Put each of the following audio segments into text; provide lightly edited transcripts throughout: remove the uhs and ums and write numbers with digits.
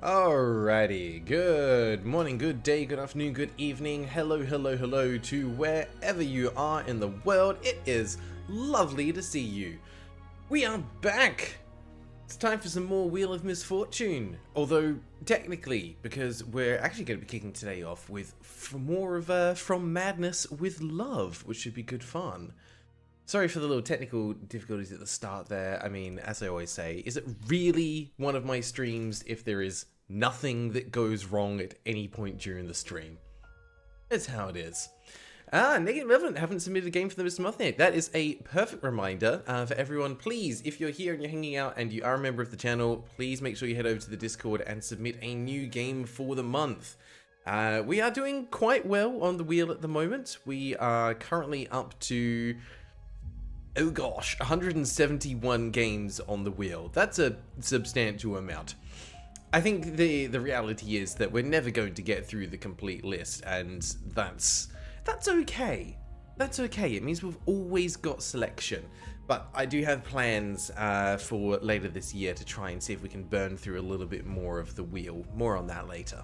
Alrighty, good morning, good day, good afternoon, good evening, hello to wherever you are in the world. It is lovely to see you. We are back. It's time for some more Wheel of Misfortune. Although, technically, because we're actually going to be kicking today off with more of From Madness with Love, which should be good fun. Sorry for the little technical difficulties at the start there. I mean, as I always say, is it really one of my streams if there is nothing that goes wrong at any point during the stream? That's how it is. Negative Relevant haven't submitted a game for the Mr. Month yet. That is a perfect reminder for everyone. Please, if you're here and you're hanging out and you are a member of the channel, please make sure you head over to the Discord and submit a new game for the month. We are doing quite well on the wheel at the moment. We are currently up to... oh gosh, 171 games on the wheel. That's a substantial amount. I think the reality is that we're never going to get through the complete list, and that's okay. That's okay. It means we've always got selection. But I do have plans for later this year to try and see if we can burn through a little bit more of the wheel. More on that later.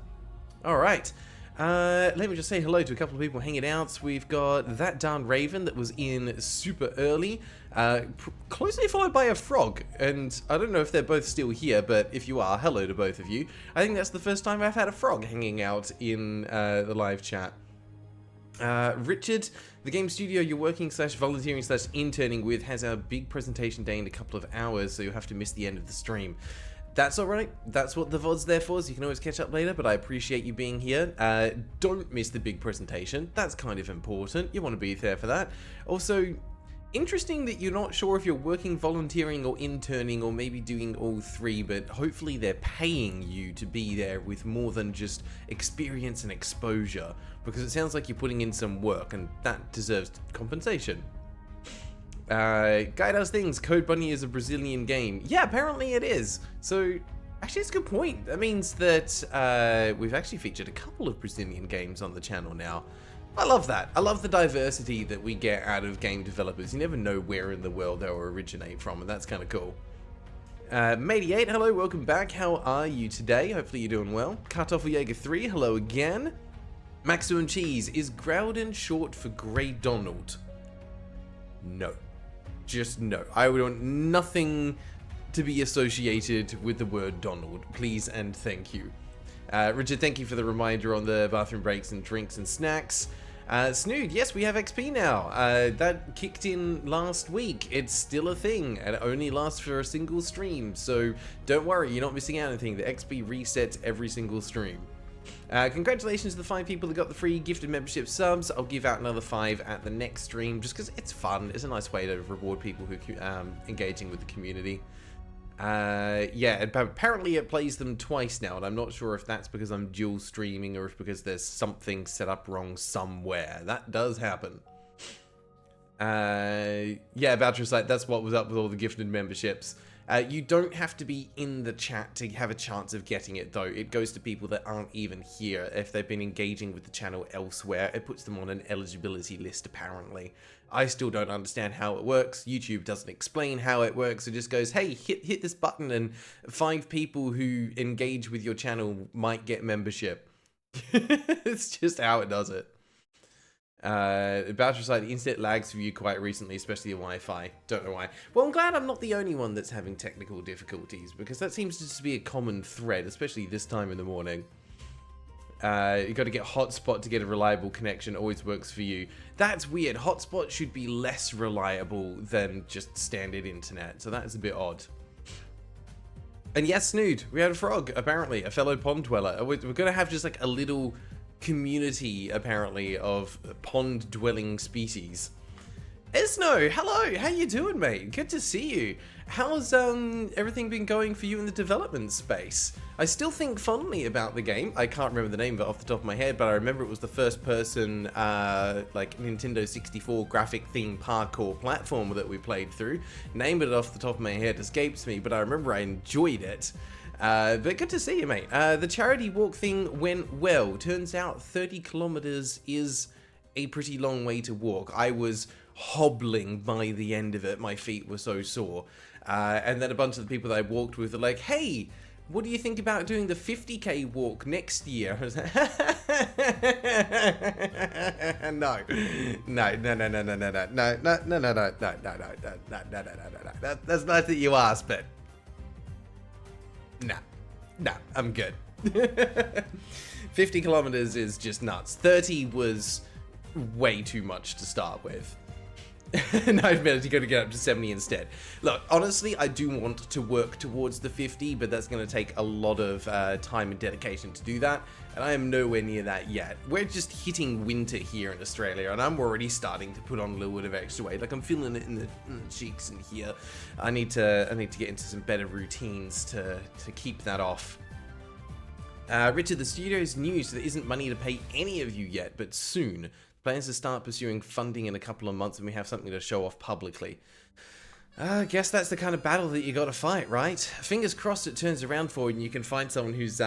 All right. Let me just say hello to a couple of people hanging out. We've got that darn Raven that was in super early, closely followed by a frog. And I don't know if they're both still here, but if you are, hello to both of you. I think that's the first time I've had a frog hanging out in the live chat. Richard, the game studio you're working / volunteering / interning with has a big presentation day in a couple of hours, so you'll have to miss the end of the stream. That's alright, that's what the VOD's there for, so you can always catch up later, but I appreciate you being here. Don't miss the big presentation, that's kind of important, you want to be there for that. Also, interesting that you're not sure if you're working, volunteering, or interning, or maybe doing all three, but hopefully they're paying you to be there with more than just experience and exposure, because it sounds like you're putting in some work, and that deserves compensation. Guy Does Things, Code Bunny is a Brazilian game. Yeah, apparently it is. So, actually it's a good point. That means that we've actually featured a couple of Brazilian games on the channel now. I love that. I love the diversity that we get out of game developers. You never know where in the world they'll originate from, and that's kind of cool. Mate88, hello, welcome back. How are you today? Hopefully you're doing well. Kartoffeljäger3, hello again. Maxu and Cheese, is Graeldon short for Graeldon? No. Just no. I would want nothing to be associated with the word Donald. Please and thank you. Richard, thank you for the reminder on the bathroom breaks and drinks and snacks. Snood, yes, we have XP now. That kicked in last week. It's still a thing, and it only lasts for a single stream. So don't worry, you're not missing out on anything. The XP resets every single stream. Congratulations to the 5 people that got the free gifted membership subs. I'll give out another 5 at the next stream just because it's fun. It's a nice way to reward people who engaging with the community. Yeah, apparently it plays them twice now, and I'm not sure if that's because I'm dual streaming or if because there's something set up wrong somewhere. That does happen. Yeah, Voucher's like, that's what was up with all the gifted memberships. You don't have to be in the chat to have a chance of getting it, though. It goes to people that aren't even here. If they've been engaging with the channel elsewhere, it puts them on an eligibility list, apparently. I still don't understand how it works. YouTube doesn't explain how it works. It just goes, hey, hit this button and 5 people who engage with your channel might get membership. It's just how it does it. Boucher's like, the internet lags for you quite recently, especially the Wi-Fi. Don't know why. Well, I'm glad I'm not the only one that's having technical difficulties, because that seems to just be a common thread, especially this time in the morning. You got to get hotspot to get a reliable connection. Always works for you. That's weird. Hotspot should be less reliable than just standard internet, so that's a bit odd. And yes, Snood, we had a frog, apparently, a fellow pond dweller. We're gonna have just like a little community, apparently, of pond-dwelling species. Esno, hello, how you doing, mate? Good to see you. How's everything been going for you in the development space? I still think fondly about the game. I can't remember the name of it off the top of my head, but I remember it was the first person, like, Nintendo 64 graphic theme parkour platform that we played through. Name it off the top of my head escapes me, but I remember I enjoyed it. But good to see you, mate. The charity walk thing went well. Turns out 30 kilometers is a pretty long way to walk. I was hobbling by the end of it. My feet were so sore. And then a bunch of the people that I walked with are like, hey, what do you think about doing the 50k walk next year? I was like, no. That's nice that you asked, but no, I'm good. 50 kilometers is just nuts. 30 was way too much to start with. And I've managed to get up to 70 instead. Look, honestly, I do want to work towards the 50, but that's going to take a lot of time and dedication to do that, and I am nowhere near that yet. We're just hitting winter here in Australia, and I'm already starting to put on a little bit of extra weight. Like, I'm feeling it in the cheeks and here. I need to get into some better routines to keep that off. Richard, the studio's new, so there isn't money to pay any of you yet, but soon. Plans to start pursuing funding in a couple of months, and we have something to show off publicly. I guess that's the kind of battle that you gotta fight, right? Fingers crossed it turns around for you and you can find someone who's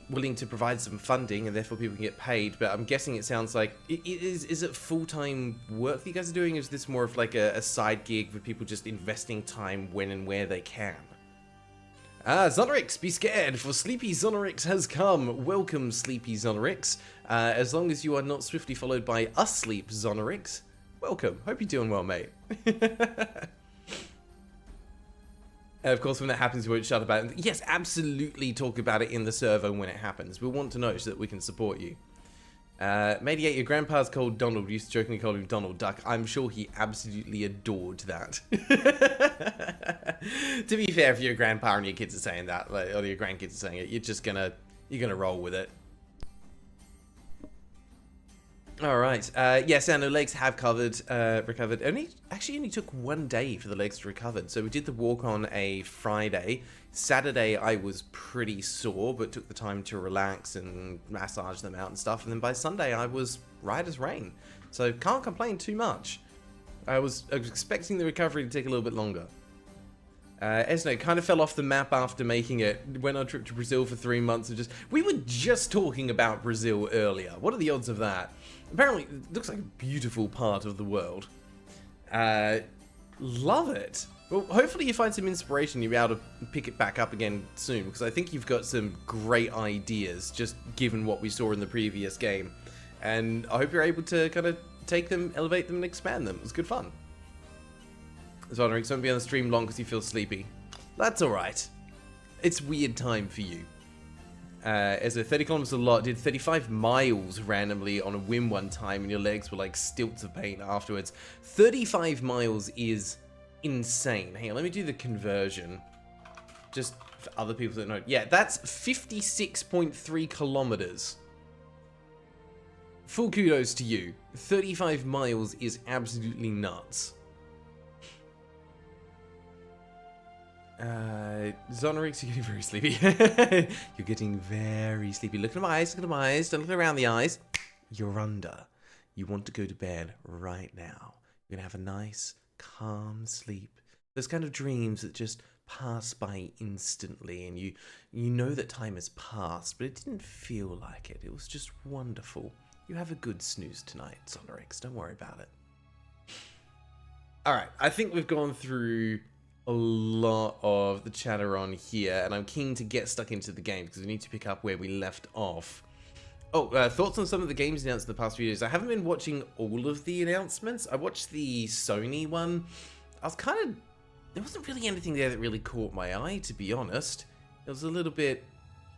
willing to provide some funding, and therefore people can get paid. But I'm guessing it sounds like... Is it full-time work that you guys are doing, or is this more of like a side gig with people just investing time when and where they can? Zonorix, be scared, for Sleepy Zonorix has come. Welcome, Sleepy Zonorix. As long as you are not swiftly followed by Asleep Zonorix, welcome. Hope you're doing well, mate. And of course, when that happens, we won't shut about it. Yes, absolutely talk about it in the server when it happens. We want to know so that we can support you. Mediate, your grandpa's called Donald. We used to jokingly call him Donald Duck. I'm sure he absolutely adored that. To be fair, if your grandpa and your kids are saying that, like, or your grandkids are saying it, you're gonna roll with it. All right. Yes, and the legs have recovered. Actually only took 1 day for the legs to recover. So we did the walk on a Friday. Saturday I was pretty sore, but took the time to relax and massage them out and stuff. And then by Sunday I was right as rain. So can't complain too much. I was expecting the recovery to take a little bit longer. Esno kind of fell off the map after making it. Went on a trip to Brazil for 3 months and we were just talking about Brazil earlier. What are the odds of that? Apparently, it looks like a beautiful part of the world. Love it. Well, hopefully you find some inspiration. You'll be able to pick it back up again soon, because I think you've got some great ideas, just given what we saw in the previous game. And I hope you're able to kind of take them, elevate them, and expand them. It was good fun. Zonrix, don't be on the stream long because you feel sleepy. That's alright. It's weird time for you. As a 30 kilometers a lot, did 35 miles randomly on a whim one time, and your legs were like stilts of pain afterwards. 35 miles is insane. Hang on, let me do the conversion. Just for other people that know. Yeah, that's 56.3 kilometers. Full kudos to you. 35 miles is absolutely nuts. Zonorix, you're getting very sleepy. You're getting very sleepy. Look at my eyes, look at my eyes. Don't look around the eyes. You're under. You want to go to bed right now. You're gonna have a nice, calm sleep. Those kind of dreams that just pass by instantly, and you know that time has passed, but it didn't feel like it. It was just wonderful. You have a good snooze tonight, Zonorix. Don't worry about it. Alright, I think we've gone through a lot of the chatter on here, and I'm keen to get stuck into the game because we need to pick up where we left off. Oh, thoughts on some of the games announced in the past few days. I haven't been watching all of the announcements. I watched the Sony one. I was kind of... There wasn't really anything there that really caught my eye, to be honest. It was a little bit...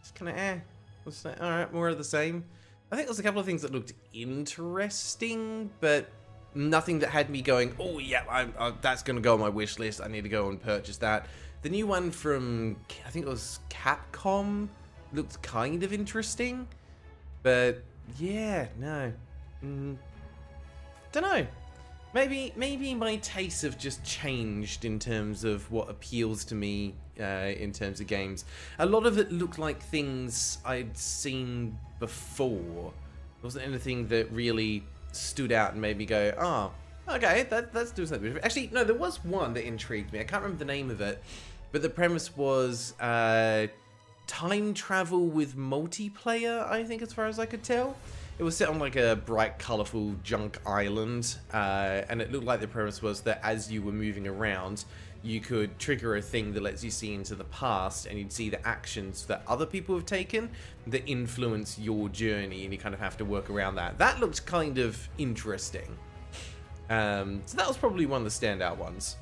Just kind of was like, alright, more of the same. I think there was a couple of things that looked interesting, but nothing that had me going, oh yeah, that's going to go on my wish list. I need to go and purchase that. The new one from, I think it was Capcom, looked kind of interesting. But yeah, no. Don't know. Maybe my tastes have just changed in terms of what appeals to me in terms of games. A lot of it looked like things I'd seen before. There wasn't anything that really stood out and made me go, oh, okay, let's do something different. Actually, no, there was one that intrigued me. I can't remember the name of it, but the premise was time travel with multiplayer, I think, as far as I could tell. It was set on like a bright, colourful junk island, and it looked like the premise was that as you were moving around, you could trigger a thing that lets you see into the past, and you'd see the actions that other people have taken that influence your journey, and you kind of have to work around that. That looked kind of interesting. So that was probably one of the standout ones.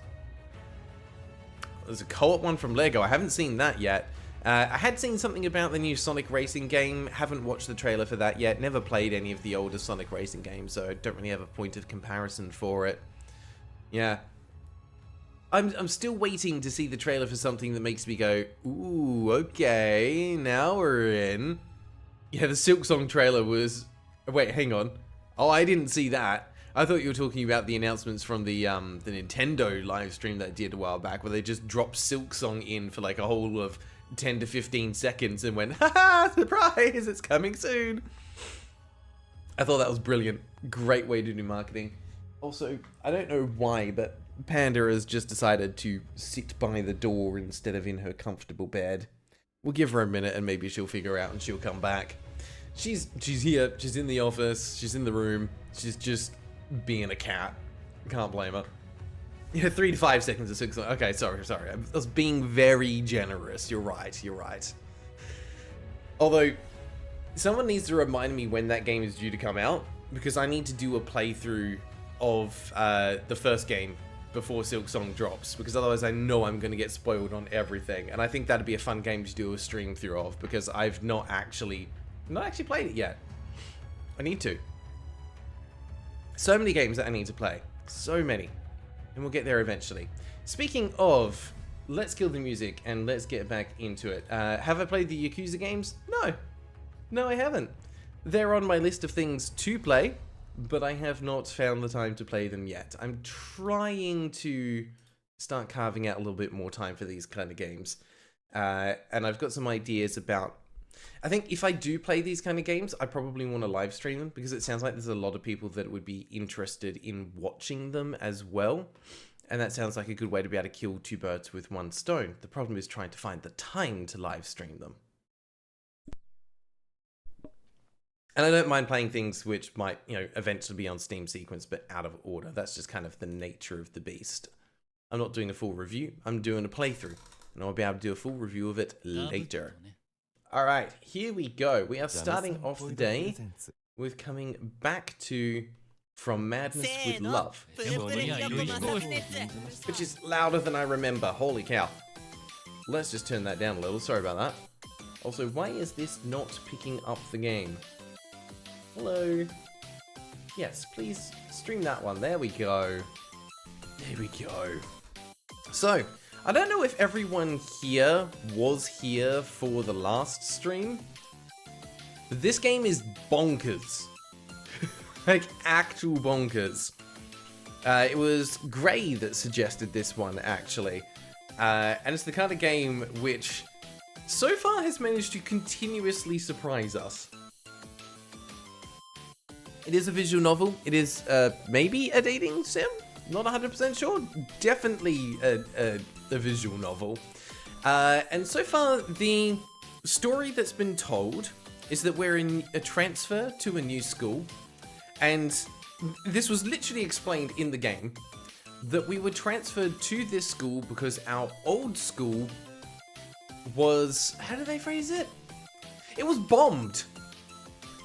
There's a co-op one from Lego. I haven't seen that yet. I had seen something about the new Sonic Racing game. Haven't watched the trailer for that yet. Never played any of the older Sonic Racing games, so I don't really have a point of comparison for it. Yeah. I'm still waiting to see the trailer for something that makes me go, ooh, okay, now we're in. Yeah, the Silk Song trailer was... Wait, hang on. Oh, I didn't see that. I thought you were talking about the announcements from the Nintendo live stream that I did a while back, where they just dropped Silk Song in for like a whole of 10 to 15 seconds and went, haha, surprise, it's coming soon. I thought that was brilliant. Great way to do marketing. Also, I don't know why, but Panda has just decided to sit by the door instead of in her comfortable bed. We'll give her a minute and maybe she'll figure out and she'll come back. She's here, she's in the office, she's in the room, she's just being a cat. Can't blame her. Yeah, 3 to 5 seconds of 6. Okay, sorry. I was being very generous. You're right. Although, someone needs to remind me when that game is due to come out, because I need to do a playthrough of the first game before Silk Song drops, because otherwise I know I'm going to get spoiled on everything, and I think that'd be a fun game to do a stream through of, because I've not actually played it yet. I need to. So many games that I need to play. So many. And we'll get there eventually. Speaking of, let's kill the music and let's get back into it. Have I played the Yakuza games? No. No, I haven't. They're on my list of things to play, but I have not found the time to play them yet. I'm trying to start carving out a little bit more time for these kind of games. And I've got some ideas about... I think if I do play these kind of games, I probably want to live stream them, because it sounds like there's a lot of people that would be interested in watching them as well. And that sounds like a good way to be able to kill 2 birds with 1 stone. The problem is trying to find the time to live stream them. And I don't mind playing things which might, eventually be on Steam sequence, but out of order. That's just kind of the nature of the beast. I'm not doing a full review. I'm doing a playthrough. And I'll be able to do a full review of it later. Alright, here we go. We are starting off the day with coming back to From Madness with Love, which is louder than I remember. Holy cow. Let's just turn that down a little. Sorry about that. Also, why is this not picking up the game? Hello. Yes, please stream that one. There we go. There we go. So, I don't know if everyone here was here for the last stream, but this game is bonkers. Like, actual bonkers. It was Grei that suggested this one, actually. And it's the kind of game which, so far, has managed to continuously surprise us. It is a visual novel. It is, maybe a dating sim? Not 100% sure. Definitely a visual novel. And so far, the story that's been told is that we're in a transfer to a new school. And this was literally explained in the game, that we were transferred to this school because our old school was... How do they phrase it? It was bombed.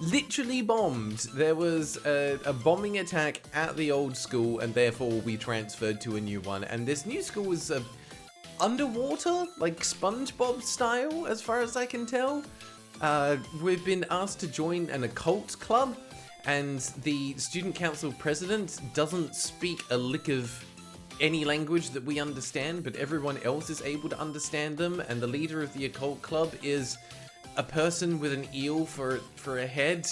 Literally bombed. There was a bombing attack at the old school, and therefore we transferred to a new one. And this new school was underwater, like SpongeBob style, as far as I can tell. We've been asked to join an occult club, and the student council president doesn't speak a lick of any language that we understand, but everyone else is able to understand them. And the leader of the occult club is a person with an eel for a head,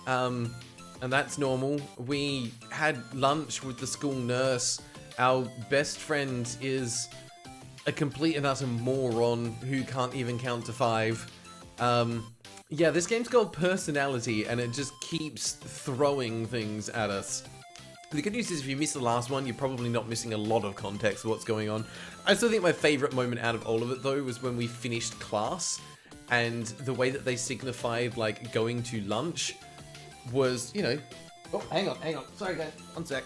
and that's normal. We had lunch with the school nurse. Our best friend is a complete and utter moron who can't even count to 5. Yeah, this game's got personality, and it just keeps throwing things at us. The good news is if you missed the last one, you're probably not missing a lot of context of what's going on. I still think my favorite moment out of all of it, though, was when we finished class, and the way that they signified, like, going to lunch was, Oh, hang on. Sorry, guys. One sec.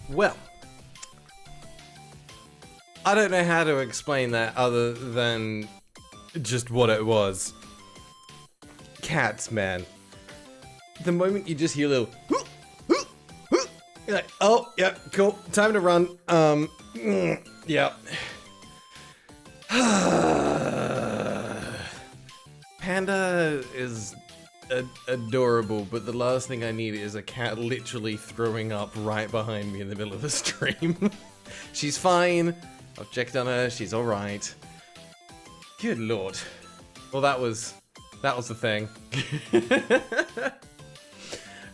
Well, I don't know how to explain that other than just what it was. Cats, man. The moment you just hear a little, you're like, oh, yeah, cool, time to run. Yeah. Panda is adorable, but the last thing I need is a cat literally throwing up right behind me in the middle of the stream. She's fine. I've checked on her. She's all right. Good lord. Well, that was the thing.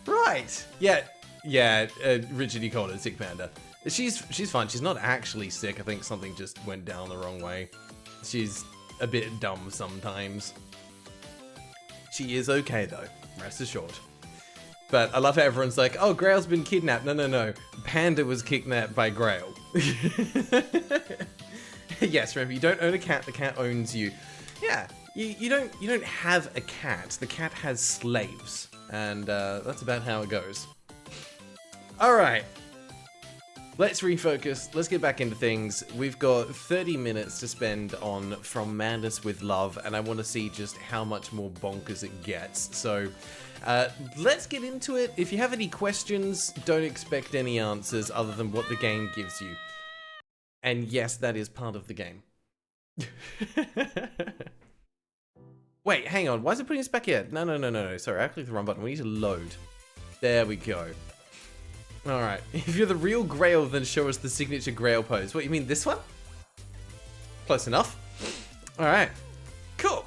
Right. Yeah. Richard, you called it sick panda. She's fine. She's not actually sick. I think something just went down the wrong way. She's a bit dumb sometimes. She is okay though, rest assured. But I love how everyone's like, oh, Grail's been kidnapped. No. Panda was kidnapped by Grail. Yes, remember, you don't own a cat, the cat owns you. Yeah, you don't have a cat, the cat has slaves. And that's about how it goes. Alright. Let's refocus, let's get back into things. We've got 30 minutes to spend on From Madness with Love, and I want to see just how much more bonkers it gets. So, let's get into it. If you have any questions, don't expect any answers other than what the game gives you. And yes, that is part of the game. Wait, hang on, why is it putting us back here? No, sorry, I clicked the wrong button. We need to load. There we go. Alright, if you're the real Grail, then show us the signature Grail pose. What, you mean this one? Close enough. Alright, cool.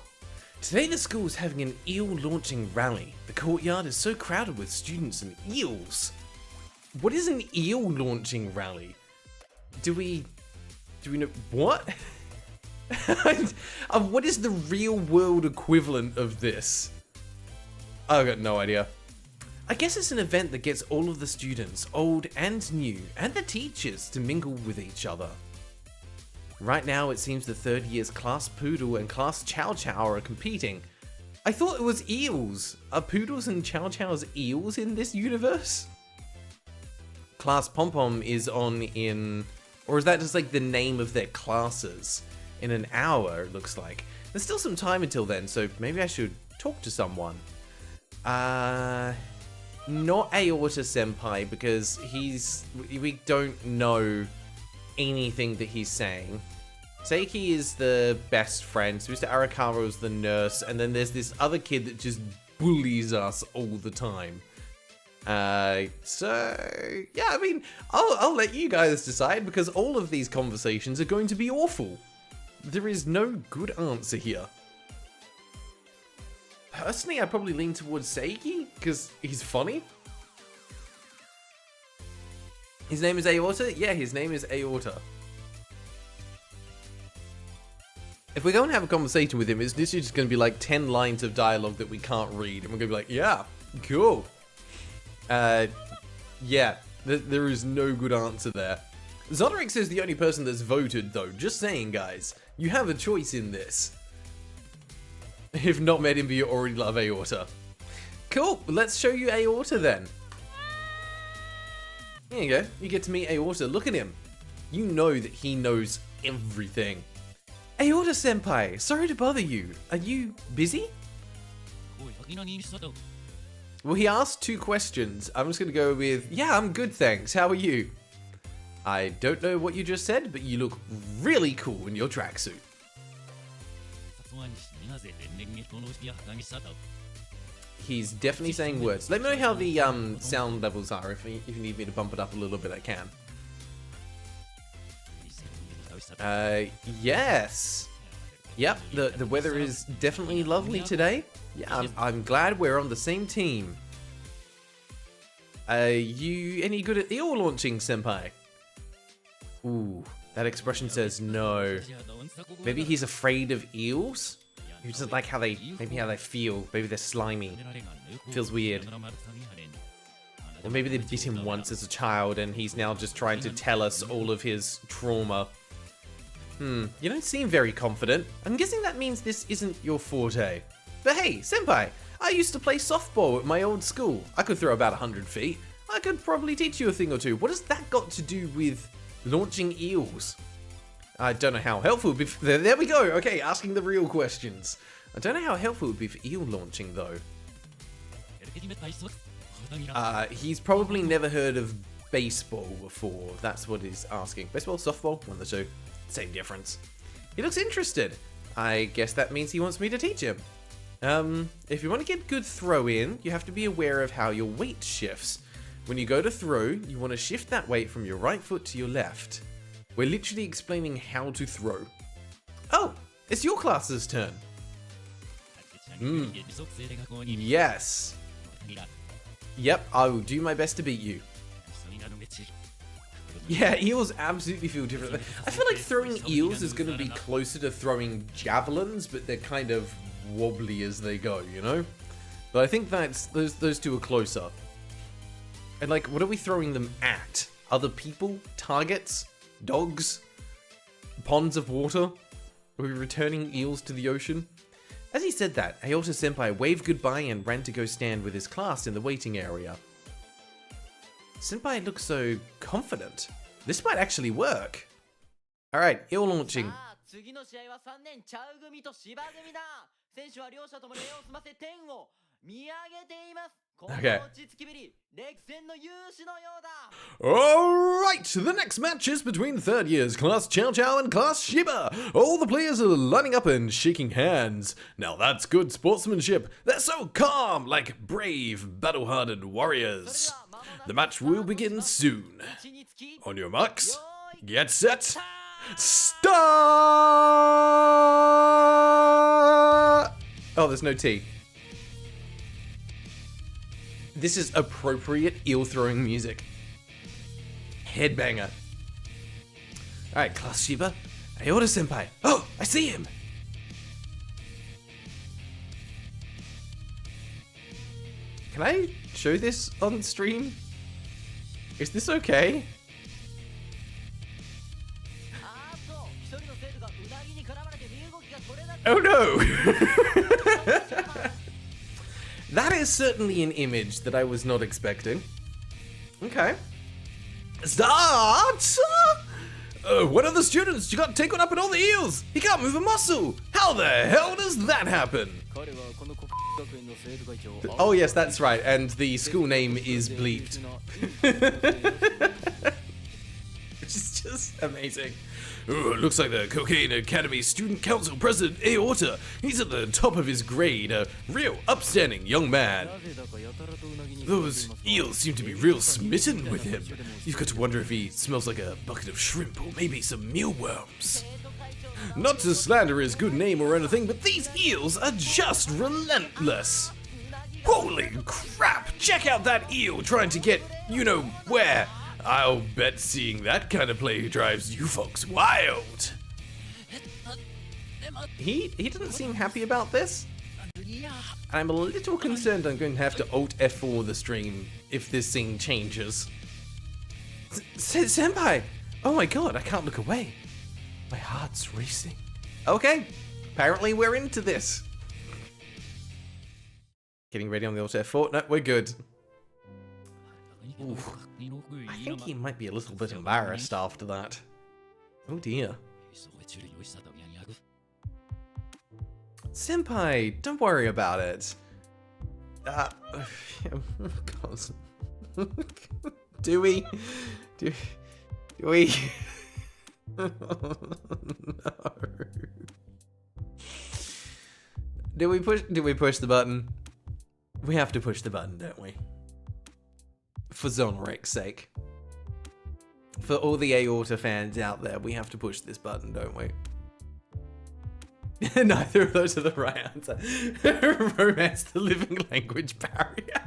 Today the school is having an eel launching rally. The courtyard is so crowded with students and eels. What is an eel launching rally? Do we know, what? What is the real world equivalent of this? I've got no idea. I guess it's an event that gets all of the students, old and new, and the teachers to mingle with each other. Right now it seems the third year's Class Poodle and Class Chow Chow are competing. I thought it was eels. Are Poodles and Chow Chows eels in this universe? Class Pom Pom is on in... Or is that just like the name of their classes? In an hour, it looks like. There's still some time until then, so maybe I should talk to someone. Not Aorta Senpai, because we don't know anything that he's saying. Seiki is the best friend, so Mr. Arakawa is the nurse, and then there's this other kid that just bullies us all the time. So yeah, I mean, I'll let you guys decide, because all of these conversations are going to be awful. There is no good answer here. Personally, I probably lean towards Seiki, because he's funny. His name is Aorta? Yeah, his name is Aorta. If we're going to have a conversation with him, it's literally just going to be like 10 lines of dialogue that we can't read, and we're going to be like, yeah, cool. Yeah, there is no good answer there. Zodorix is the only person that's voted, though. Just saying, guys. You have a choice in this. If not met him, but you already love Aorta. Cool, let's show you Aorta then. There you go, you get to meet Aorta. Look at him. You know that he knows everything. Aorta Senpai, sorry to bother you. Are you busy? Well, he asked 2 questions. I'm just gonna go with, yeah, I'm good, thanks. How are you? I don't know what you just said, but you look really cool in your tracksuit. He's definitely saying words. Let me know how the sound levels are. If you need me to bump it up a little bit, I can. Yes. Yep, the weather is definitely lovely today. Yeah, I'm glad we're on the same team. You any good at eel launching, senpai? Ooh, that expression says no. Maybe he's afraid of eels? He doesn't like how they feel. Maybe they're slimy. Feels weird. Or maybe they bit him once as a child and he's now just trying to tell us all of his trauma. You don't seem very confident. I'm guessing that means this isn't your forte. But hey, senpai, I used to play softball at my old school. I could throw about 100 feet. I could probably teach you a thing or two. What has that got to do with launching eels? I don't know how helpful it would be. There we go. Okay, asking the real questions. I don't know how helpful it would be for eel launching, though. He's probably never heard of baseball before. That's what he's asking. Baseball, softball, one of the two. Same difference. He looks interested. I guess that means he wants me to teach him. If you want to get good throw in, you have to be aware of how your weight shifts. When you go to throw, you want to shift that weight from your right foot to your left. We're literally explaining how to throw. Oh, it's your class's turn. Yes. Yep, I will do my best to beat you. Yeah, eels absolutely feel different. I feel like throwing eels is going to be closer to throwing javelins, but they're kind of wobbly as they go, you know? But I think that's those two are closer. And like, what are we throwing them at? Other people? Targets? Dogs? Ponds of water? Are we returning eels to the ocean? As he said that, Aota Senpai waved goodbye and ran to go stand with his class in the waiting area. Senpai looks so confident. This might actually work. Alright, eel launching. Okay. Alright, the next match is between third years, Class Chow Chow and Class Shiba. All the players are lining up and shaking hands. Now that's good sportsmanship. They're so calm, like brave, battle-hardened warriors. The match will begin soon. On your marks, get set, start! Oh, there's no T. This is appropriate eel throwing music. Headbanger. Alright, Class Shiba. Aota Senpai. Oh, I see him! Can I show this on stream? Is this okay? Oh no! That is certainly an image that I was not expecting. Okay. Start! One of the students, you got taken up in all the eels! He can't move a muscle! How the hell does that happen? Oh yes, that's right, and the school name is bleeped. Which is just amazing. Ooh, looks like the Cocaine Academy Student Council President Aota. He's at the top of his grade, a real upstanding young man. Those eels seem to be real smitten with him. You've got to wonder if he smells like a bucket of shrimp or maybe some mealworms. Not to slander his good name or anything, but these eels are just relentless. Holy crap, check out that eel trying to get you-know-where. I'll bet seeing that kind of play drives you folks wild. He doesn't seem happy about this. I'm a little concerned I'm going to have to Alt F4 the stream if this scene changes. Senpai! Oh my god, I can't look away. My heart's racing. Okay, apparently we're into this. Getting ready on the Alt F4. No, we're good. Ooh, I think he might be a little bit embarrassed after that. Oh dear. Senpai, don't worry about it. Do we? Do we? Oh, no. Do we push the button? We have to push the button, don't we? For Zonric's sake. For all the Aota fans out there, we have to push this button, don't we? Neither of those are the right answer. Romance the living language barrier.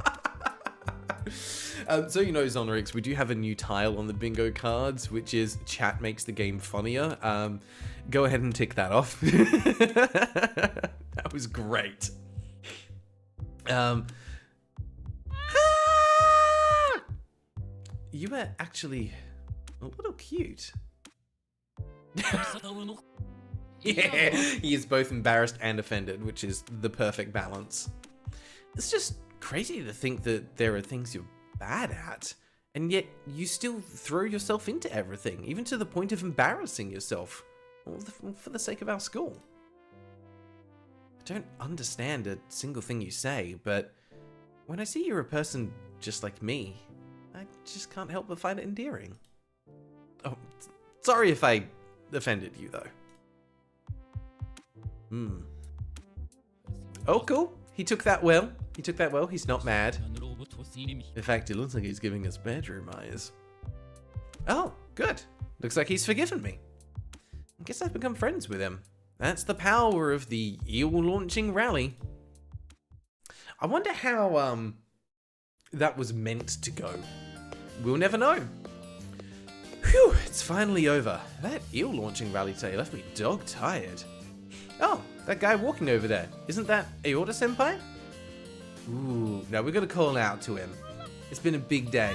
So you know, Zonrix, we do have a new tile on the bingo cards, which is chat makes the game funnier. Go ahead and tick that off. That was great. You were actually a little cute. Yeah, he is both embarrassed and offended, which is the perfect balance. It's just crazy to think that there are things you're bad at. And yet, you still throw yourself into everything, even to the point of embarrassing yourself, all for the sake of our school. I don't understand a single thing you say, but when I see you're a person just like me, I just can't help but find it endearing. Oh, sorry if I offended you, though. Oh, cool. He took that well. He took that well. He's not mad. In fact, it looks like he's giving us bedroom eyes. Oh, good. Looks like he's forgiven me. I guess I've become friends with him. That's the power of the eel launching rally. I wonder how that was meant to go. We'll never know. Phew, it's finally over. That eel launching rally today left me dog tired. Oh, that guy walking over there. Isn't that Aorta-senpai? Ooh, no, we're gonna call out to him. It's been a big day.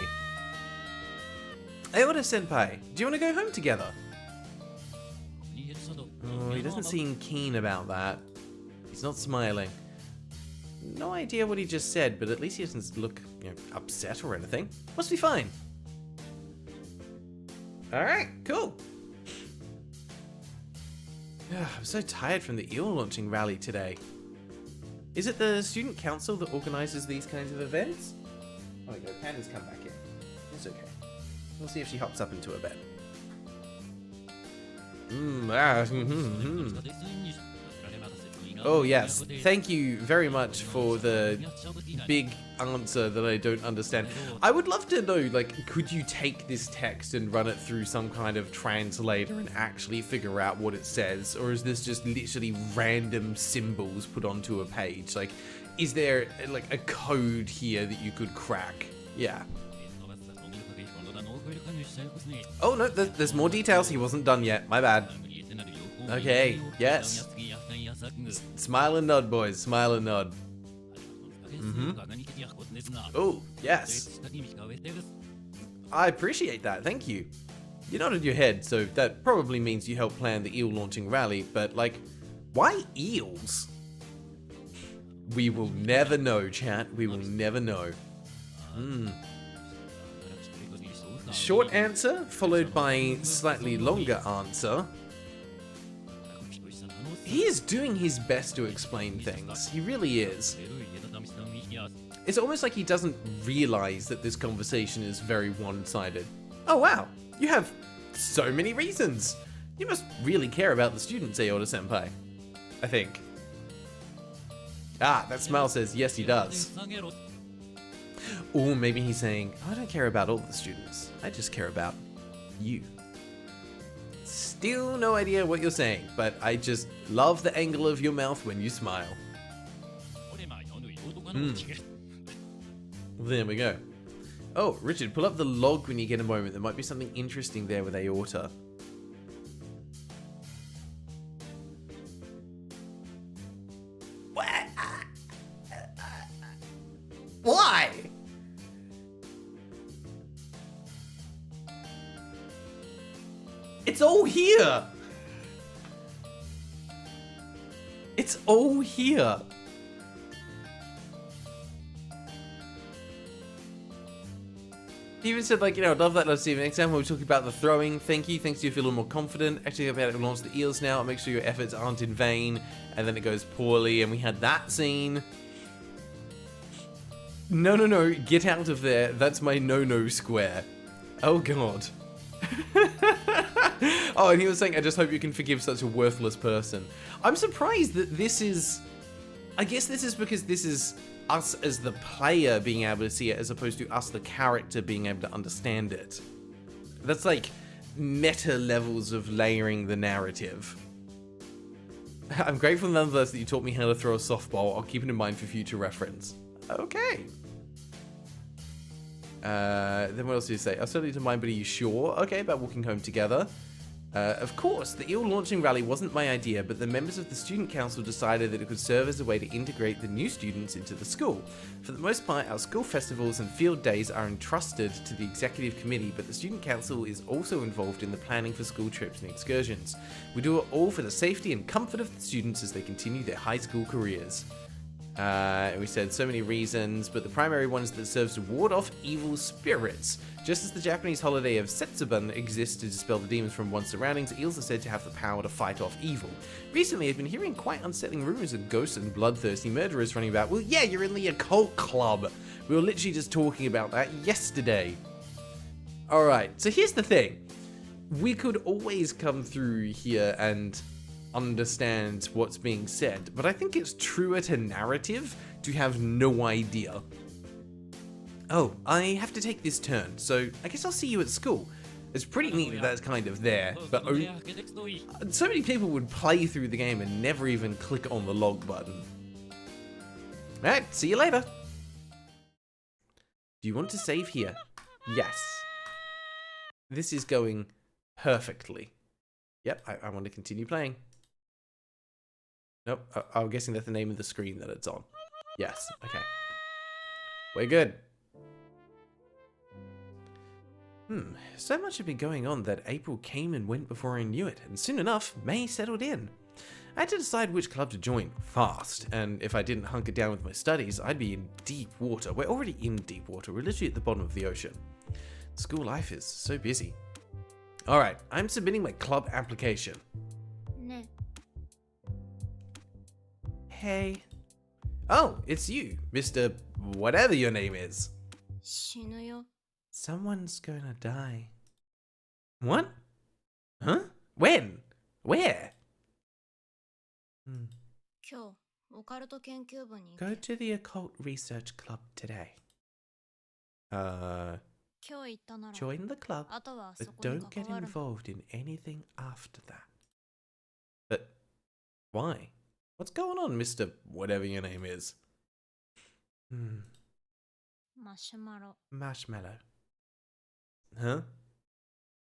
Aorta-senpai, do you want to go home together? Oh, he doesn't seem keen about that. He's not smiling. No idea what he just said, but at least he doesn't look, upset or anything. Must be fine. Alright, cool. I'm so tired from the eel launching rally today. Is it the student council that organizes these kinds of events? Oh my god, Panda's come back in. It's okay. We'll see if she hops up into her bed. Oh yes, thank you very much for the big answer that I don't understand. I would love to know, like, could you take this text and run it through some kind of translator and actually figure out what it says? Or is this just literally random symbols put onto a page? Like, is there, like, a code here that you could crack? Yeah. Oh no, there's more details. He wasn't done yet. My bad. Okay, yes. Smile and nod, boys. Smile and nod. Oh, yes. I appreciate that. Thank you. You nodded your head, so that probably means you helped plan the eel launching rally, but, like, why eels? We will never know, chat. We will never know. Short answer, followed by slightly longer answer. He is doing his best to explain things. He really is. It's almost like he doesn't realize that this conversation is very one-sided. Oh wow, you have so many reasons. You must really care about the students, Aorta-senpai. I think. Ah, that smile says yes he does. Or maybe he's saying, I don't care about all the students. I just care about you. Still no idea what you're saying, but I just love the angle of your mouth when you smile. There we go. Oh, Richard, pull up the log when you get a moment. There might be something interesting there with Aorta. Why? It's all here. It's all here. He even said, like, I love that. Let's see. Next time we'll talk about the throwing. Thank you. Thanks to you feel a little more confident. Actually, about to launch the eels now. I'll make sure your efforts aren't in vain. And then it goes poorly. And we had that scene. No. Get out of there. That's my no square. Oh, God. Oh, and he was saying, I just hope you can forgive such a worthless person. I'm surprised that this is... I guess this is because this is us as the player being able to see it as opposed to us, the character, being able to understand it. That's like meta levels of layering the narrative. I'm grateful nonetheless that you taught me how to throw a softball. I'll keep it in mind for future reference. Okay. Then what else did you say? I certainly didn't mind, but are you sure? Okay, about walking home together. Of course, the eel launching rally wasn't my idea, but the members of the student council decided that it could serve as a way to integrate the new students into the school. For the most part, our school festivals and field days are entrusted to the executive committee, but the student council is also involved in the planning for school trips and excursions. We do it all for the safety and comfort of the students as they continue their high school careers. We said so many reasons, but the primary one is that it serves to ward off evil spirits. Just as the Japanese holiday of Setsuban exists to dispel the demons from one's surroundings, eels are said to have the power to fight off evil. Recently, I've been hearing quite unsettling rumors of ghosts and bloodthirsty murderers running about. Well, yeah, you're in the occult club. We were literally just talking about that yesterday. Alright, so here's the thing. We could always come through here and understand what's being said, but I think it's truer to narrative to have no idea. Oh, I have to take this turn, so I guess I'll see you at school. It's pretty neat that that's kind of there, but so many people would play through the game and never even click on the log button. Alright, see you later. Do you want to save here? Yes. This is going perfectly. Yep, I want to continue playing. Nope, I'm guessing that's the name of the screen that it's on. Yes, okay. We're good. So much had been going on that April came and went before I knew it, and soon enough, May settled in. I had to decide which club to join fast, and if I didn't hunker down with my studies, I'd be in deep water. We're already in deep water, we're literally at the bottom of the ocean. School life is so busy. Alright, I'm submitting my club application. Hey. Oh, it's you, Mr. Whatever your name is. Someone's gonna die. What? Huh? When? Where? Go to the occult research club today. Join the club, but don't get involved in anything after that. But why? What's going on, Mr. Whatever your name is? Marshmallow. Huh?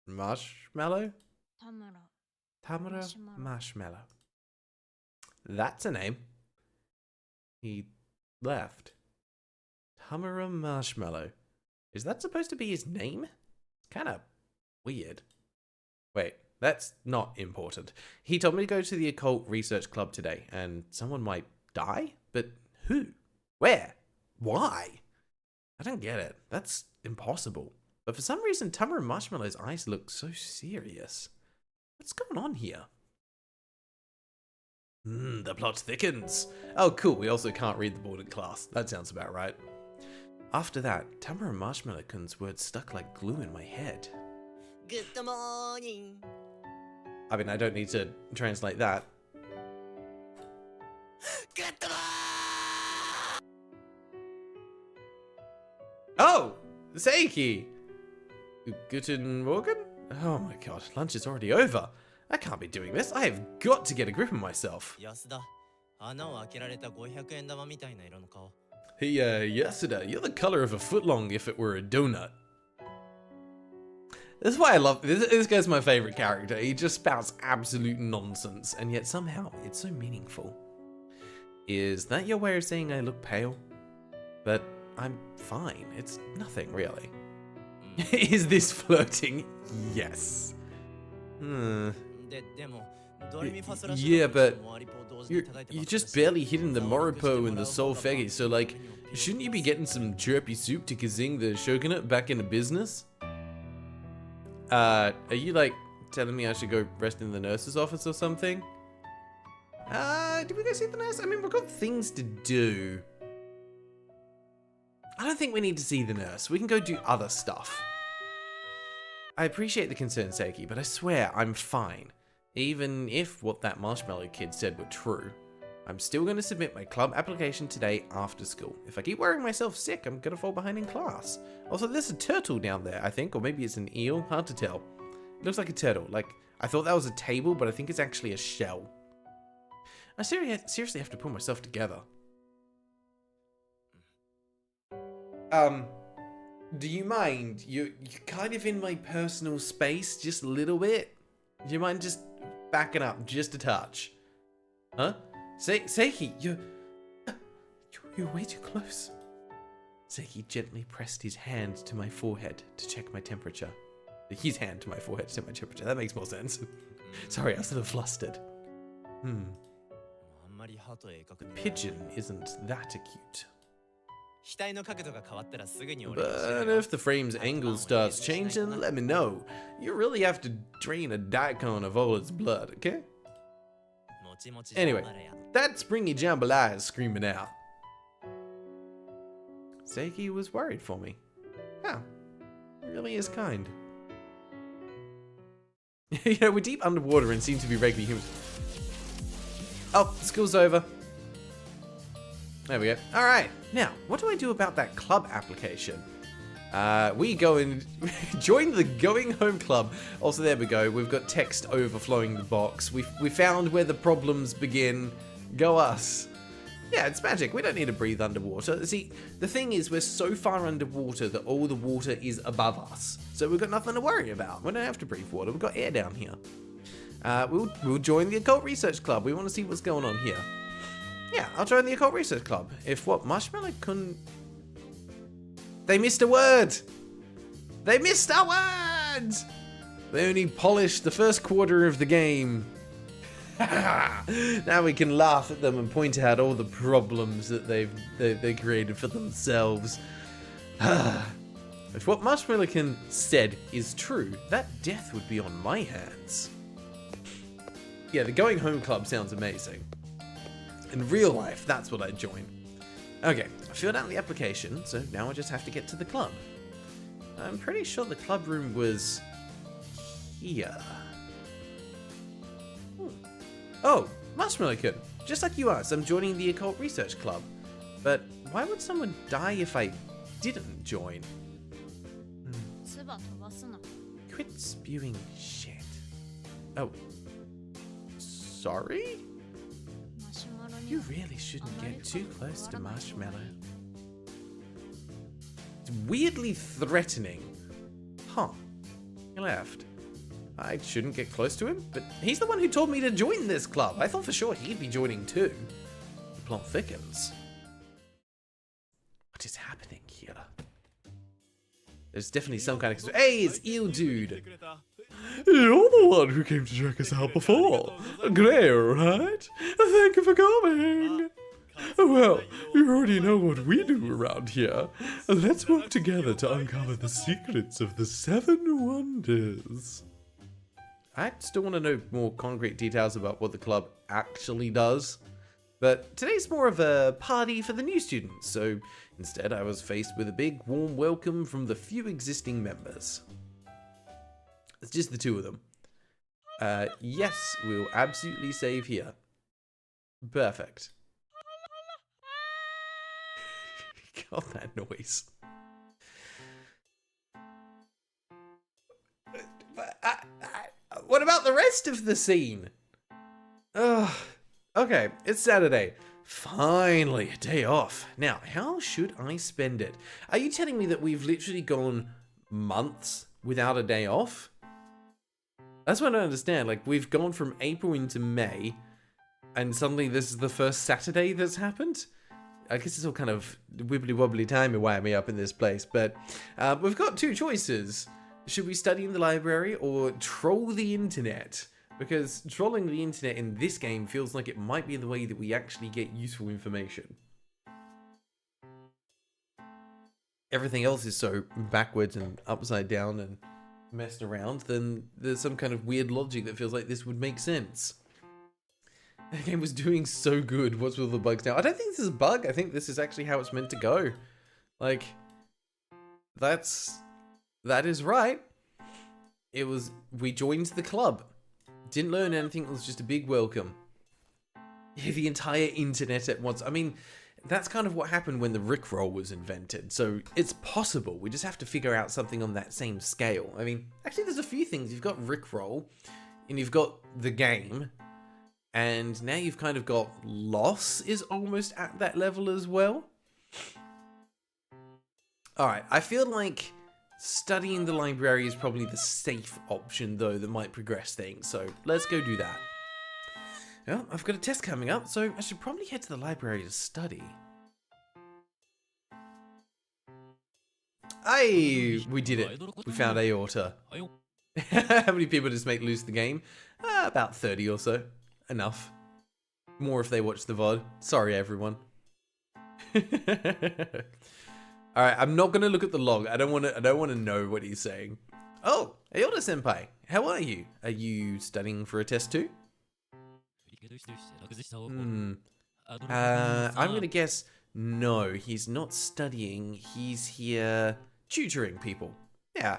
Marshmallow? Tamara Marshmallow. That's a name. He left. Tamara Marshmallow. Is that supposed to be his name? Kinda weird. Wait, that's not important. He told me to go to the occult research club today, and someone might die? But who? Where? Why? I don't get it. That's impossible. But for some reason, Tamara Marshmallow's eyes look so serious. What's going on here? The plot thickens. Oh, cool. We also can't read the board in class. That sounds about right. After that, Tamara Marshmallow-kun's words stuck like glue in my head. Good morning. I mean, I don't need to translate that. Good morning. Oh, Seiki. Guten Morgen? Oh my god, lunch is already over. I can't be doing this. I have got to get a grip on myself. Hey, Yasuda, you're the color of a footlong if it were a donut. This is why I love this guy's my favorite character. He just spouts absolute nonsense, and yet somehow it's so meaningful. Is that your way of saying I look pale? But I'm fine. It's nothing really. Is this flirting? Yes. Yeah, but you're just barely hitting the Moripo and the Solfeggi, so like, shouldn't you be getting some chirpy soup to kazing the shogunate back into business? Are you like telling me I should go rest in the nurse's office or something? Did we go see the nurse? I mean, we've got things to do. I don't think we need to see the nurse. We can go do other stuff. I appreciate the concern, Seiki, but I swear I'm fine. Even if what that marshmallow kid said were true. I'm still going to submit my club application today after school. If I keep worrying myself sick, I'm going to fall behind in class. Also, there's a turtle down there, I think, or maybe it's an eel. Hard to tell. It looks like a turtle. Like, I thought that was a table, but I think it's actually a shell. I seriously have to pull myself together. Do you mind? You're kind of in my personal space, just a little bit. Do you mind just backing up just a touch? Huh? Seiki, you're way too close. Seiki gently pressed his hand to my forehead to check my temperature. His hand to my forehead to check my temperature. That makes more sense. Sorry, I was a little flustered. Pigeon isn't that acute. 額の角度が変わったらすぐに But if the frame's angle starts changing, let me know. You really have to drain a daikon of all its blood, okay? Anyway, that's Springy Jambalaya screaming out. Seiki was worried for me. Oh, he really is kind. You know, we're deep underwater and seem to be regular humans. Oh, school's over. There we go. Alright, now, what do I do about that club application? We go and join the Going Home Club. Also, there we go. We've got text overflowing the box. We found where the problems begin. Go us. Yeah, it's magic. We don't need to breathe underwater. See, the thing is, we're so far underwater that all the water is above us. So we've got nothing to worry about. We don't have to breathe water. We've got air down here. We'll join the Occult Research Club. We want to see what's going on here. Yeah, I'll join the Occult Research Club. If what, Marshmallow couldn't... They missed a word! They missed a word! They only polished the first quarter of the game. Now we can laugh at them and point out all the problems that they created for themselves. If what Marshmallow said is true, that death would be on my hands. Yeah, the Going Home Club sounds amazing. In real life, that's what I'd join. Okay, I filled out the application, so now I just have to get to the club. I'm pretty sure the club room was here. Oh, Marshmallow, just like you asked, I'm joining the Occult Research Club. But why would someone die if I didn't join? Quit spewing shit. Oh. Sorry? You really shouldn't get too close to Marshmallow. It's weirdly threatening. Huh. He left. I shouldn't get close to him, but he's the one who told me to join this club. I thought for sure he'd be joining too. The plot thickens. What is happening here? There's definitely some kind of... Hey, it's Eel Dude! You're the one who came to check us out before. Grei, right? Thank you for coming. Well, you already know what we do around here. Let's work together to uncover the secrets of the 7 wonders. I still want to know more concrete details about what the club actually does. But today's more of a party for the new students, so instead I was faced with a big warm welcome from the few existing members. It's just the 2 of them. Yes, we'll absolutely save here. Perfect. God, that noise. What about the rest of the scene? Ugh. Okay, it's Saturday. Finally, a day off. Now, how should I spend it? Are you telling me that we've literally gone months without a day off? That's what I don't understand. Like, we've gone from April into May, and suddenly this is the first Saturday that's happened? I guess it's all kind of wibbly-wobbly timey-wimey up in this place, but we've got 2 choices. Should we study in the library or troll the internet? Because trolling the internet in this game feels like it might be the way that we actually get useful information. Everything else is so backwards and upside down and messed around, then there's some kind of weird logic that feels like this would make sense. The game was doing so good. What's with all the bugs now? I don't think this is a bug. I think this is actually how it's meant to go. Like, that is right. We joined the club. Didn't learn anything. It was just a big welcome. The entire internet at once. I mean, that's kind of what happened when the Rickroll was invented. So it's possible. We just have to figure out something on that same scale. I mean, actually, there's a few things. You've got Rickroll, and you've got the game, and now you've kind of got Loss is almost at that level as well. All right, I feel like studying the library is probably the safe option, though, that might progress things. So let's go do that. Well, I've got a test coming up, so I should probably head to the library to study. Aye, we did it. We found aorta. How many people just make lose the game? About 30 or so. Enough. More if they watch the VOD. Sorry, everyone. Alright, I'm not gonna look at the log. I don't wanna know what he's saying. Oh, Ayota Senpai, how are you? Are you studying for a test too? I'm gonna guess no, he's not studying. He's here tutoring people. Yeah.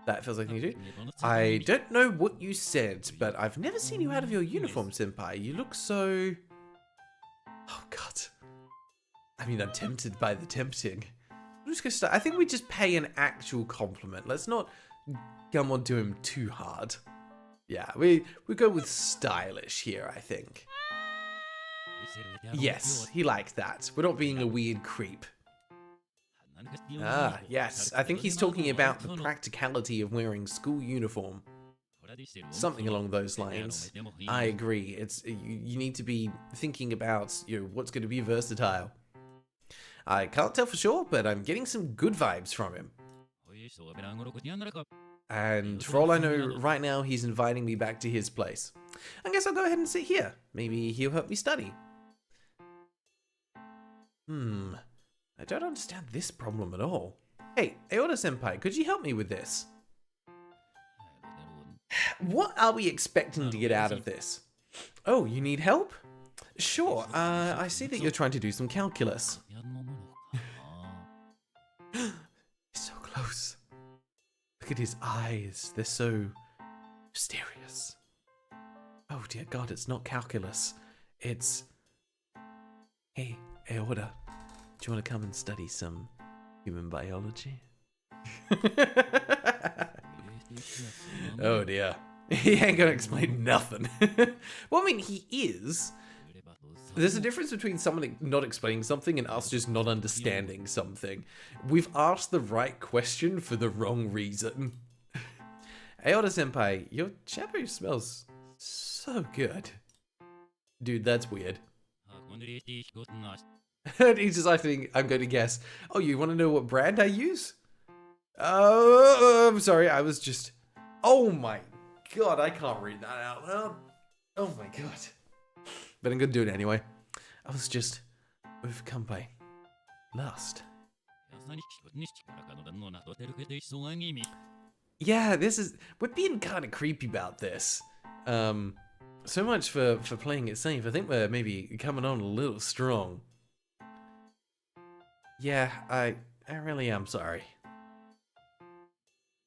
That feels like you do. I don't know what you said, but I've never seen you out of your uniform, Senpai. You look so... Oh, God. I mean, I'm tempted by the tempting. I'm just gonna start. I think we just pay an actual compliment. Let's not come on to him too hard. Yeah, we go with stylish here, I think. Yes, he liked that. We're not being a weird creep. Ah, yes. I think he's talking about the practicality of wearing school uniform. Something along those lines. I agree. It's you need to be thinking about, what's going to be versatile. I can't tell for sure, but I'm getting some good vibes from him. And for all I know, right now he's inviting me back to his place. I guess I'll go ahead and sit here. Maybe he'll help me study. I don't understand this problem at all. Hey, Ayota-senpai, could you help me with this? What are we expecting to get out of this? Oh, you need help? Sure, I see that you're trying to do some calculus. He's so close. Look at his eyes, they're so mysterious. Oh dear God, it's not calculus. It's... Hey, Ayota, do you want to come and study some human biology? Oh dear. He ain't gonna explain nothing. Well, I mean, he is. There's a difference between someone not explaining something and us just not understanding something. We've asked the right question for the wrong reason. Ayota-senpai, your shampoo smells so good. Dude, that's weird. He's just, I think, I'm going to guess. Oh, you want to know what brand I use? I'm sorry, I was just... Oh my God, I can't read that out loud. Oh my God. But I'm going to do it anyway. I was just overcome by lust. Yeah, we're being kind of creepy about this. So much for playing it safe. I think we're maybe coming on a little strong. Yeah, I really am sorry.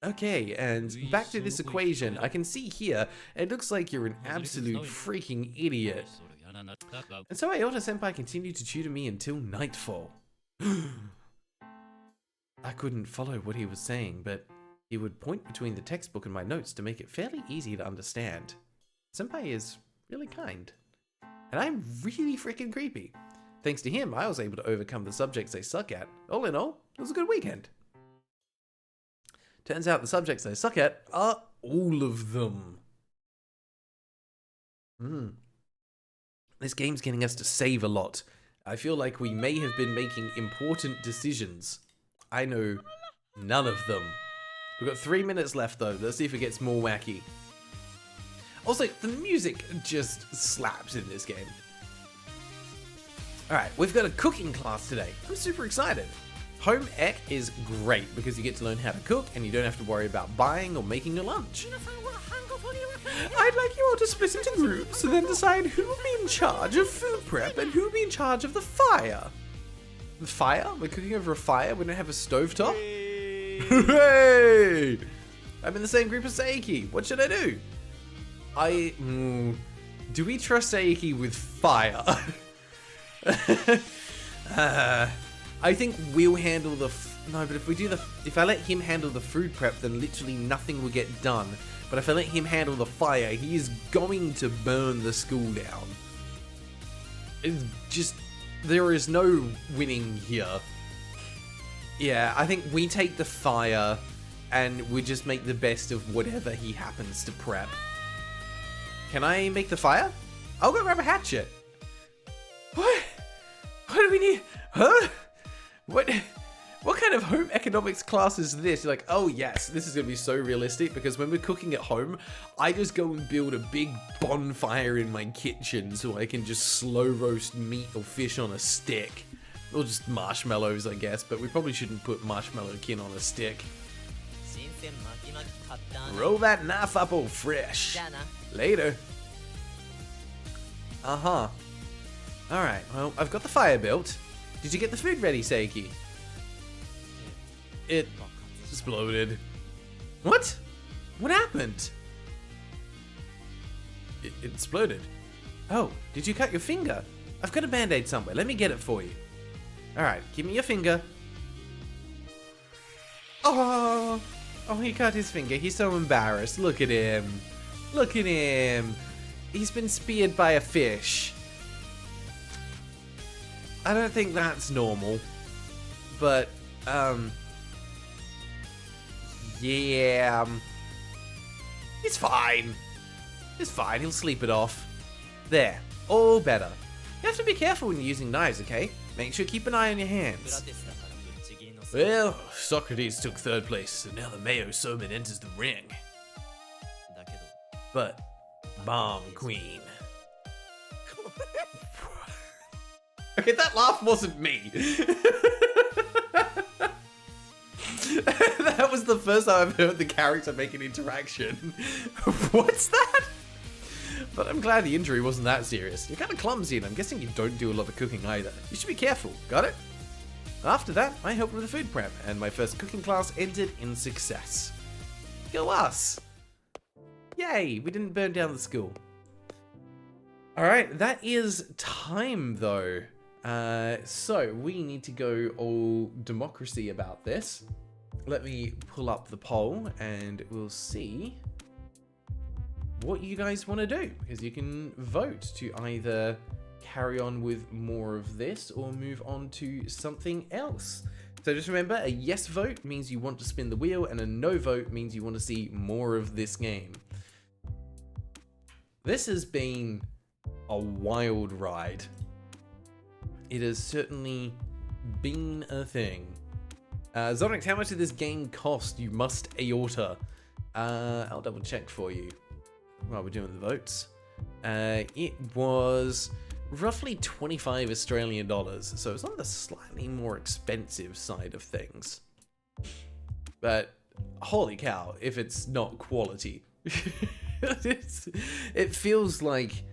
Okay, and back to this equation. I can see here, it looks like you're an absolute freaking idiot. And so Ayota-senpai continued to tutor me until nightfall. I couldn't follow what he was saying, but he would point between the textbook and my notes to make it fairly easy to understand. Senpai is really kind. And I'm really freaking creepy. Thanks to him, I was able to overcome the subjects I suck at. All in all, it was a good weekend. Turns out the subjects I suck at are all of them. This game's getting us to save a lot. I feel like we may have been making important decisions. I know none of them. We've got 3 minutes left though. Let's see if it gets more wacky. Also, the music just slaps in this game. Alright, we've got a cooking class today. I'm super excited. Home ec is great because you get to learn how to cook and you don't have to worry about buying or making your lunch. I'd like you all to split into groups and then decide who will be in charge of food prep and who will be in charge of the fire. The fire? We're cooking over a fire? We don't have a stovetop? Hey! I'm in the same group as Saiki. What should I do? Do we trust Saiki with fire? I think we'll handle the... No, but if I let him handle the food prep, then literally nothing will get done. But if I let him handle the fire, he is going to burn the school down. It's just... There is no winning here. Yeah, I think we take the fire and we just make the best of whatever he happens to prep. Can I make the fire? I'll go grab a hatchet. What? What do we need? Huh? What What kind of home economics class is this? You're like, oh yes, this is going to be so realistic, because when we're cooking at home, I just go and build a big bonfire in my kitchen so I can just slow roast meat or fish on a stick. Or just marshmallows, I guess, but we probably shouldn't put marshmallow kin on a stick. Roll that knife up all fresh. Later. Uh-huh. Alright, well, I've got the fire built. Did you get the food ready, Seiki? It exploded. What? What happened? It exploded. Oh, did you cut your finger? I've got a band-aid somewhere. Let me get it for you. Alright, give me your finger. Oh, he cut his finger. He's so embarrassed. Look at him. Look at him. He's been speared by a fish. I don't think that's normal. But, yeah. It's fine. It's fine. He'll sleep it off. There. All better. You have to be careful when you're using knives, okay? Make sure to keep an eye on your hands. Well, Socrates took third place, so now the Mayo Soman enters the ring. But, Bomb Queen. Okay, that laugh wasn't me. That was the first time I've heard the character make an interaction. What's that? But I'm glad the injury wasn't that serious. You're kind of clumsy, and I'm guessing you don't do a lot of cooking either. You should be careful, got it? After that, I helped with the food prep, and my first cooking class ended in success. Go us! Yay, we didn't burn down the school. Alright, that is time though. So we need to go all democracy about this. Let me pull up the poll and we'll see what you guys want to do, because you can vote to either carry on with more of this or move on to something else. So just remember, a yes vote means you want to spin the wheel, and a no vote means you want to see more of this game. This has been a wild ride. It has certainly been a thing. Zonix, how much did this game cost? You must aorta. I'll double check for you while we're doing the votes. It was roughly 25 Australian dollars, so it's on the slightly more expensive side of things. But holy cow, if it's not quality. It feels like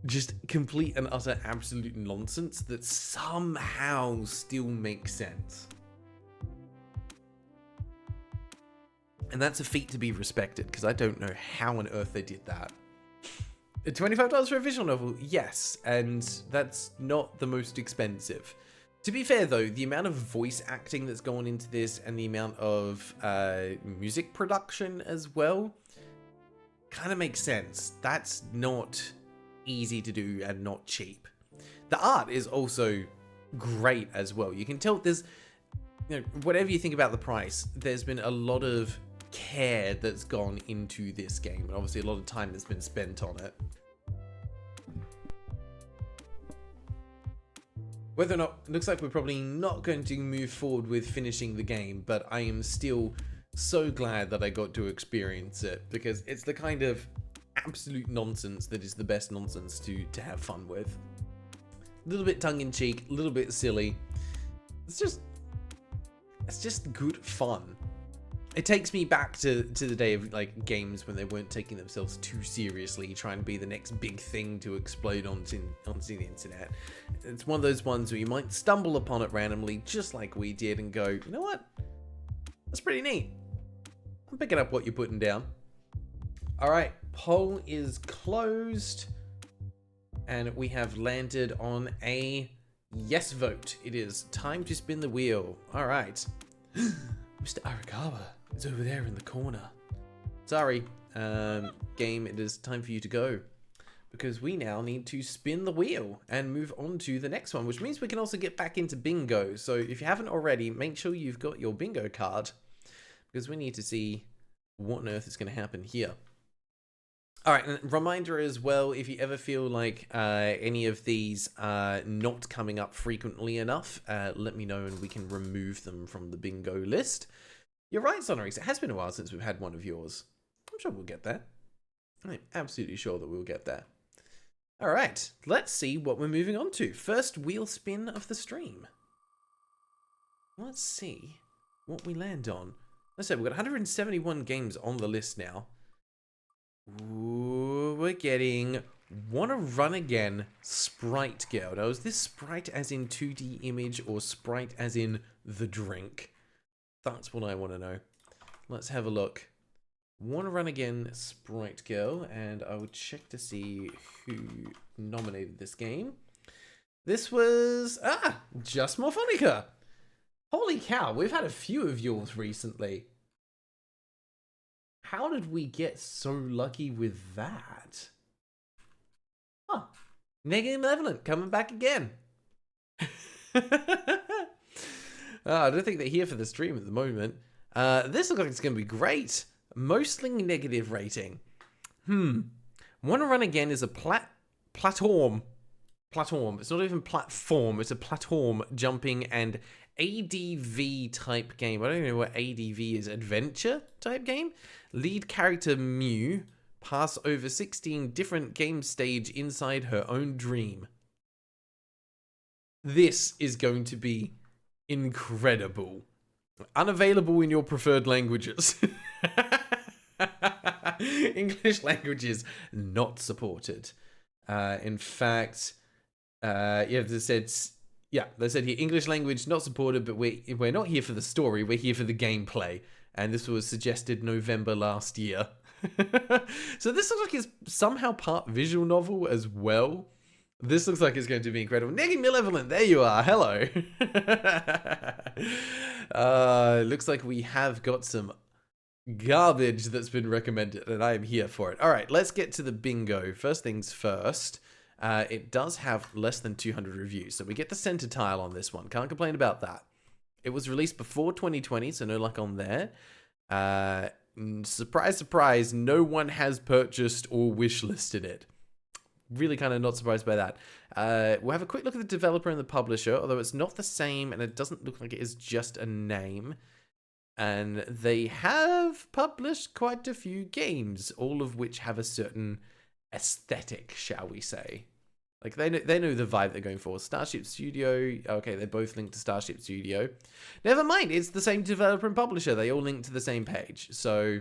just complete and utter absolute nonsense that somehow still makes sense. And that's a feat to be respected, because I don't know how on earth they did that. $25 for a visual novel? Yes, and that's not the most expensive. To be fair though, the amount of voice acting that's gone into this and the amount of music production as well kind of makes sense. That's not easy to do and not cheap. The art is also great as well. You can tell there's, you know, whatever you think about the price, there's been a lot of care that's gone into this game, and obviously a lot of time that's been spent on it. Whether or not, looks like we're probably not going to move forward with finishing the game, but I am still so glad that I got to experience it, because it's the kind of absolute nonsense that is the best nonsense to have fun with. A little bit tongue-in-cheek, a little bit silly. It's just good fun. It takes me back to the day of like games when they weren't taking themselves too seriously, trying to be the next big thing to explode onto the internet. It's one of those ones where you might stumble upon it randomly, just like we did, and go, you know what? That's pretty neat. I'm picking up what you're putting down. All right, poll is closed, and we have landed on a yes vote. It is time to spin the wheel. All right. Mr. Arakawa is over there in the corner. Sorry, game, it is time for you to go, because we now need to spin the wheel and move on to the next one, which means we can also get back into bingo. So if you haven't already, make sure you've got your bingo card, because we need to see what on earth is going to happen here. All right, and reminder as well, if you ever feel like any of these are not coming up frequently enough, let me know and we can remove them from the bingo list. You're right, Sonorix, it has been a while since we've had one of yours. I'm sure we'll get there. I'm absolutely sure that we'll get there. All right, let's see what we're moving on to. First wheel spin of the stream. Let's see what we land on. Let's say we've got 171 games on the list now. Ooh, we're getting Wanna Run Again Sprite Girl. Now, is this Sprite as in 2D image or Sprite as in the drink? That's what I want to know. Let's have a look. Wanna Run Again Sprite Girl, and I will check to see who nominated this game. This was JustMorfonica. Holy cow, we've had a few of yours recently. How did we get so lucky with that? Huh. Negative Malevolent coming back again. I don't think they're here for the stream at the moment. This looks like it's going to be great. Mostly negative rating. Wanna Run Again is a platform. It's not even platform. It's a platform jumping and ADV type game. I don't know what ADV is. Adventure type game. Lead character Mew pass over 16 different game stage inside her own dream. This is going to be incredible. Unavailable in your preferred languages. English languages not supported. In fact, they said here English language not supported, but we're not here for the story. We're here for the gameplay. And this was suggested November last year. So this looks like it's somehow part visual novel as well. This looks like it's going to be incredible. Neggy Malevolent, there you are. Hello. Looks like we have got some garbage that's been recommended, and I am here for it. All right, let's get to the bingo. First things first. It does have less than 200 reviews, so we get the center tile on this one. Can't complain about that. It was released before 2020, so no luck on there. Surprise, surprise, no one has purchased or wishlisted it. Really kind of not surprised by that. We'll have a quick look at the developer and the publisher, although it's not the same, and it doesn't look like it is just a name. And they have published quite a few games, all of which have a certain aesthetic, shall we say. Like, they know the vibe they're going for. Starship Studio. Okay, they're both linked to Starship Studio. Never mind, it's the same developer and publisher. They all link to the same page. So,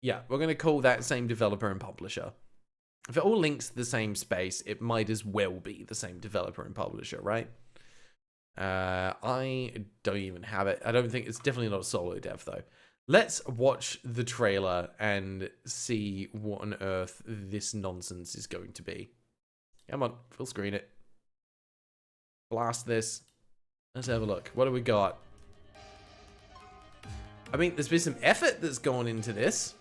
yeah, we're going to call that same developer and publisher. If it all links to the same space, it might as well be the same developer and publisher, right? I don't even have it. I don't think it's definitely not a solo dev, though. Let's watch the trailer and see what on earth this nonsense is going to be. Come on, full screen it. Blast this. Let's have a look. What do we got? I mean, there's been some effort that's gone into this.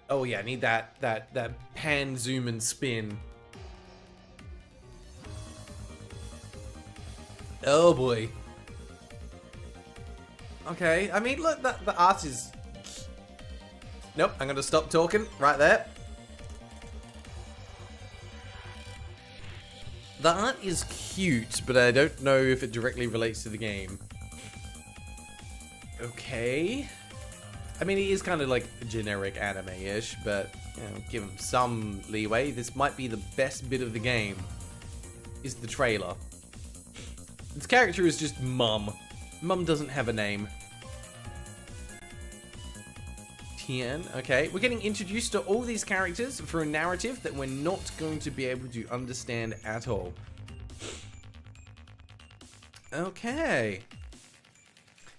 Oh yeah, I need that pan, zoom, and spin. Oh boy. Okay, I mean, look, the art is... Nope, I'm gonna stop talking right there. The art is cute, but I don't know if it directly relates to the game. Okay. I mean, it is kind of like generic anime-ish, but, you know, give them some leeway. This might be the best bit of the game, is the trailer. Its character is just Mum. Mum doesn't have a name. Tien, okay. We're getting introduced to all these characters for a narrative that we're not going to be able to understand at all. Okay.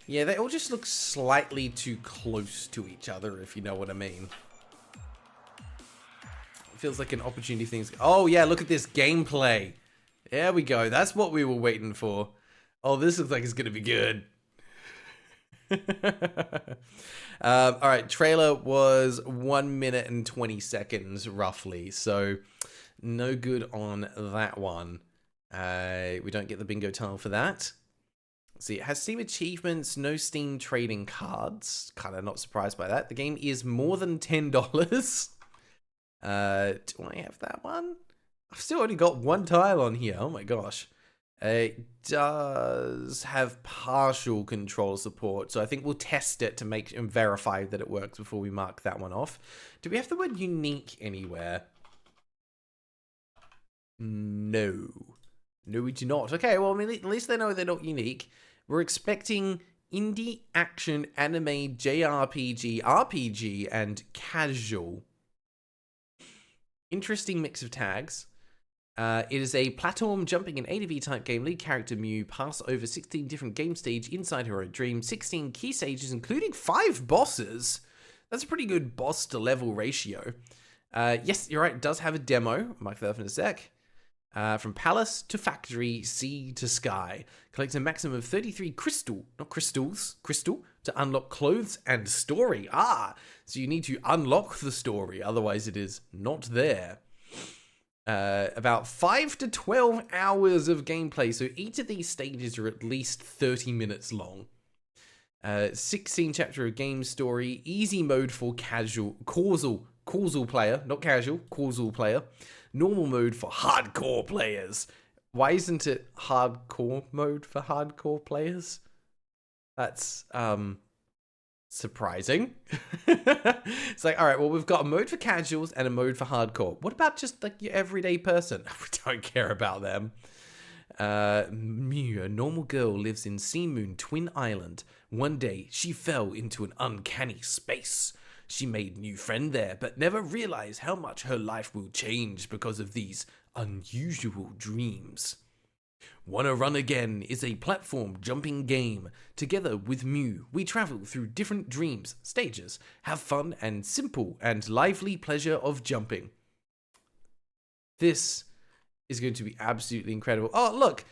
Yeah, they all just look slightly too close to each other, if you know what I mean. It feels like an opportunity thing. Oh yeah, look at this gameplay. There we go. That's what we were waiting for. Oh, this looks like it's going to be good. Alright, trailer was 1 minute and 20 seconds, roughly. So, no good on that one. We don't get the bingo tile for that. See, it has Steam achievements, no Steam trading cards. Kind of not surprised by that. The game is more than $10. Do I have that one? I've still only got one tile on here. Oh my gosh. It does have partial control support, so I think we'll test it to make and verify that it works before we mark that one off. Do we have the word unique anywhere? No. No, we do not. Okay, well, I mean, at least they know they're not unique. We're expecting indie, action, anime, JRPG, RPG, and casual. Interesting mix of tags. It is a platform jumping and ADV type game. Lead character Mew pass over 16 different game stages inside her own dream, 16 key stages, including 5 bosses. That's a pretty good boss to level ratio. Yes, you're right, it does have a demo. I'll mark that up in a sec. From palace to factory, sea to sky. Collect a maximum of 33 crystal to unlock clothes and story. So you need to unlock the story, otherwise it is not there. About 5 to 12 hours of gameplay, so each of these stages are at least 30 minutes long. 16 chapter of game story, easy mode for causal player, not casual, causal player. Normal mode for hardcore players. Why isn't it hardcore mode for hardcore players? That's surprising. It's like, all right, well, we've got a mode for casuals and a mode for hardcore. What about just like your everyday person? We don't care about them. Mew, a normal girl, lives in Sea Moon Twin Island. One day, she fell into an uncanny space. She made new friend there, but never realized how much her life will change because of these unusual dreams. Wanna Run Again is a platform jumping game. Together with Mew, we travel through different dreams, stages, have fun and simple and lively pleasure of jumping. This is going to be absolutely incredible. Oh, look!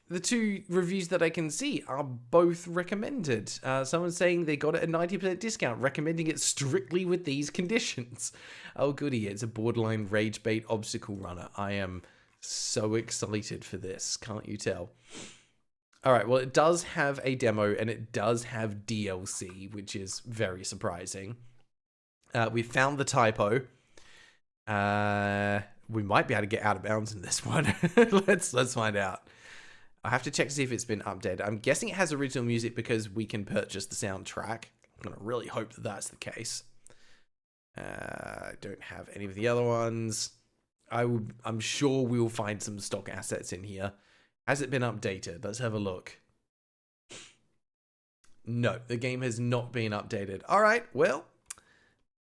The 2 reviews that I can see are both recommended. Someone's saying they got it at 90% discount, recommending it strictly with these conditions. Oh goody, it's a borderline rage bait obstacle runner. I am so excited for this, can't you tell? Alright, well, it does have a demo and it does have DLC, which is very surprising. We found the typo. We might be able to get out of bounds in this one. Let's find out. I have to check to see if it's been updated. I'm guessing it has original music because we can purchase the soundtrack. I'm going to really hope that that's the case. I don't have any of the other ones. I'm sure we'll find some stock assets in here. Has it been updated? Let's have a look. No, the game has not been updated. All right, well,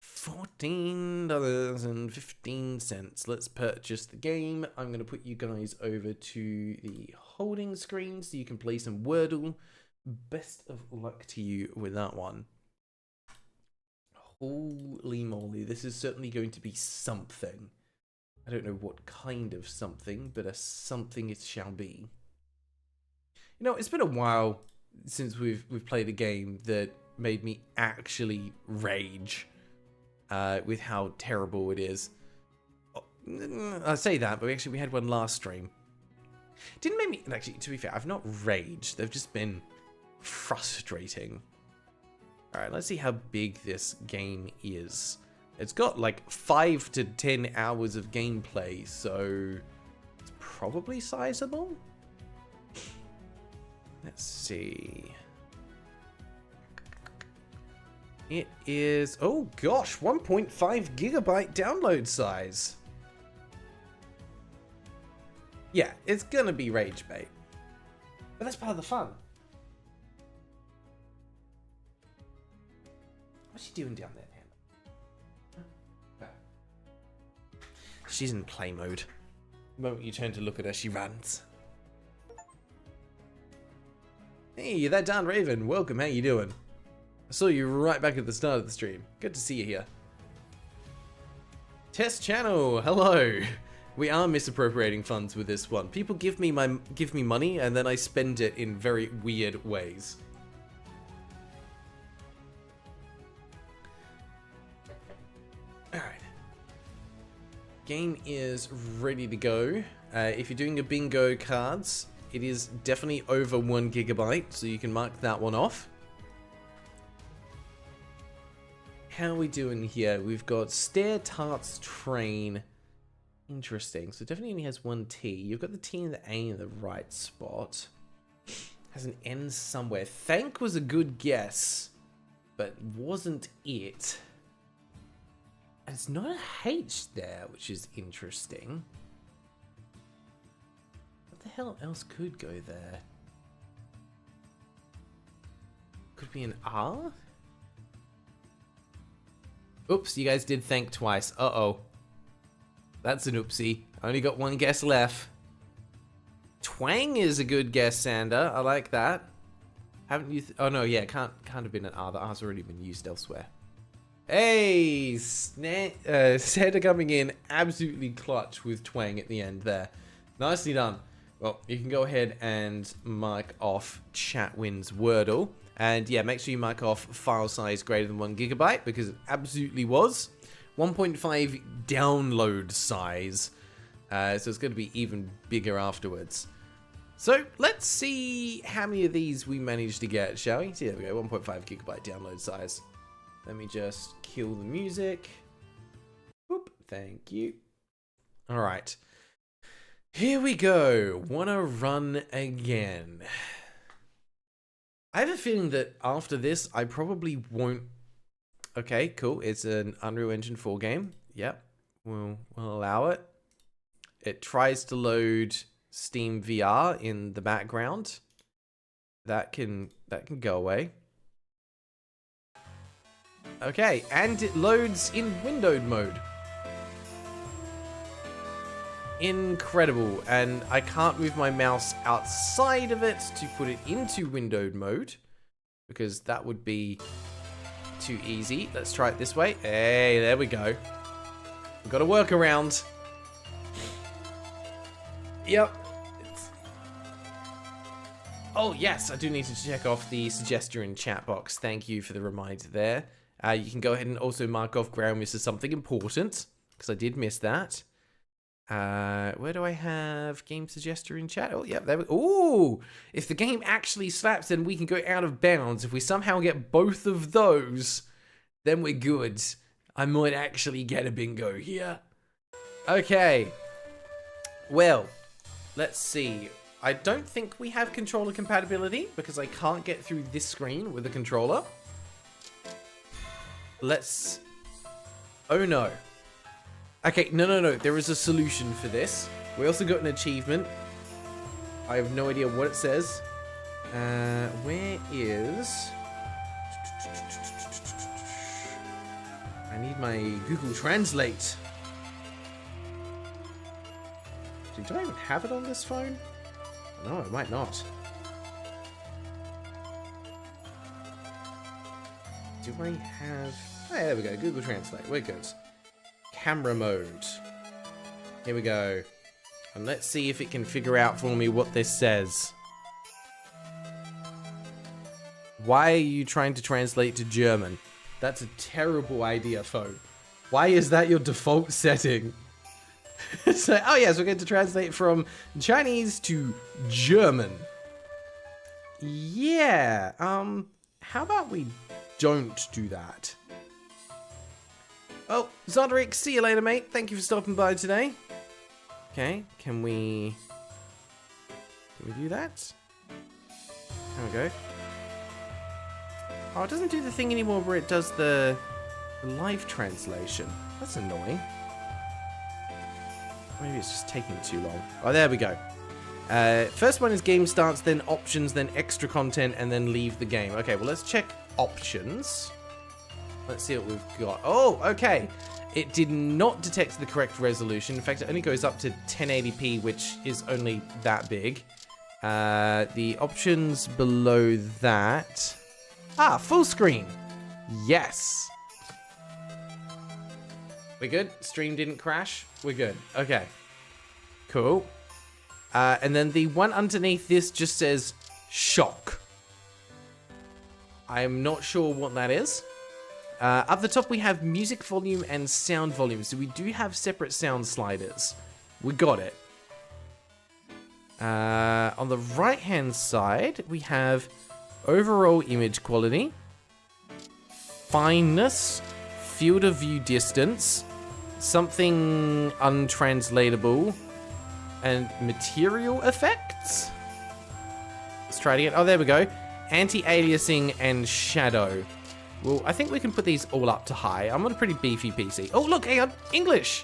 $14.15. Let's purchase the game. I'm going to put you guys over to the holding screen so you can play some Wordle. Best of luck to you with that one. Holy moly, this is certainly going to be something. I don't know what kind of something, but a something it shall be. You know, it's been a while since we've played a game that made me actually rage with how terrible it is. I say that, but we had one last stream. Didn't make me, actually, to be fair, I've not raged. They've just been frustrating. All right, let's see how big this game is. It's got like 5 to 10 hours of gameplay, so it's probably sizable. Let's see. It is, oh gosh, 1.5 gigabyte download size. Yeah, it's gonna be rage bait. But that's part of the fun. What's she doing down there, Hannah? She's in play mode. The moment you turn to look at her, she runs. Hey, that Dan Raven. Welcome, how you doing? I saw you right back at the start of the stream. Good to see you here. Test channel, hello. We are misappropriating funds with this one. People give me money and then I spend it in very weird ways. Alright. Game is ready to go. If you're doing a bingo cards, it is definitely over 1 GB, so you can mark that one off. How are we doing here? We've got stair, tarts, train. Interesting. So definitely only has 1 T. You've got the T and the A in the right spot. Has an N somewhere. Thank was a good guess, but wasn't it. And it's not a H there, which is interesting. What the hell else could go there? Could be an R? Oops, you guys did think twice. Uh-oh. That's an oopsie. I only got 1 guess left. Twang is a good guess, Sander. I like that. Haven't you... oh, no, yeah, can't have been an R. The R's already been used elsewhere. Hey! Sander coming in absolutely clutch with twang at the end there. Nicely done. Well, you can go ahead and mark off Chatwin's Wordle. And yeah, make sure you mark off file size greater than 1 GB because it absolutely was. 1.5 download size. So it's going to be even bigger afterwards. So let's see how many of these we managed to get, shall we? See, there we go, 1.5 GB download size. Let me just kill the music. Whoop, thank you. All right. Here we go. Wanna run again. I have a feeling that after this, I probably won't... okay, cool. It's an Unreal Engine 4 game. Yep, we'll allow it. It tries to load Steam VR in the background. That can go away. Okay, and it loads in windowed mode. Incredible, and I can't move my mouse outside of it to put it into windowed mode because that would be too easy. Let's try it this way. Hey, there we go. We've got a workaround. Yep. Oh, yes, I do need to check off the suggestion in chat box. Thank you for the reminder there. You can go ahead and also mark off ground miss as something important because I did miss that. Where do I have game suggestion in chat? Oh, yeah, there we go. Ooh, if the game actually slaps, then we can go out of bounds. If we somehow get both of those, then we're good. I might actually get a bingo here. Okay. Well, let's see. I don't think we have controller compatibility because I can't get through this screen with a controller. Let's... oh, no. Okay, no. There is a solution for this. We also got an achievement. I have no idea what it says. Where is... I need my Google Translate. Do I even have it on this phone? No, I might not. Do I have... oh, there we go. Google Translate. We're good. Camera mode. Here we go. And let's see if it can figure out for me what this says. Why are you trying to translate to German? That's a terrible idea, phone. Why is that your default setting? So, oh yes, we're going to translate from Chinese to German. Yeah, how about we don't do that? Oh, Zodrick, see you later, mate. Thank you for stopping by today. Okay, can we do that? There we go. Oh, it doesn't do the thing anymore where it does the live translation. That's annoying. Maybe it's just taking too long. Oh, there we go. First one is game starts, then options, then extra content, and then leave the game. Okay, well, let's check options. Let's see what we've got. Oh, okay. It did not detect the correct resolution. In fact, it only goes up to 1080p, which is only that big. The options below that... ah, full screen. Yes. We're good? Stream didn't crash? We're good. Okay. Cool. And then the one underneath this just says shock. I'm not sure what that is. Up the top we have music volume and sound volume. So we do have separate sound sliders. We got it. On the right-hand side, we have overall image quality, fineness, field of view distance, something untranslatable, and material effects. Let's try it again. Oh, there we go. Anti-aliasing and shadow. Well, I think we can put these all up to high. I'm on a pretty beefy PC. Oh, look, hang on. English.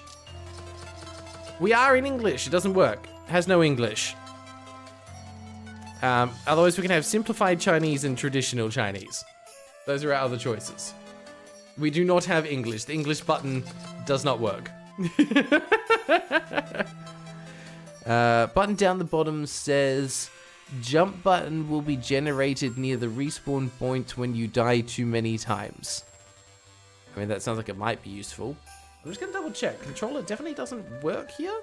We are in English. It doesn't work. It has no English. Otherwise, we can have simplified Chinese and traditional Chinese. Those are our other choices. We do not have English. The English button does not work. Button down the bottom says, jump button will be generated near the respawn point when you die too many times. I mean, that sounds like it might be useful. I'm just going to double check. Controller definitely doesn't work here.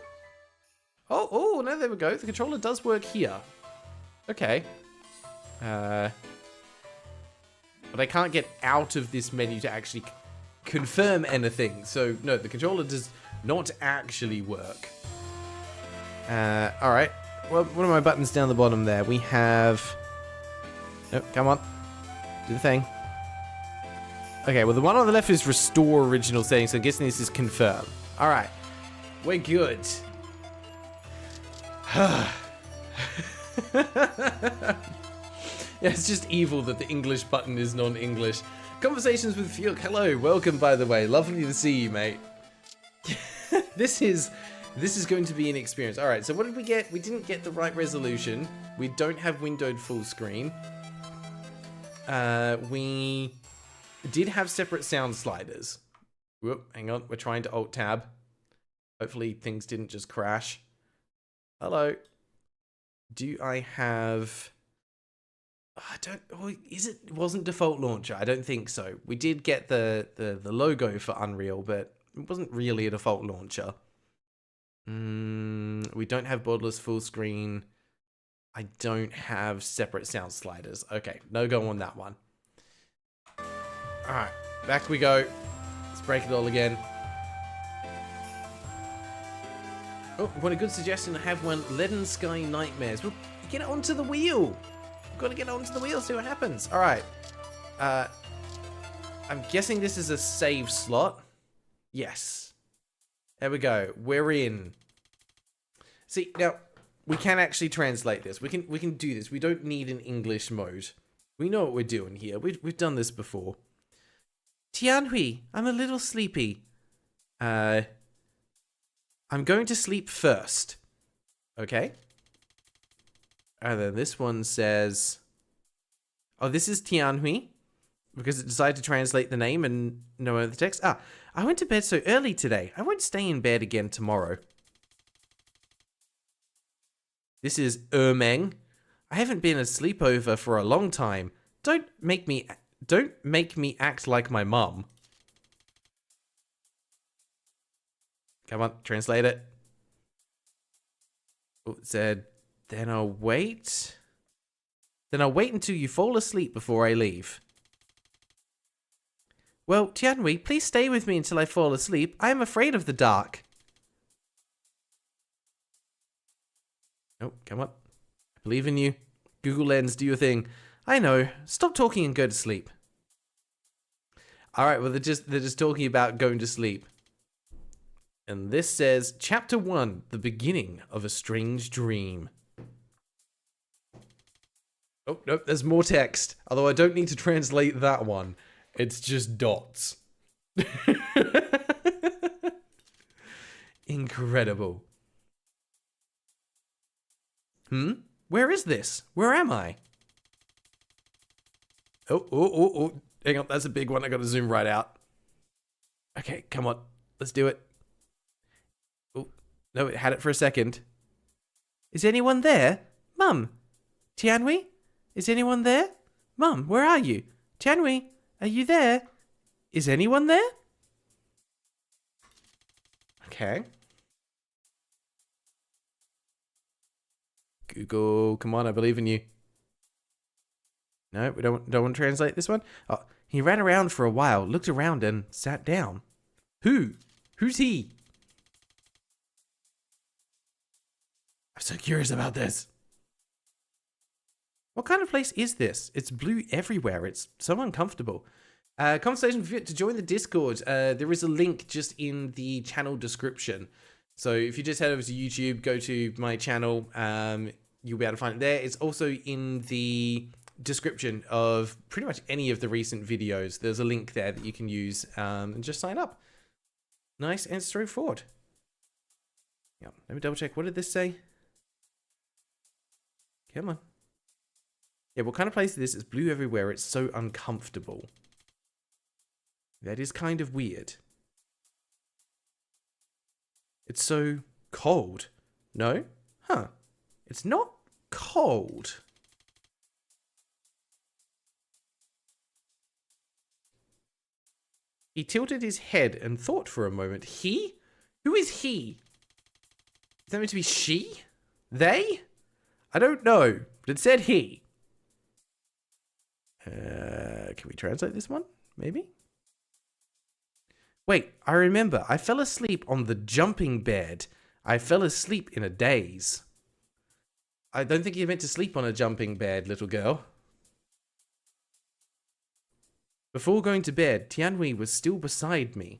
Oh, no, there we go. The controller does work here. Okay. But I can't get out of this menu to actually confirm anything. So, no, the controller does not actually work. Alright. Well, one of my buttons down the bottom there. We have... Oh, come on. Do the thing. Okay, well, the one on the left is restore original settings, so I'm guessing this is confirm. Alright. We're good. Yeah, it's just evil that the English button is non-English. Conversations with Fuke. Hello, welcome, by the way. Lovely to see you, mate. This is going to be an experience. All right, so what did we get? We didn't get the right resolution. We don't have windowed full screen. We did have separate sound sliders. Whoop, hang on. We're trying to Alt-Tab. Hopefully things didn't just crash. Hello. Do I have... I don't... Oh, it wasn't default launcher? I don't think so. We did get the logo for Unreal, but it wasn't really a default launcher. We don't have borderless full screen. I don't have separate sound sliders. Okay, no go on that one. Alright, back we go. Let's break it all again. Oh, what a good suggestion to have one. Leaden Sky Nightmares. Well, get it onto the wheel. We've got to get it onto the wheel, see what happens. Alright. I'm guessing this is a save slot. Yes. There we go. We're in. See, now, we can actually translate this. We can do this. We don't need an English mode. We know what we're doing here. We've done this before. Tianhui, I'm a little sleepy. I'm going to sleep first. Okay. And then this one says... Oh, this is Tianhui. Because it decided to translate the name and no other text. Ah, I went to bed so early today. I won't stay in bed again tomorrow. This is Ermeng. I haven't been a sleepover for a long time. Don't make me act like my mum. Come on, translate it. Oh, it said, then I'll wait. Then I'll wait until you fall asleep before I leave. Well, Tianhui, please stay with me until I fall asleep. I am afraid of the dark. Oh, come on. I believe in you. Google Lens, do your thing. I know. Stop talking and go to sleep. Alright, well, they're just talking about going to sleep. And this says, Chapter 1, The Beginning of a Strange Dream. Oh, nope, there's more text. Although I don't need to translate that one. It's just dots. Incredible. Where is this? Where am I? Oh. Hang on, that's a big one. I gotta zoom right out. Okay, come on. Let's do it. Oh, no, it had it for a second. Is anyone there? Mum? Tianhui? Is anyone there? Mum, where are you? Tianhui, are you there? Is anyone there? Okay. Google, come on, I believe in you. No, we don't want to translate this one. Oh, he ran around for a while, looked around and sat down. Who? Who's he? I'm so curious about this. What kind of place is this? It's blue everywhere. It's so uncomfortable. Conversation to join the Discord. There is a link just in the channel description. So if you just head over to YouTube, go to my channel, you'll be able to find it there. It's also in the description of pretty much any of the recent videos. There's a link there that you can use and just sign up. Nice and straightforward. Yeah, let me double check. What did this say? Come on. Yeah, what kind of place is this? It's blue everywhere. It's so uncomfortable. That is kind of weird. It's so cold. No? Huh. It's not cold. He tilted his head and thought for a moment. He? Who is he? Is that meant to be she? They? I don't know, but it said he. Can we translate this one? Maybe? Wait, I remember. I fell asleep on the jumping bed. I fell asleep in a daze. I don't think you're meant to sleep on a jumping bed, little girl. Before going to bed, Tianhui was still beside me.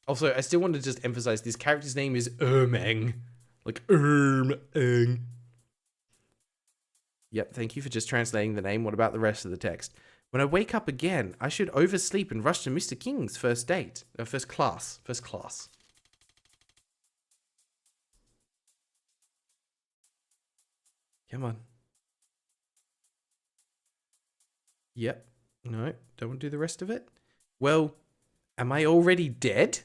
Also, I still want to just emphasize this character's name is Ermeng. Like Ermeng. Yep, thank you for just translating the name. What about the rest of the text? When I wake up again, I should oversleep and rush to Mr. King's first date. First class. First class. Come on. Yep. No, don't want to do the rest of it. Well, am I already dead?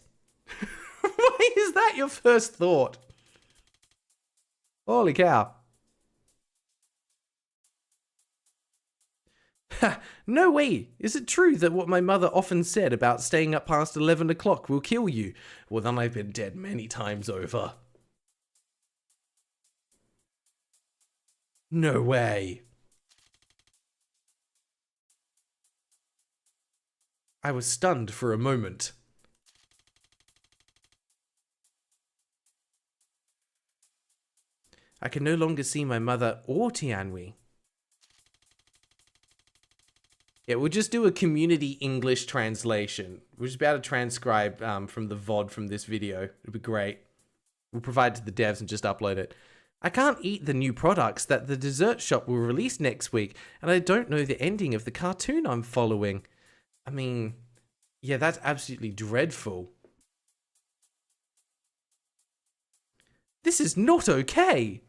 Why is that your first thought? Holy cow. Ha, no way. Is it true that what my mother often said about staying up past 11 o'clock will kill you? Well, then I've been dead many times over. No way. I was stunned for a moment. I can no longer see my mother or Tianhui. Yeah, we'll just do a community English translation. We'll just be able to transcribe from the VOD from this video. It'll be great. We'll provide it to the devs and just upload it. I can't eat the new products that the dessert shop will release next week, and I don't know the ending of the cartoon I'm following. I mean, yeah, that's absolutely dreadful. This is not okay.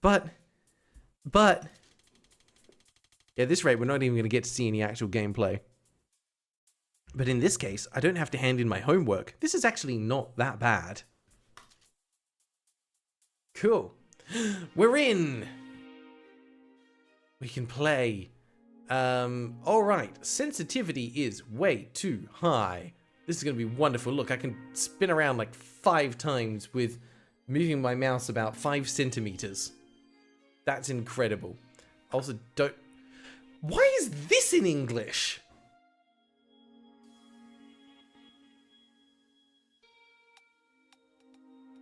But, yeah, at this rate, we're not even going to get to see any actual gameplay. But in this case, I don't have to hand in my homework. This is actually not that bad. Cool. We're in. We can play. All right. Sensitivity is way too high. This is going to be wonderful. Look, I can spin around like 5 times with moving my mouse about 5 centimeters. That's incredible. Also, don't... Why is this in English?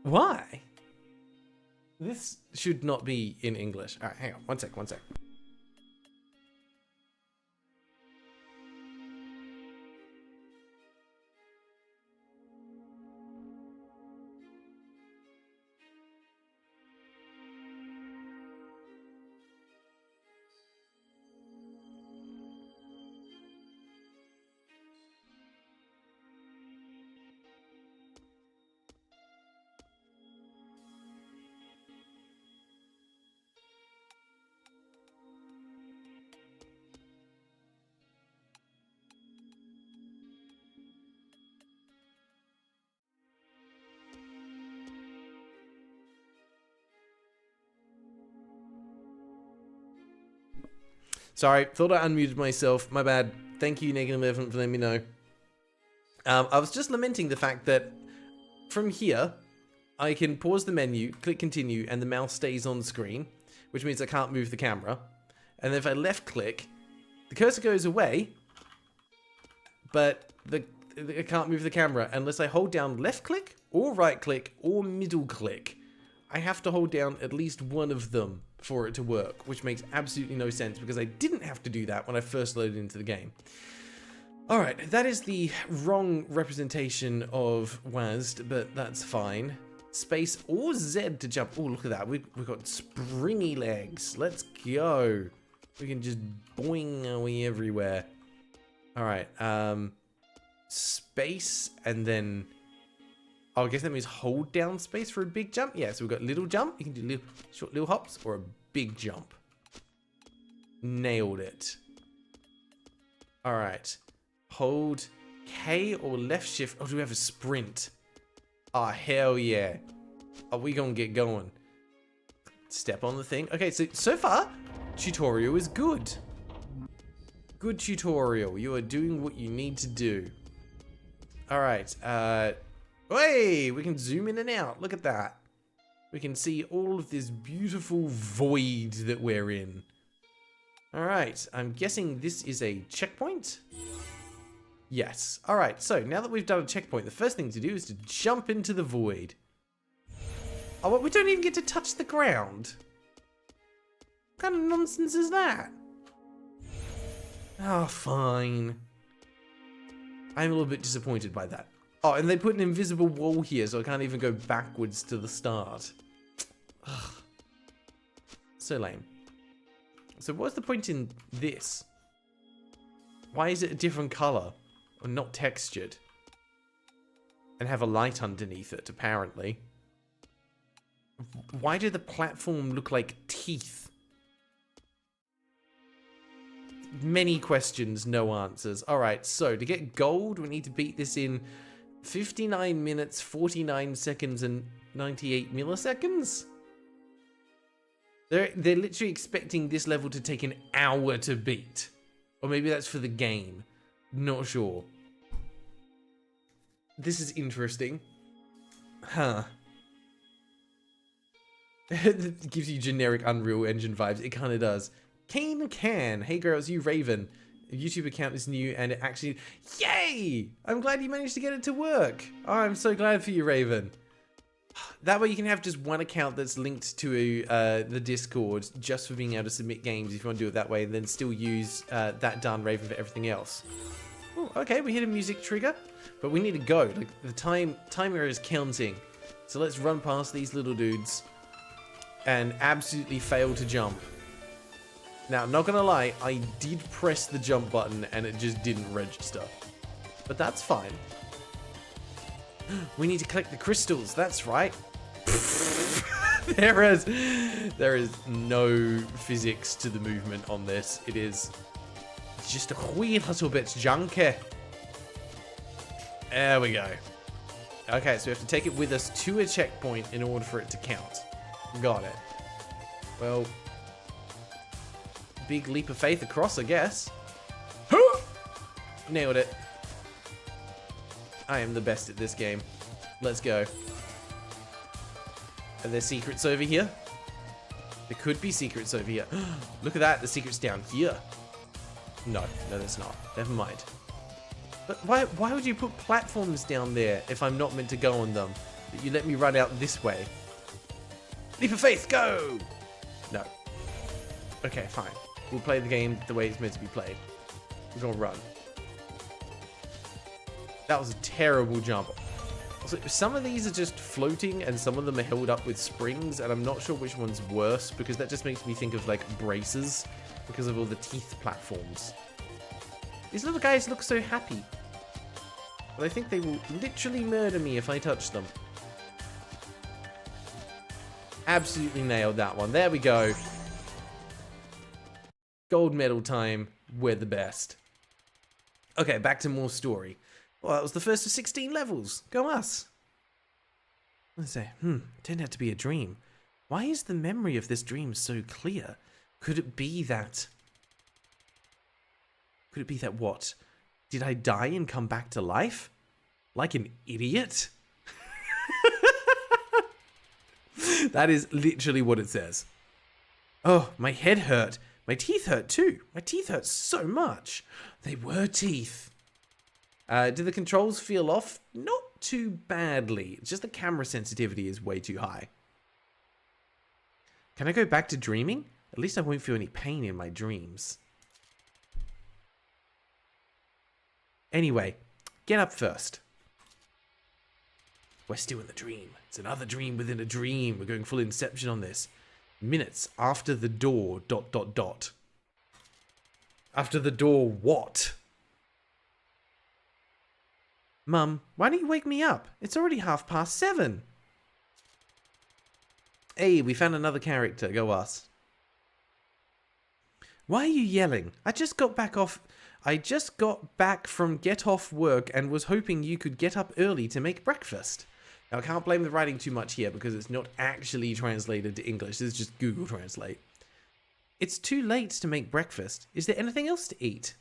Why? This should not be in English. All right, hang on. One sec. Sorry, thought I unmuted myself. My bad. Thank you, Negative Elephant, for letting me know. I was just lamenting the fact that from here, I can pause the menu, click continue, and the mouse stays on screen, which means I can't move the camera. And then if I left click, the cursor goes away, but the I can't move the camera unless I hold down left click or right click or middle click. I have to hold down at least one of them for it to work, which makes absolutely no sense because I didn't have to do that when I first loaded into the game. Alright, that is the wrong representation of WASD, but that's fine. Space or Z to jump. Oh, look at that. We've got springy legs. Let's go. We can just boing our way everywhere. Alright, space and then... Oh, I guess that means hold down space for a big jump. Yeah, so we've got little jump. You can do little, short little hops or a big jump. Nailed it. Alright. Hold K or left shift. Oh, do we have a sprint? Oh, hell yeah. Are we gonna get going? Step on the thing. Okay, so far, tutorial is good. Good tutorial. You are doing what you need to do. Alright, hey, we can zoom in and out. Look at that. We can see all of this beautiful void that we're in. Alright, I'm guessing this is a checkpoint? Yes. Alright, so now that we've done a checkpoint, the first thing to do is to jump into the void. Oh, we don't even get to touch the ground. What kind of nonsense is that? Oh, fine. I'm a little bit disappointed by that. Oh, and they put an invisible wall here, so I can't even go backwards to the start. Ugh. So lame. So what's the point in this? Why is it a different color? Or not textured? And have a light underneath it, apparently. Why did the platform look like teeth? Many questions, no answers. Alright, so to get gold, we need to beat this in 59 minutes, 49 seconds, and 98 milliseconds? They're literally expecting this level to take an hour to beat. Or maybe that's for the game. Not sure. This is interesting. Huh. It gives you generic Unreal Engine vibes. It kind of does. Kane Can. Hey girls, you Raven. A YouTube account is new and it actually... Yay! I'm glad you managed to get it to work. Oh, I'm so glad for you, Raven. That way you can have just one account that's linked to the Discord just for being able to submit games if you want to do it that way, and then still use that darn Raven for everything else. Ooh, okay, we hit a music trigger, but we need to go. Like, the timer is counting. So let's run past these little dudes and absolutely fail to jump. Now, not gonna lie, I did press the jump button and it just didn't register. But that's fine. We need to collect the crystals, that's right. There is no physics to the movement on this. It's just a wee little bit junky. There we go. Okay, so we have to take it with us to a checkpoint in order for it to count. Got it. Well, big leap of faith across, I guess. Nailed it. I am the best at this game. Let's go. Are there secrets over here? There could be secrets over here. Look at that, the secret's down here. No, there's not. Never mind. But why would you put platforms down there if I'm not meant to go on them? But you let me run out this way. Leap of faith, go! No. Okay, fine. We'll play the game the way it's meant to be played. We're gonna run. That was a terrible jump. Also, some of these are just floating and some of them are held up with springs, and I'm not sure which one's worse because that just makes me think of like braces because of all the teeth platforms. These little guys look so happy. But I think they will literally murder me if I touch them. Absolutely nailed that one. There we go. Gold medal time. We're the best. Okay, back to more story. Well, that was the first of 16 levels. Go us. Let's say, turned out to be a dream. Why is the memory of this dream so clear? Could it be that what? Did I die and come back to life? Like an idiot? That is literally what it says. Oh, my head hurt. My teeth hurt too. My teeth hurt so much. They were teeth. Do the controls feel off? Not too badly. It's just the camera sensitivity is way too high. Can I go back to dreaming? At least I won't feel any pain in my dreams. Anyway, get up first. We're still in the dream. It's another dream within a dream. We're going full Inception on this. Minutes after the door, ... After the door, what? Mum, why don't you wake me up? It's already 7:30. Hey, we found another character. Go us. Why are you yelling? I just got back from get off work and was hoping you could get up early to make breakfast. Now, I can't blame the writing too much here because it's not actually translated to English. This is just Google Translate. It's too late to make breakfast. Is there anything else to eat?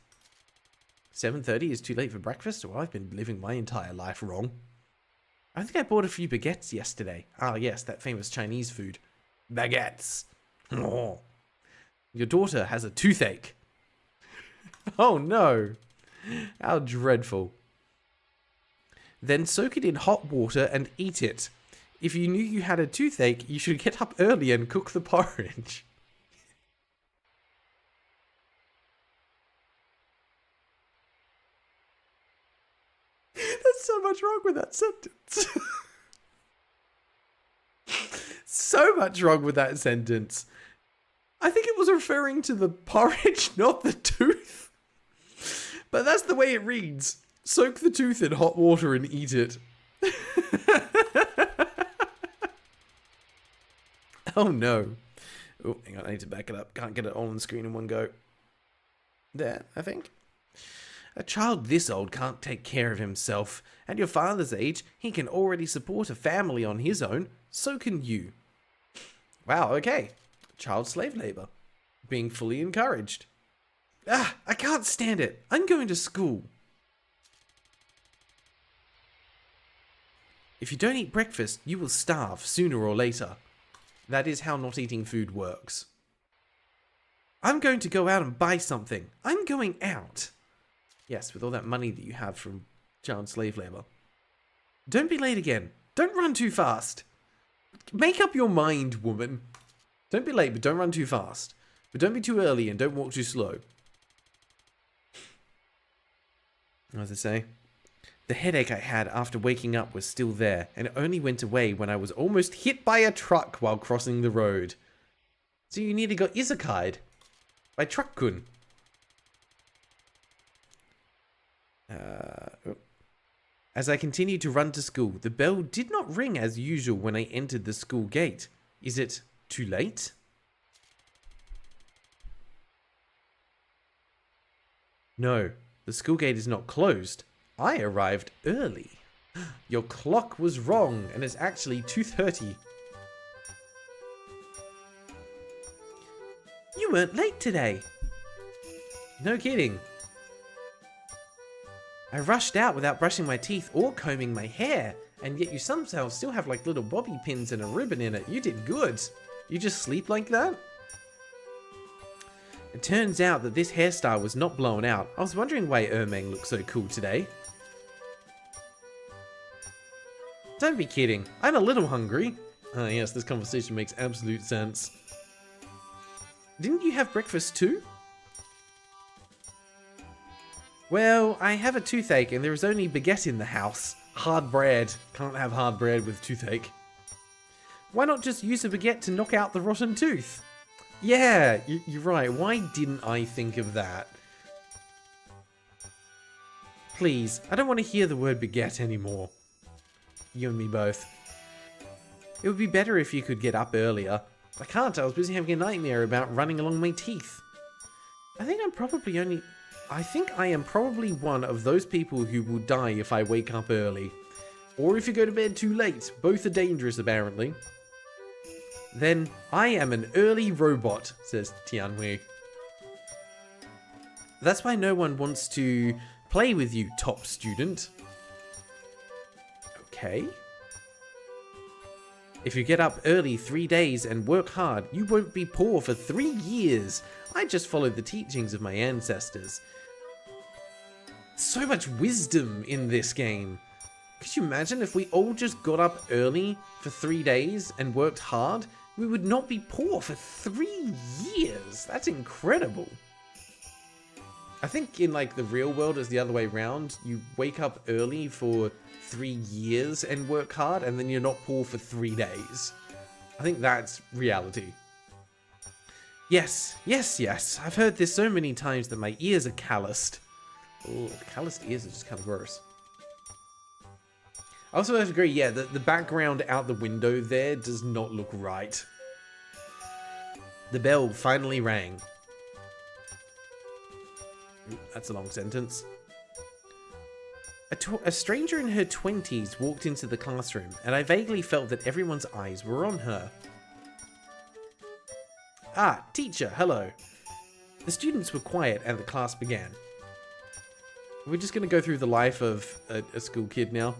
7:30 is too late for breakfast? Well, I've been living my entire life wrong. I think I bought a few baguettes yesterday. Ah, yes, that famous Chinese food. Baguettes. Oh. Your daughter has a toothache. Oh no. How dreadful. Then soak it in hot water and eat it. If you knew you had a toothache, you should get up early and cook the porridge. There's so much wrong with that sentence. So much wrong with that sentence. I think it was referring to the porridge, not the tooth. But that's the way it reads. Soak the tooth in hot water and eat it. Oh no. Oh, hang on, I need to back it up. Can't get it all on the screen in one go. There, I think. A child this old can't take care of himself. At your father's age, he can already support a family on his own. So can you. Wow, okay. Child slave labor. Being fully encouraged. Ah, I can't stand it. I'm going to school. If you don't eat breakfast, you will starve sooner or later. That is how not eating food works. I'm going to go out and buy something. I'm going out. Yes, with all that money that you have from child slave labor. Don't be late again. Don't run too fast. Make up your mind, woman. Don't be late, but don't run too fast. But don't be too early and don't walk too slow. As I say, the headache I had after waking up was still there, and it only went away when I was almost hit by a truck while crossing the road. So you nearly got isekai'd by Truck-kun. As I continued to run to school, the bell did not ring as usual when I entered the school gate. Is it too late? No, the school gate is not closed. I arrived early. Your clock was wrong, and it's actually 2:30. You weren't late today. No kidding. I rushed out without brushing my teeth or combing my hair, and yet you somehow still have like little bobby pins and a ribbon in it. You did good. You just sleep like that? It turns out that this hairstyle was not blown out. I was wondering why Ermeng looked so cool today. Don't be kidding. I'm a little hungry. Ah, yes, this conversation makes absolute sense. Didn't you have breakfast too? Well, I have a toothache and there is only baguette in the house. Hard bread. Can't have hard bread with toothache. Why not just use a baguette to knock out the rotten tooth? Yeah, you're right. Why didn't I think of that? Please, I don't want to hear the word baguette anymore. You and me both. It would be better if you could get up earlier. I can't, I was busy having a nightmare about running along my teeth. I think I am probably one of those people who will die if I wake up early. Or if you go to bed too late. Both are dangerous, apparently. Then, I am an early robot, says Tianhui. That's why no one wants to play with you, top student. Okay. If you get up early 3 days and work hard, you won't be poor for 3 years. I just followed the teachings of my ancestors. So much wisdom in this game. Could you imagine if we all just got up early for 3 days and worked hard? We would not be poor for 3 years. That's incredible. I think in like the real world it's the other way around. You wake up early for 3 years and work hard, and then you're not poor for 3 days. I think that's reality. Yes, yes, yes. I've heard this so many times that my ears are calloused. Oh, calloused ears are just kind of gross. I also have to agree, yeah, the background out the window there does not look right. The bell finally rang. Ooh, that's a long sentence. A stranger in her 20s walked into the classroom, and I vaguely felt that everyone's eyes were on her. Ah, teacher, hello. The students were quiet and the class began. We're just going to go through the life of a school kid now.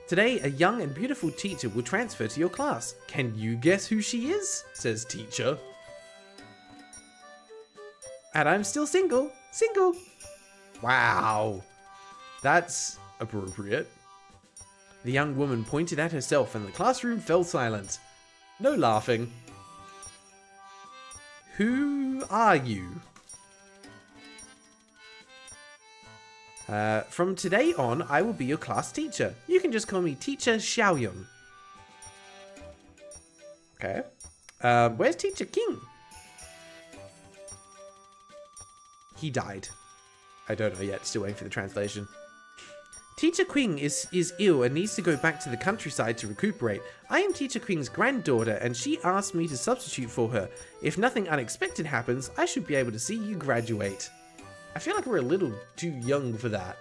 Today, a young and beautiful teacher will transfer to your class. Can you guess who she is? Says teacher. And I'm still single. Single. Wow. That's appropriate. The young woman pointed at herself and the classroom fell silent. No laughing. Who are you? From today on, I will be your class teacher. You can just call me Teacher Xiaoyun. Okay. Where's Teacher King? He died. I don't know yet. Still waiting for the translation. Teacher Qing is ill and needs to go back to the countryside to recuperate. I am Teacher Qing's granddaughter and she asked me to substitute for her. If nothing unexpected happens, I should be able to see you graduate. I feel like we're a little too young for that.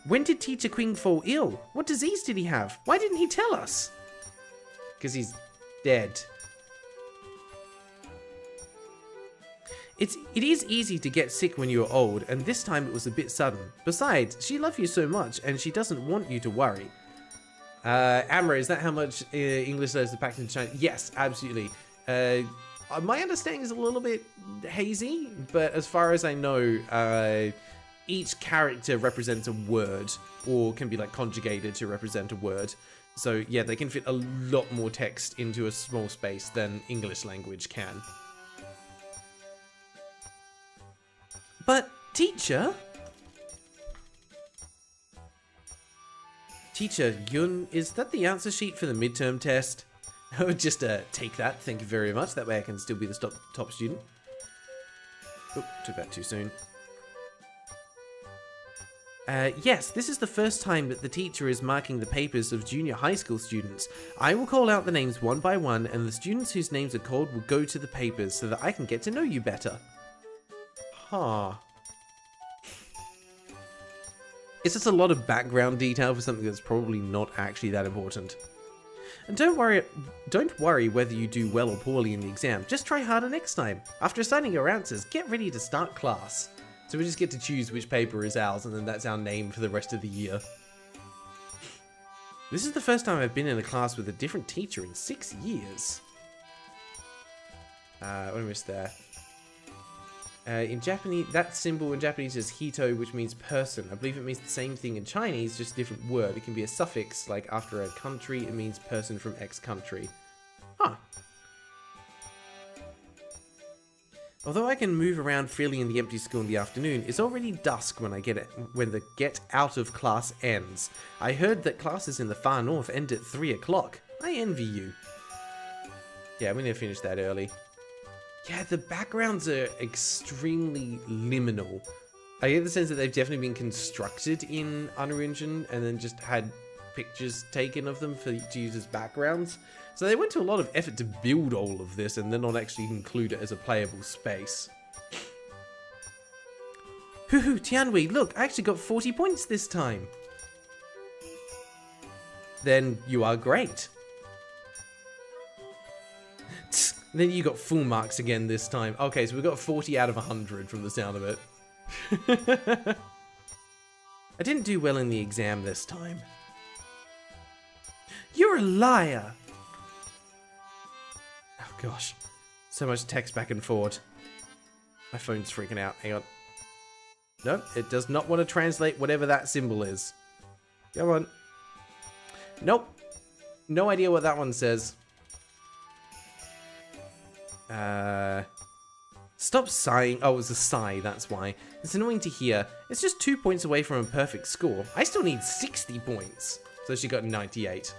When did Teacher Qing fall ill? What disease did he have? Why didn't he tell us? Because he's dead. It is easy to get sick when you're old, and this time it was a bit sudden. Besides, she loves you so much, and she doesn't want you to worry. Amra, is that how much English there is to pack into China? Yes, absolutely. My understanding is a little bit hazy, but as far as I know, each character represents a word, or can be like conjugated to represent a word. So yeah, they can fit a lot more text into a small space than English language can. But, teacher? Teacher Yun, is that the answer sheet for the midterm test? Oh, just take that, thank you very much. That way I can still be the top student. Oh, took that too soon. Yes, this is the first time that the teacher is marking the papers of junior high school students. I will call out the names one by one, and the students whose names are called will go to the papers so that I can get to know you better. Huh. It's just a lot of background detail for something that's probably not actually that important. And don't worry whether you do well or poorly in the exam. Just try harder next time. After assigning your answers, get ready to start class. So we just get to choose which paper is ours, and then that's our name for the rest of the year. This is the first time I've been in a class with a different teacher in 6 years. What did I miss there? In Japanese, that symbol in Japanese is hito, which means person. I believe it means the same thing in Chinese, just a different word. It can be a suffix, like after a country, it means person from X country. Huh. Although I can move around freely in the empty school in the afternoon, it's already dusk when the get out of class ends. I heard that classes in the far north end at 3 o'clock. I envy you. Yeah, we need to finish that early. Yeah, the backgrounds are extremely liminal. I get the sense that they've definitely been constructed in Unreal Engine and then just had pictures taken of them to use as backgrounds. So they went to a lot of effort to build all of this and then not actually include it as a playable space. Hoo-hoo, Tianwei, look, I actually got 40 points this time. Then you are great. Then you got full marks again this time. Okay, so we got 40 out of 100 from the sound of it. I didn't do well in the exam this time. You're a liar! Oh gosh. So much text back and forward. My phone's freaking out. Hang on. Nope, it does not want to translate whatever that symbol is. Come on. Nope. No idea what that one says. Stop sighing. Oh, it was a sigh, that's why. It's annoying to hear. It's just 2 points away from a perfect score. I still need 60 points. So she got 98.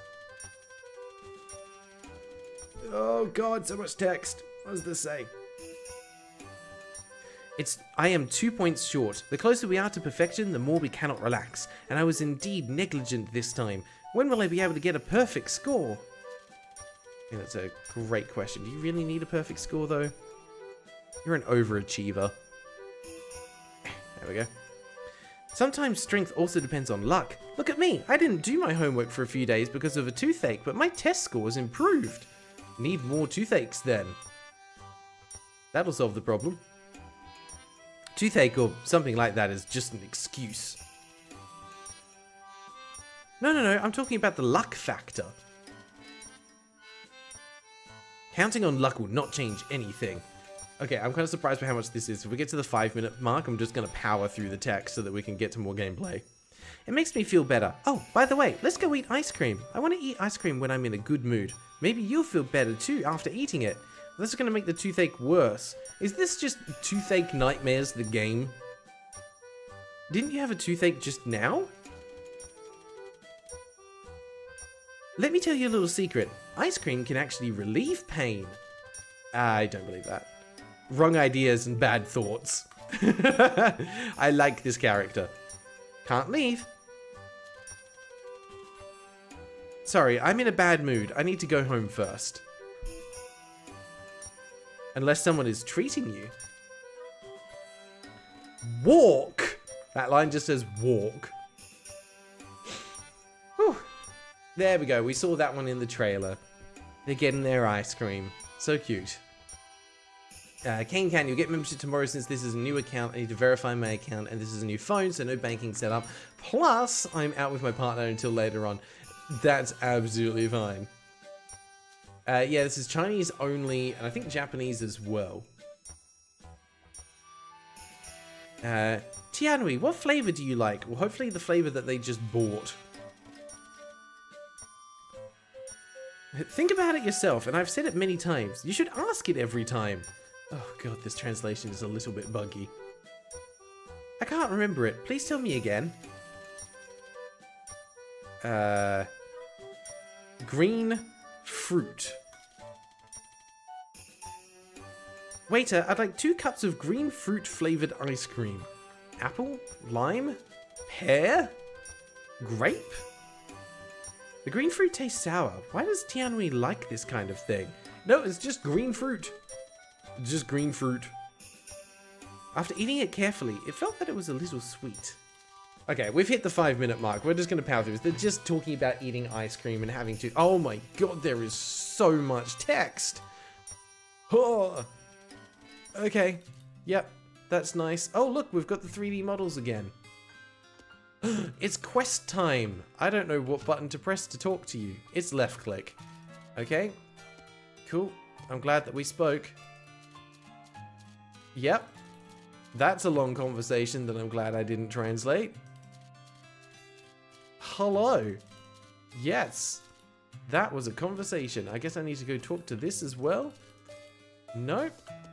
Oh god, so much text. What does this say? I am 2 points short. The closer we are to perfection, the more we cannot relax. And I was indeed negligent this time. When will I be able to get a perfect score? Yeah, that's a great question. Do you really need a perfect score, though? You're an overachiever. There we go. Sometimes strength also depends on luck. Look at me. I didn't do my homework for a few days because of a toothache, but my test scores improved. Need more toothaches, then. That'll solve the problem. Toothache or something like that is just an excuse. No, I'm talking about the luck factor. Counting on luck will not change anything. Okay, I'm kind of surprised by how much this is. If we get to the 5-minute mark, I'm just going to power through the text so that we can get to more gameplay. It makes me feel better. Oh, by the way, let's go eat ice cream. I want to eat ice cream when I'm in a good mood. Maybe you'll feel better too after eating it. This is going to make the toothache worse. Is this just Toothache Nightmares, the game? Didn't you have a toothache just now? Let me tell you a little secret. Ice cream can actually relieve pain. I don't believe that. Wrong ideas and bad thoughts. I like this character. Can't leave. Sorry, I'm in a bad mood. I need to go home first. Unless someone is treating you. Walk! That line just says walk. Whew. There we go. We saw that one in the trailer. They're getting their ice cream. So cute. Kane Can, you'll get membership tomorrow since this is a new account. I need to verify my account and this is a new phone, so no banking setup. Plus, I'm out with my partner until later on. That's absolutely fine. Yeah, this is Chinese only, and I think Japanese as well. Tianui, what flavor do you like? Well, hopefully the flavor that they just bought. Think about it yourself, and I've said it many times. You should ask it every time. Oh god, this translation is a little bit buggy. I can't remember it. Please tell me again. Green fruit. Waiter, I'd like 2 cups of green fruit flavored ice cream. Apple? Lime? Pear? Grape? The green fruit tastes sour. Why does Tianui like this kind of thing? No, it's just green fruit. Just green fruit. After eating it carefully, it felt that it was a little sweet. Okay, we've hit the 5-minute mark. We're just going to power through this. They're just talking about eating ice cream and having to... Oh my god, there is so much text. Oh. Okay. Yep, that's nice. Oh, look, we've got the 3D models again. It's quest time. I don't know what button to press to talk to you. It's left click. Okay. Cool. I'm glad that we spoke. Yep. That's a long conversation that I'm glad I didn't translate. Hello. Yes. That was a conversation. I guess I need to go talk to this as well. Nope.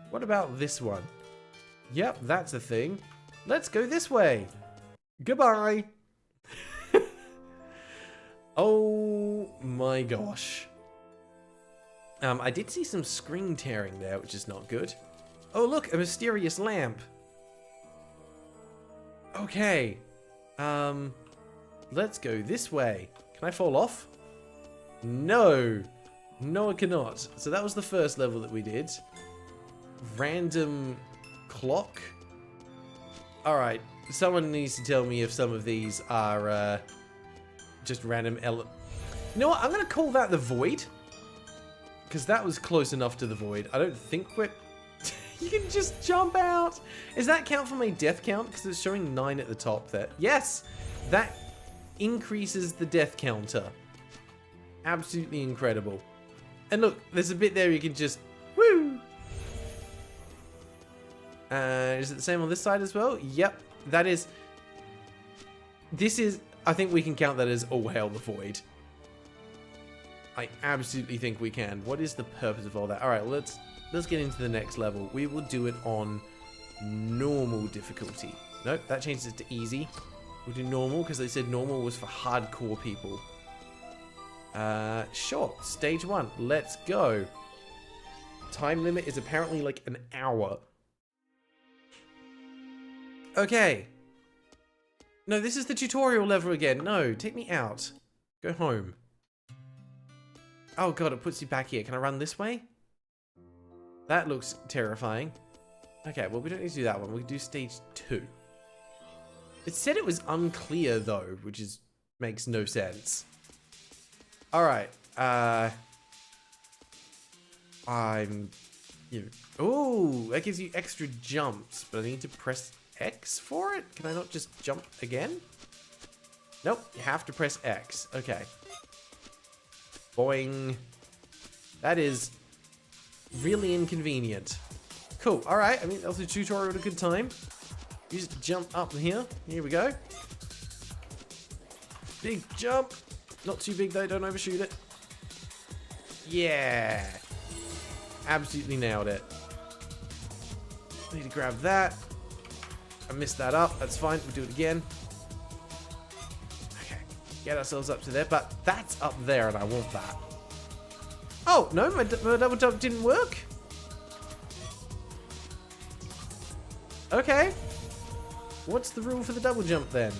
What about this one? Yep, that's a thing. Let's go this way. Goodbye. Oh my gosh. I did see some screen tearing there, which is not good. Oh look, a mysterious lamp. Okay. Let's go this way. Can I fall off? No. No, I cannot. So that was the first level that we did. Random clock. Alright. Someone needs to tell me if some of these are just random You know what? I'm going to call that the void. Because that was close enough to the void. I don't think we're... You can just jump out. Does that count for my death count? Because it's showing 9 at the top there. Yes! That increases the death counter. Absolutely incredible. And look, there's a bit there you can just... Woo! Is it the same on this side as well? Yep. That is... This is... I think we can count that as all hail the void. I absolutely think we can. What is the purpose of all that? Alright, let's get into the next level. We will do it on normal difficulty. Nope, that changes it to easy. We'll do normal, because they said normal was for hardcore people. Sure. Stage 1. Let's go. Time limit is apparently like an hour. Okay. No, this is the tutorial level again. No, take me out. Go home. Oh god, it puts you back here. Can I run this way? That looks terrifying. Okay, well we don't need to do that one. We can do stage 2. It said it was unclear though, which makes no sense. Alright, oh, that gives you extra jumps, but I need to press X for it? Can I not just jump again? Nope, you have to press X. Okay. Boing. That is really inconvenient. Cool, alright, I mean, that was a tutorial at a good time. Use it to jump up here. Here we go. Big jump. Not too big though, don't overshoot it. Yeah. Absolutely nailed it. Need to grab that. I messed that up. That's fine. We'll do it again. Okay. Get ourselves up to there. But that's up there and I want that. Oh, no. My double jump didn't work. Okay. What's the rule for the double jump then?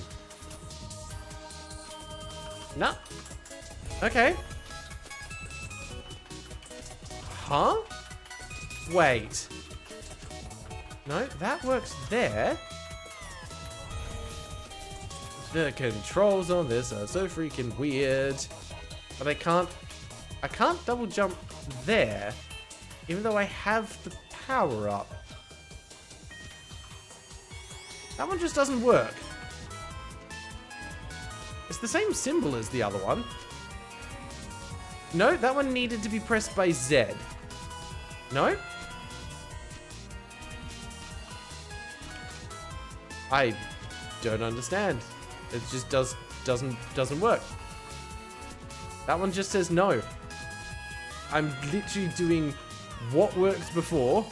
No. Okay. Huh? Wait. No, that works there. The controls on this are so freaking weird. But I can't double jump there, even though I have the power up. That one just doesn't work. It's the same symbol as the other one. No, that one needed to be pressed by Z. No? I don't understand. It just doesn't work. That one just says no. I'm literally doing what worked before,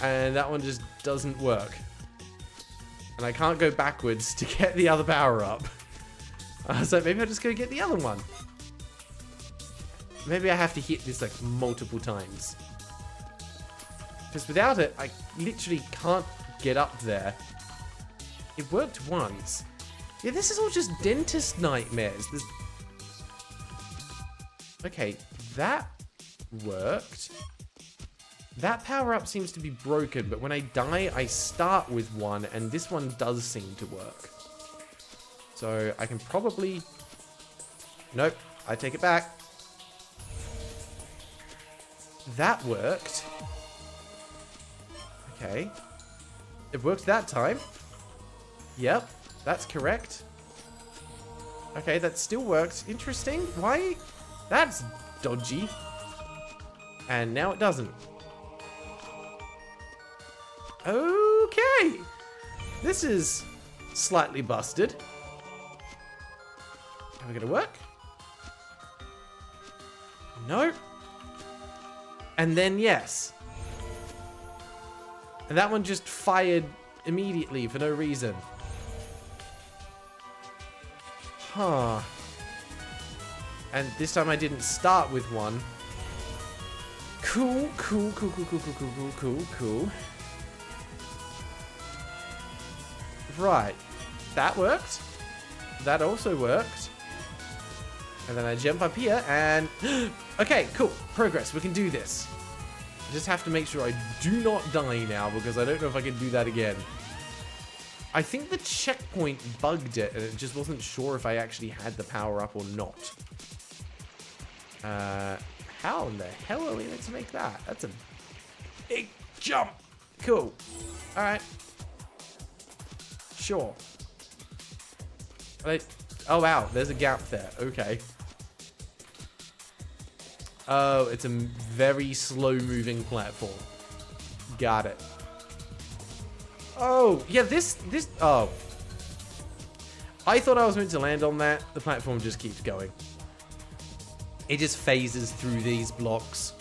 and that one just doesn't work. And I can't go backwards to get the other power up. So maybe I'll just go get the other one. Maybe I have to hit this like multiple times. Because without it, I literally can't get up there. It worked once. Yeah, this is all just dentist nightmares. Okay, that worked. That power-up seems to be broken, but when I die, I start with one, and this one does seem to work. So I can probably... Nope, I take it back. That worked. Okay. It worked that time. Yep, that's correct. Okay, that still works. Interesting. Why? That's dodgy. And now it doesn't. Okay. This is slightly busted. Are we gonna work? Nope. And then yes. And that one just fired immediately for no reason. Huh. And this time I didn't start with one. Cool. Right. That worked. That also worked. And then I jump up here and... Okay, cool. Progress. We can do this. I just have to make sure I do not die now because I don't know if I can do that again. I think the checkpoint bugged it and it just wasn't sure if I actually had the power up or not. How in the hell are we meant to make that? That's a big jump. Cool. Alright. Sure. Oh wow, there's a gap there. Okay. Oh, it's a very slow moving platform. Got it. Oh, yeah, oh. I thought I was meant to land on that. The platform just keeps going. It just phases through these blocks.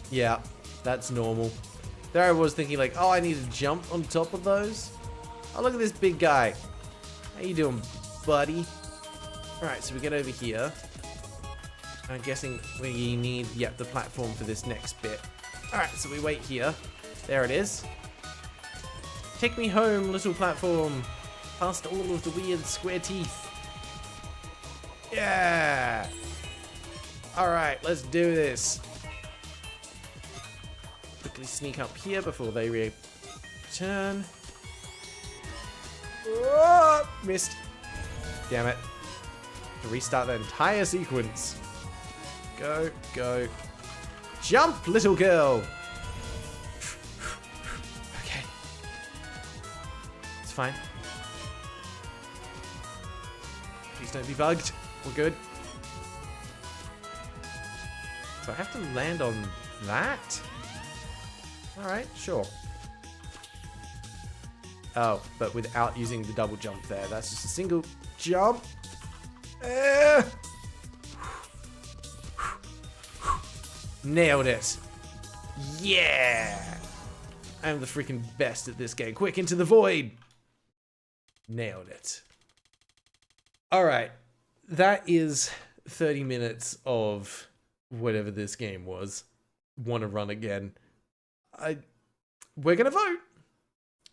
Yeah, that's normal. There I was thinking like, oh, I need to jump on top of those. Oh, look at this big guy. How you doing, buddy? Alright, so we get over here. I'm guessing we need, the platform for this next bit. Alright, so we wait here. There it is. Take me home, little platform. Past all of the weird square teeth. Yeah! Alright, let's do this. Quickly sneak up here before they return. Oh, missed. Damn it. To restart the entire sequence. Go, go. Jump, little girl! Okay. It's fine. Please don't be bugged. We're good. So I have to land on that? Alright, sure. Oh, but without using the double jump there. That's just a single jump. Nailed it. Yeah! I'm the freaking best at this game. Quick, into the void! Nailed it. Alright. That is 30 minutes of whatever this game was. Want to run again. We're gonna vote.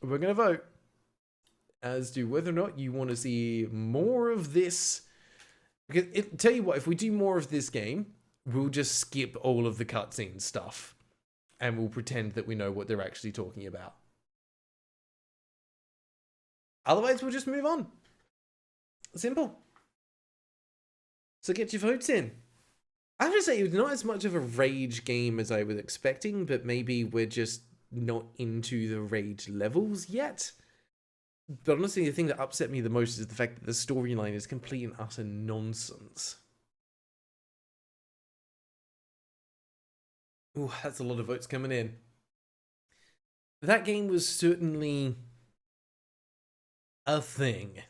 We're gonna vote as to whether or not you want to see more of this. Because tell you what, if we do more of this game, we'll just skip all of the cutscene stuff, and we'll pretend that we know what they're actually talking about. Otherwise, we'll just move on. Simple. So get your votes in. I have to say, it was not as much of a rage game as I was expecting, but maybe we're just not into the rage levels yet. But honestly, the thing that upset me the most is the fact that the storyline is complete and utter nonsense. Ooh, that's a lot of votes coming in. That game was certainly a thing.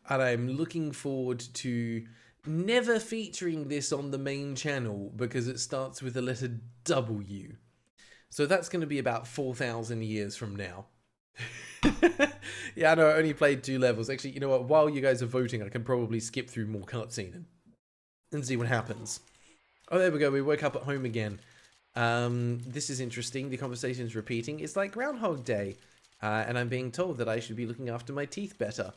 And I'm looking forward to never featuring this on the main channel because it starts with the letter W. So that's going to be about 4,000 years from now. Yeah, I know, I only played 2 levels. Actually, you know what? While you guys are voting, I can probably skip through more cutscene and see what happens. Oh, there we go. We woke up at home again. This is interesting. The conversation's repeating. It's like Groundhog Day. And I'm being told that I should be looking after my teeth better.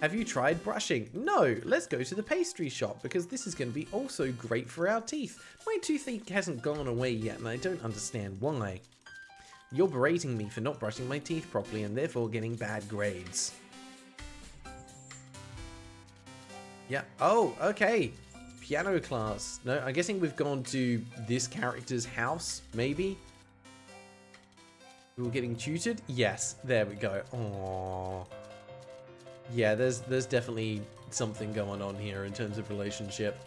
Have you tried brushing? No, let's go to the pastry shop because this is going to be also great for our teeth. My toothache hasn't gone away yet and I don't understand why. You're berating me for not brushing my teeth properly and therefore getting bad grades. Yeah, oh, okay. Piano class. No, I'm guessing we've gone to this character's house, maybe? We were getting tutored? Yes, there we go. Aww. Yeah, there's definitely something going on here in terms of relationship.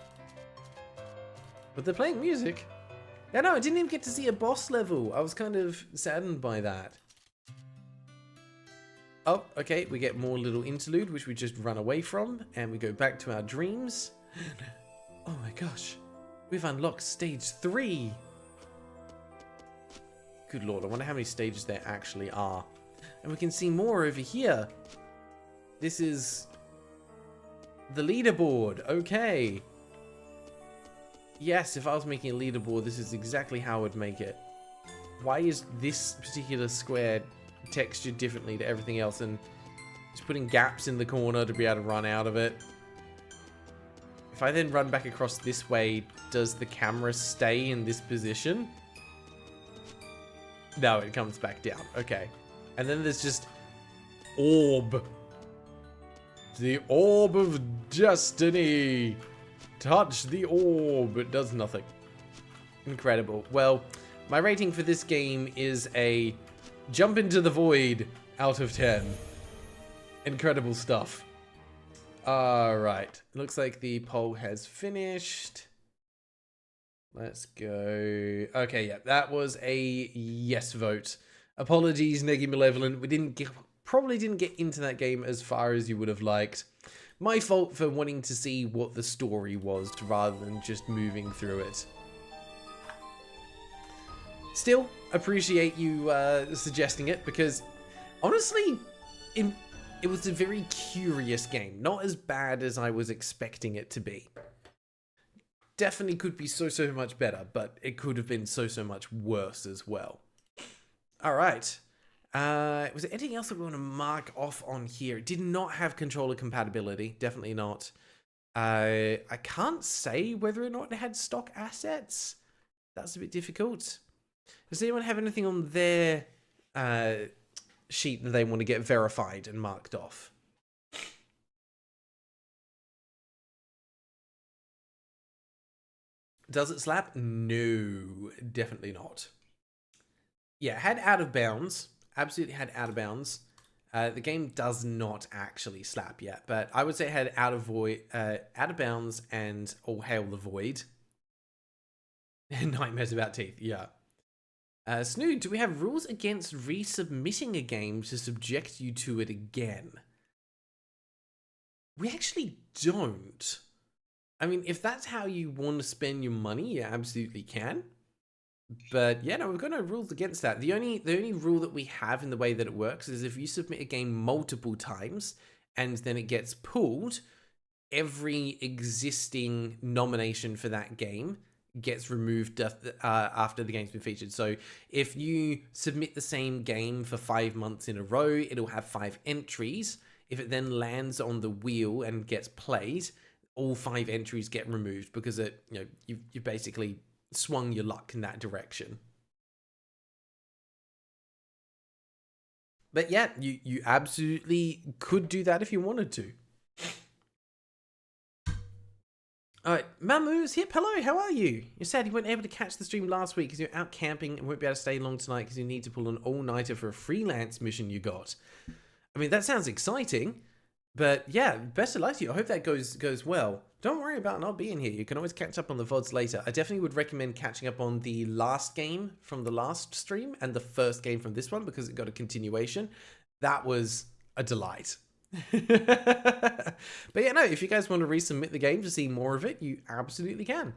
But they're playing music. Yeah, no, I didn't even get to see a boss level. I was kind of saddened by that. Oh, okay, we get more little interlude, which we just run away from, and we go back to our dreams. Oh my gosh, we've unlocked stage 3. Good lord, I wonder how many stages there actually are. And we can see more over here. This is the leaderboard. Okay. Yes, if I was making a leaderboard, this is exactly how I would make it. Why is this particular square textured differently to everything else and just putting gaps in the corner to be able to run out of it? If I then run back across this way, does the camera stay in this position? No, it comes back down. Okay. And then there's just orb. The orb of destiny. Touch the orb. It does nothing. Incredible. Well, my rating for this game is a jump into the void out of 10. Incredible stuff. Alright. Looks like the poll has finished. Let's go. Okay, yeah, that was a yes vote. Apologies, Neggy Malevolent. Probably didn't get into that game as far as you would have liked. My fault for wanting to see what the story was rather than just moving through it. Still, appreciate you suggesting it because, honestly, it was a very curious game. Not as bad as I was expecting it to be. Definitely could be so much better, but it could have been so much worse as well. All right. Was there anything else that we want to mark off on here? It did not have controller compatibility. Definitely not. I can't say whether or not it had stock assets. That's a bit difficult. Does anyone have anything on their sheet that they want to get verified and marked off? Does it slap? No, definitely not. Yeah, it had out of bounds. Absolutely had out of bounds. The game does not actually slap yet, but I would say it had out of bounds, and all hail the void. Nightmares about teeth, yeah. Snood, do we have rules against resubmitting a game to subject you to it again? We actually don't. I mean, if that's how you want to spend your money, you absolutely can. But yeah, no, we've got no rules against that. The only rule that we have in the way that it works is if you submit a game multiple times and then it gets pulled, every existing nomination for that game gets removed after the game's been featured. So if you submit the same game for 5 months in a row, it'll have 5 entries. If it then lands on the wheel and gets played, all 5 entries get removed because you basically swung your luck in that direction. But yeah, you absolutely could do that if you wanted to. Alright, Mamu's hip, hello, how are you? You're sad you weren't able to catch the stream last week because you're out camping and won't be able to stay long tonight because you need to pull an all-nighter for a freelance mission you got. I mean, that sounds exciting, but yeah, best of luck to you. I hope that goes well. Don't worry about not being here. You can always catch up on the VODs later. I definitely would recommend catching up on the last game from the last stream and the first game from this one because it got a continuation. That was a delight. But yeah, no, if you guys want to resubmit the game to see more of it, you absolutely can.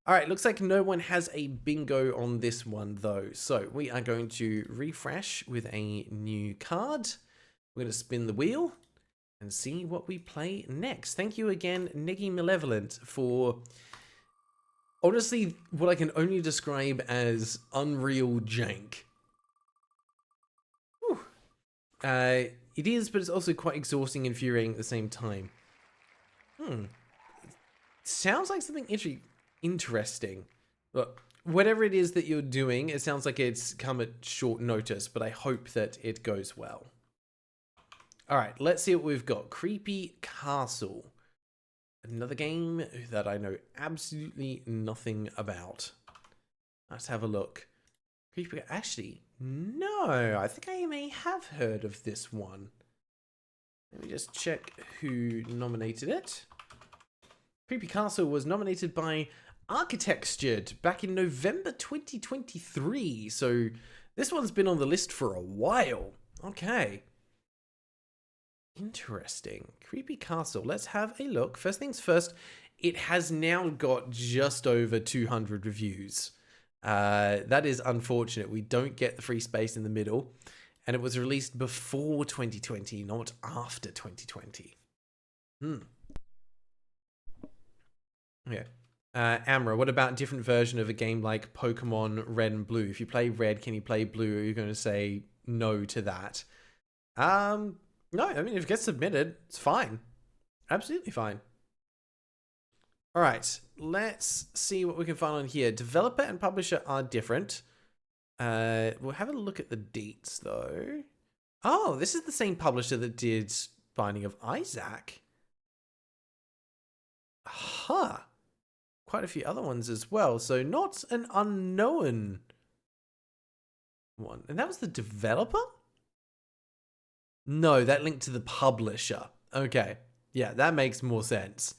All right, looks like no one has a bingo on this one though. So we are going to refresh with a new card. We're going to spin the wheel and see what we play next. Thank you again, Neggy Malevolent, for honestly what I can only describe as unreal jank. Whew. It is, but it's also quite exhausting and infuriating at the same time. Sounds like something interesting. Look, whatever it is that you're doing, it sounds like it's come at short notice, but I hope that it goes well. All right, let's see what we've got. Creepy Castle. Another game that I know absolutely nothing about. Let's have a look. Creepy, actually, no, I think I may have heard of this one. Let me just check who nominated it. Creepy Castle was nominated by Architextured back in November 2023. So this one's been on the list for a while. Okay. Interesting. Creepy Castle. Let's have a look. First things first, it has now got just over 200 reviews. That is unfortunate. We don't get the free space in the middle. And it was released before 2020, not after 2020. Yeah. Amra, what about a different version of a game like Pokemon Red and Blue? If you play Red, can you play Blue? Are you going to say no to that? No, I mean, if it gets submitted, it's fine. Absolutely fine. All right, let's see what we can find on here. Developer and publisher are different. We'll have a look at the dates, though. Oh, this is the same publisher that did Binding of Isaac. Huh. Quite a few other ones as well. So not an unknown one. And that was the developer? No, that linked to the publisher. Okay. Yeah, that makes more sense.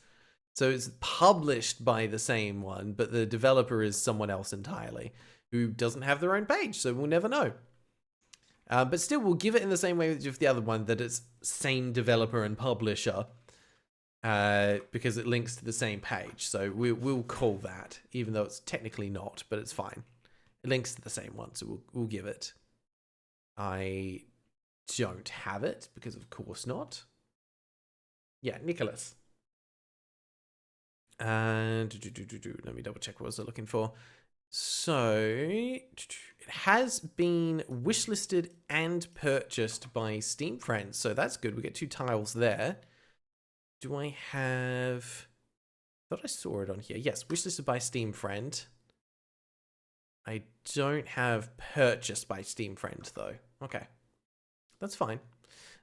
So it's published by the same one, but the developer is someone else entirely who doesn't have their own page, so we'll never know. But still, we'll give it in the same way with the other one, that it's same developer and publisher, because it links to the same page. So we'll call that, even though it's technically not, but it's fine. It links to the same one, so we'll give it. I don't have it, because of course not. Yeah, Nicholas. And let me double check what I was looking for. So it has been wishlisted and purchased by Steam Friends, so that's good. We get 2 tiles there. Do I have... I thought I saw it on here. Yes, wishlisted by Steam Friend. I don't have purchased by Steam Friend though. Okay, that's fine.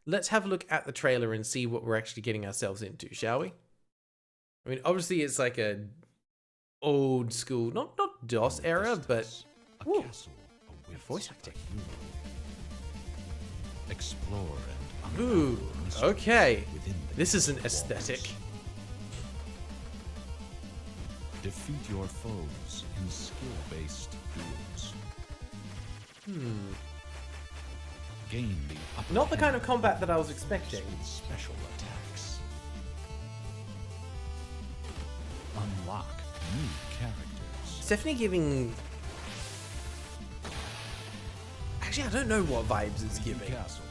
Let's have a look at the trailer and see what we're actually getting ourselves into, shall we? I mean, obviously it's like a old school, not DOS era, but ooh, voice acting. Explore and ooh, okay. This is an aesthetic. Defeat your foes in skill-based duels. Gain the upper Not the kind of hand combat that I was expecting. with special attacks. Unlock new characters. It's definitely giving... Actually, I don't know what vibes it's giving. Castle.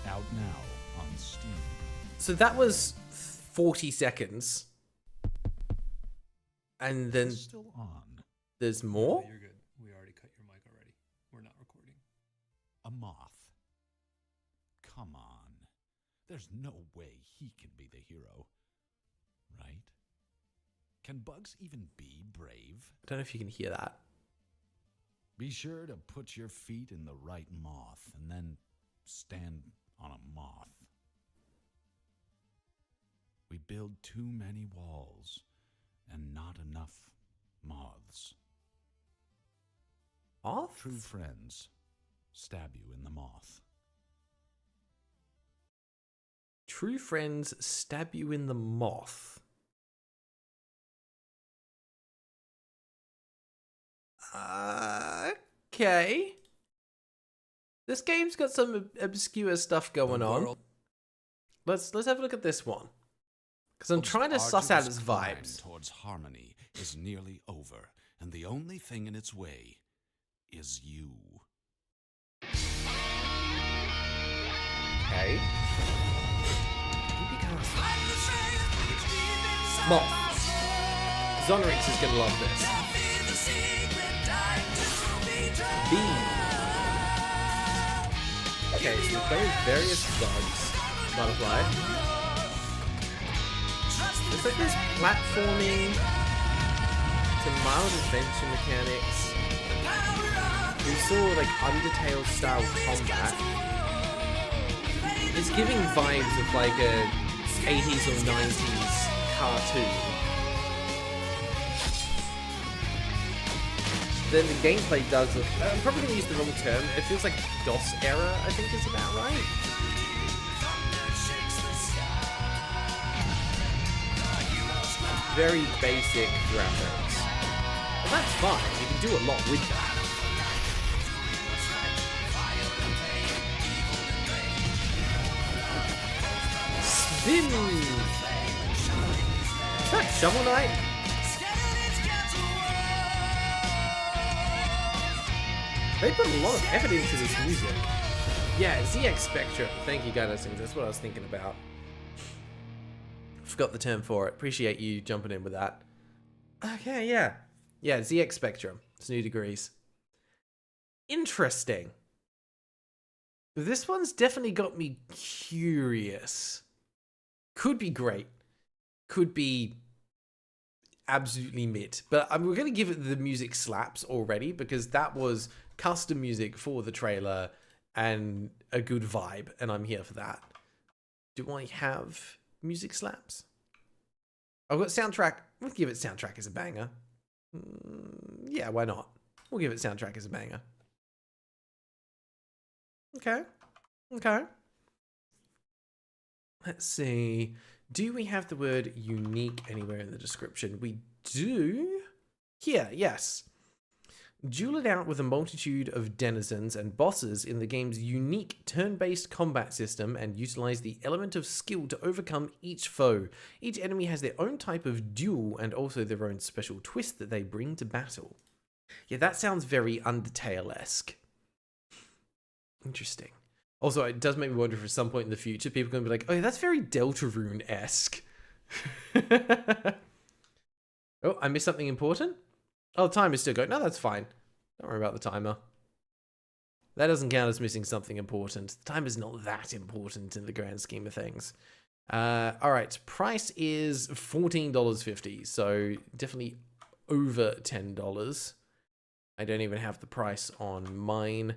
Out now on Steam. So that was 40 seconds. And then Still on. there's more? You're good. We already cut your mic already. We're not recording. A moth. Come on. There's no way he can be the hero. Right? Can bugs even be brave? I don't know if you can hear that. Be sure to put your feet in the right moth and then stand on a moth. We build too many walls and not enough moths. Off? True friends stab you in the moth. True friends stab you in the moth. Okay. This game's got some obscure stuff going on. Let's have a look at this one. Because I'm trying to suss out its vibes. Towards harmony is nearly over, and the only thing in its way is you. Okay. Moth. Zonrix is gonna love this. Bee. Okay, so we're playing various bugs. Butterfly. Looks like there's platforming, some mild adventure mechanics. We saw like Undertale style combat. It's giving vibes of like a 80s or 90s cartoon. Then the gameplay does look, I'm probably going to use the wrong term, it feels like DOS era, I think is about right. Very basic graphics. And that's fine, you can do a lot with that. Spin! Is that Shovel Knight? They put a lot of effort into this music. Yeah, ZX Spectrum. Thank you, guys. That's what I was thinking about. Forgot the term for it. Appreciate you jumping in with that. Okay, yeah. Yeah, ZX Spectrum. It's new degrees. Interesting. This one's definitely got me curious. Could be great. Could be absolutely mid. But we're going to give it the music slaps already because that was custom music for the trailer and a good vibe. And I'm here for that. Do I have music slaps? I've got soundtrack. We'll give it soundtrack as a banger. Yeah, why not? We'll give it soundtrack as a banger. Okay. Okay. Let's see. Do we have the word unique anywhere in the description? We do. Here, yes. Duel it out with a multitude of denizens and bosses in the game's unique turn-based combat system and utilize the element of skill to overcome each foe. Each enemy has their own type of duel and also their own special twist that they bring to battle. Yeah, that sounds very Undertale-esque. Interesting. Also, it does make me wonder if at some point in the future people are going to be like, oh, that's very Deltarune-esque. Oh, I missed something important? Oh, the timer's still going. No, that's fine. Don't worry about the timer. That doesn't count as missing something important. The timer's not that important in the grand scheme of things. Alright, price is $14.50, so definitely over $10. I don't even have the price on mine.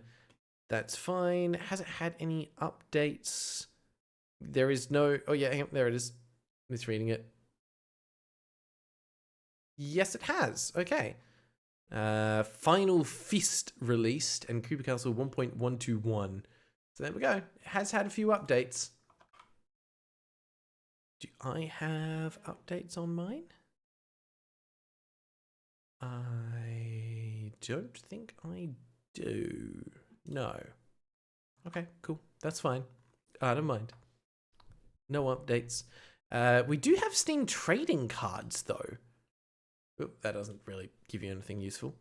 That's fine. Has it had any updates? There is no... Oh yeah, hang on, there it is. Misreading it. Yes, it has. Okay. Final Fist released and Creeper Castle 1.121. So there we go. It has had a few updates. Do I have updates on mine? I don't think I do. No. Okay, cool. That's fine. I don't mind. No updates. We do have Steam trading cards, though. Oop, that doesn't really give you anything useful.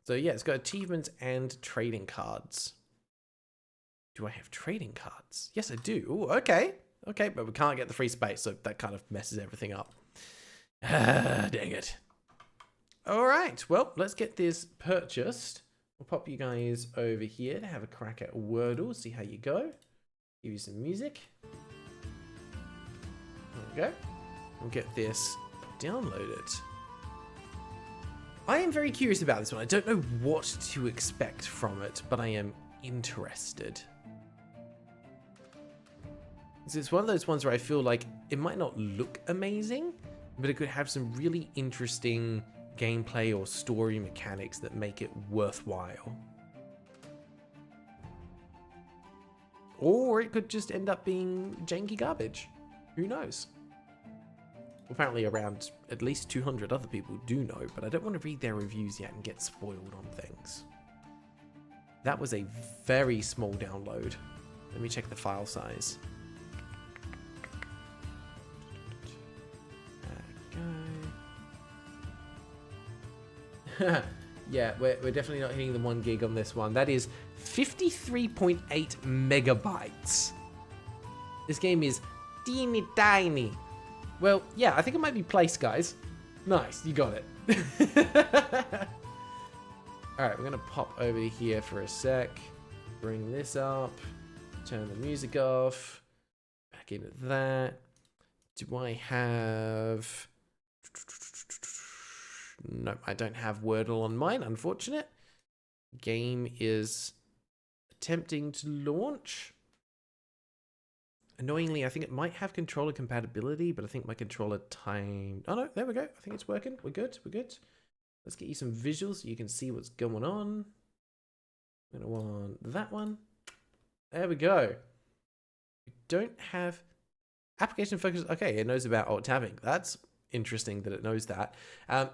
So yeah, it's got achievements and trading cards. Do I have trading cards? Yes, I do. Ooh, okay. Okay, but we can't get the free space, so that kind of messes everything up. Dang it. All right, well, let's get this purchased. We'll pop you guys over here to have a crack at Wordle, see how you go. Give you some music. There we go. We'll get this downloaded. I am very curious about this one. I don't know what to expect from it, but I am interested. It's one of those ones where I feel like it might not look amazing, but it could have some really interesting gameplay or story mechanics that make it worthwhile. Or it could just end up being janky garbage. Who knows? Apparently around at least 200 other people do know, but I don't want to read their reviews yet and get spoiled on things. That was a very small download. Let me check the file size. Okay. Yeah, we're definitely not hitting the 1 gig on this one. That is 53.8 megabytes. This game is teeny tiny. Well, yeah, I think it might be placed, guys. Nice, you got it. Alright, we're going to pop over here for a sec. Bring this up. Turn the music off. Back into that. Do I have... No, I don't have Wordle on mine, unfortunate. Game is attempting to launch. Annoyingly, I think it might have controller compatibility, but I think my controller timed... Oh no, there we go. I think it's working. We're good. We're good. Let's get you some visuals so you can see what's going on. I'm going to want that one. There we go. We don't have... Application focus... Okay, it knows about alt tabbing. That's interesting that it knows that.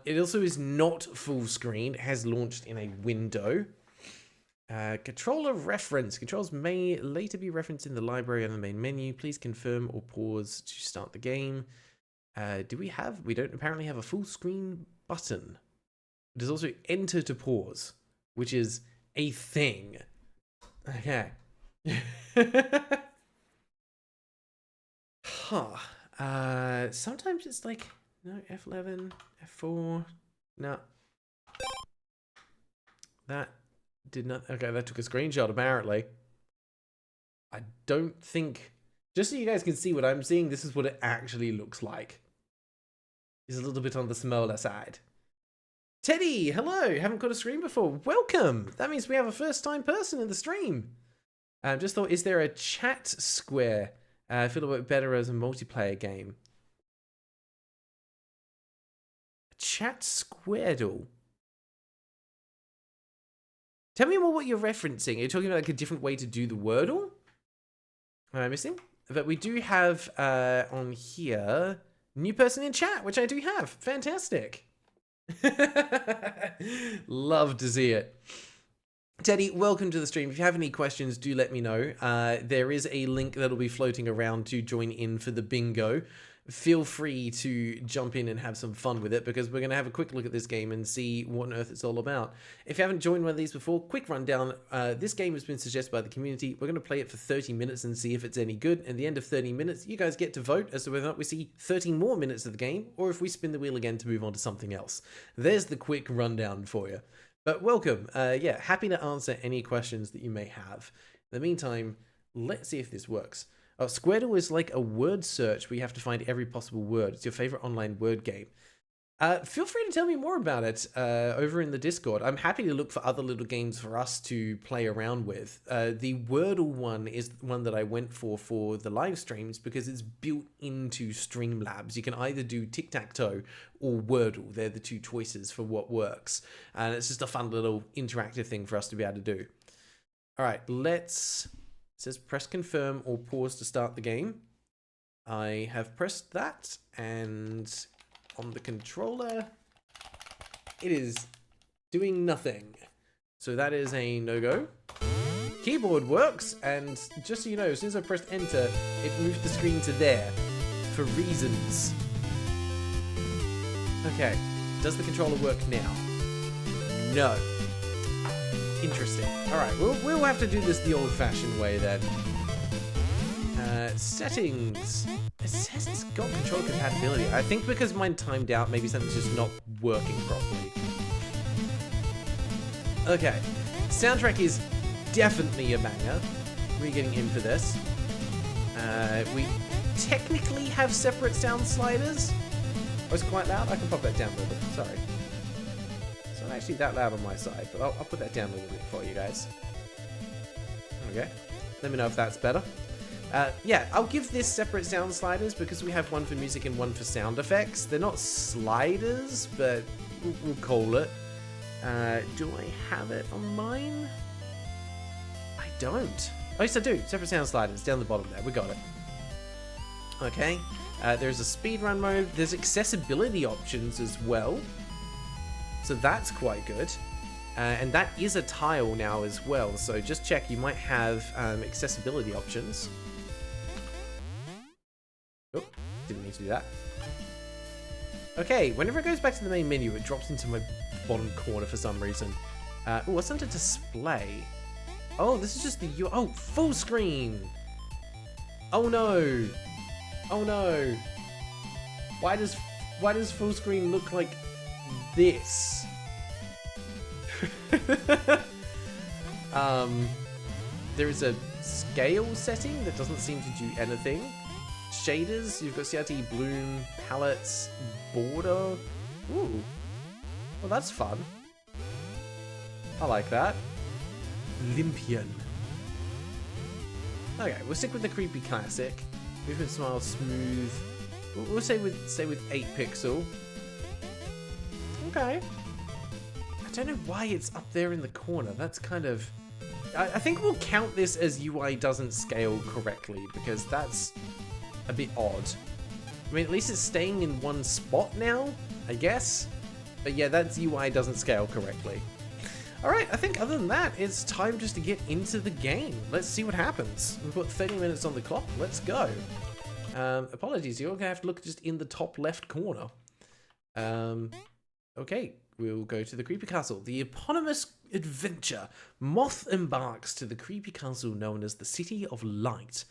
It also is not full screen. It has launched in a window. Controller reference. Controls may later be referenced in the library on the main menu. Please confirm or pause to start the game. Do we have... We don't apparently have a full screen button. There's also enter to pause, which is a thing. Okay. Huh. Sometimes it's like... No, F11, F4. No. That did not... Okay, that took a screenshot, apparently. I don't think... Just so you guys can see what I'm seeing, this is what it actually looks like. It's a little bit on the smaller side. Teddy, hello! Haven't got a stream before. Welcome! That means we have a first-time person in the stream. Just thought, is there a chat square? I feel a bit better as a multiplayer game. Chat Squaredle. Tell me more what you're referencing. Are you talking about like a different way to do the Wordle? Am I missing? But we do have on here new person in chat, which I do have. Fantastic. Love to see it. Teddy, welcome to the stream. If you have any questions, do let me know. There is a link that'll be floating around to join in for the bingo. Feel free to jump in and have some fun with it, because we're going to have a quick look at this game and see what on earth it's all about. If you haven't joined one of these before, quick rundown. This game has been suggested by the community. We're going to play it for 30 minutes and see if it's any good. At the end of 30 minutes, you guys get to vote as to whether or not we see 30 more minutes of the game, or if we spin the wheel again to move on to something else. There's the quick rundown for you. But welcome. Yeah, happy to answer any questions that you may have. In the meantime, let's see if this works. Oh, Squirtle is like a word search where you have to find every possible word. It's your favorite online word game. Feel free to tell me more about it over in the Discord. I'm happy to look for other little games for us to play around with. The Wordle one is one that I went for the live streams because it's built into Streamlabs. You can either do tic-tac-toe or Wordle. They're the two choices for what works. And it's just a fun little interactive thing for us to be able to do. All right, let's... It says press confirm or pause to start the game. I have pressed that, and on the controller, it is doing nothing. So that is a no-go. Keyboard works, and just so you know, as soon as I pressed enter, it moved the screen to there for reasons. Okay, does the controller work now? No. Interesting. Alright, we'll have to do this the old-fashioned way then. Settings. It says it's got control compatibility. I think because mine timed out, maybe something's just not working properly. Okay. Soundtrack is definitely a banger. We're getting in for this. We technically have separate sound sliders. Oh, it's quite loud. I can pop that down a little bit. Sorry. It's not actually that loud on my side, but I'll put that down a little bit for you guys. Okay. Let me know if that's better. Yeah, I'll give this separate sound sliders because we have one for music and one for sound effects. They're not sliders, but we'll call it. Do I have it on mine? I don't. Oh, yes, I do. Separate sound sliders down the bottom there. We got it. Okay. There's a speedrun mode. There's accessibility options as well. So that's quite good. And that is a tile now as well. So just check. You might have accessibility options. Oh, didn't mean to do that. Okay, whenever it goes back to the main menu, it drops into my bottom corner for some reason. Oh, what's under display? Oh, this is just the oh, full screen. Oh no. Oh no. Why does full screen look like this? There is a scale setting that doesn't seem to do anything. Shaders, you've got CRT, bloom, palettes, border. Ooh. Well, that's fun. I like that. Olympian. Okay, we'll stick with the creepy classic. Movement, smile, smooth. We'll say with 8 pixel. Okay. I don't know why it's up there in the corner. That's kind of... I think we'll count this as UI doesn't scale correctly, because that's a bit odd. I mean, at least it's staying in one spot now, I guess. But yeah, that's UI doesn't scale correctly. Alright, I think other than that, it's time just to get into the game. Let's see what happens. We've got 30 minutes on the clock. Let's go. Apologies, you're going to have to look just in the top left corner. Okay, we'll go to the creepy castle. The eponymous adventure. Moth embarks to the creepy castle known as the City of Light.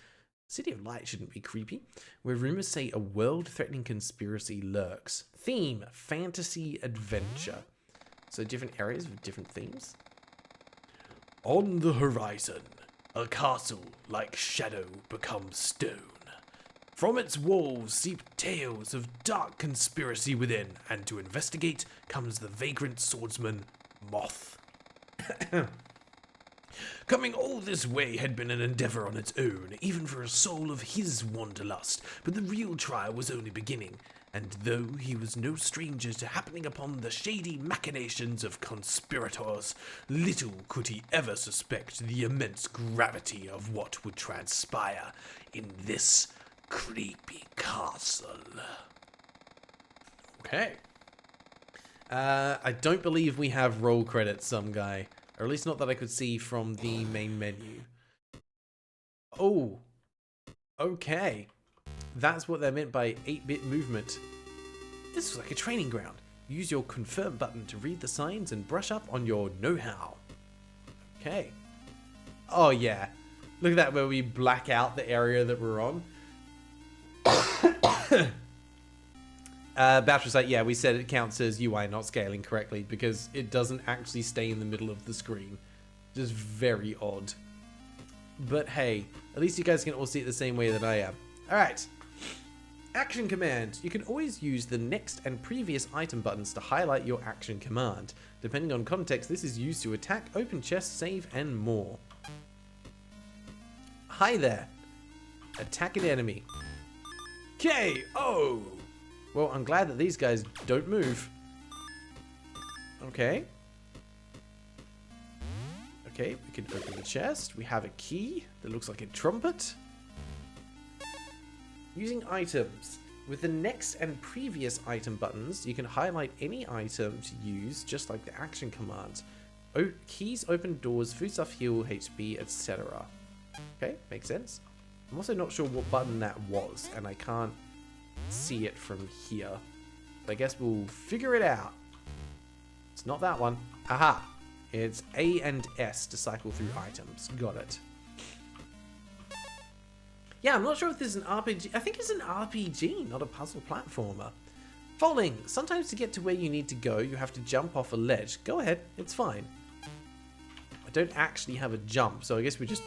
City of Light shouldn't be creepy, where rumors say a world-threatening conspiracy lurks. Theme, fantasy adventure. So different areas with different themes. On the horizon, a castle like shadow becomes stone. From its walls seep tales of dark conspiracy within, and to investigate comes the vagrant swordsman, Moth. Coming all this way had been an endeavor on its own, even for a soul of his wanderlust, but the real trial was only beginning, and though he was no stranger to happening upon the shady machinations of conspirators, little could he ever suspect the immense gravity of what would transpire in this creepy castle. Okay. I don't believe we have roll credits, some guy. Or at least not that I could see from the main menu. Oh. Okay. That's what they meant by 8-bit movement. This was like a training ground. Use your confirm button to read the signs and brush up on your know-how. Okay. Oh yeah. Look at that where we black out the area that we're on. Batch like, yeah, we said it counts as UI not scaling correctly because it doesn't actually stay in the middle of the screen. Just very odd. But hey, at least you guys can all see it the same way that I am. Alright. Action command. You can always use the next and previous item buttons to highlight your action command. Depending on context, this is used to attack, open chests, save, and more. Hi there. Attack an enemy. KO! Well, I'm glad that these guys don't move. Okay. Okay, we can open the chest. We have a key that looks like a trumpet. Using items. With the next and previous item buttons, you can highlight any item to use, just like the action commands. Keys open doors, foodstuff heal, HP, etc. Okay, makes sense. I'm also not sure what button that was, and I can't see it from here. But I guess we'll figure it out. It's not that one. Aha! It's A and S to cycle through items. Got it. Yeah, I'm not sure if this is an RPG. I think it's an RPG, not a puzzle platformer. Falling. Sometimes to get to where you need to go, you have to jump off a ledge. Go ahead, it's fine. I don't actually have a jump, so I guess we just...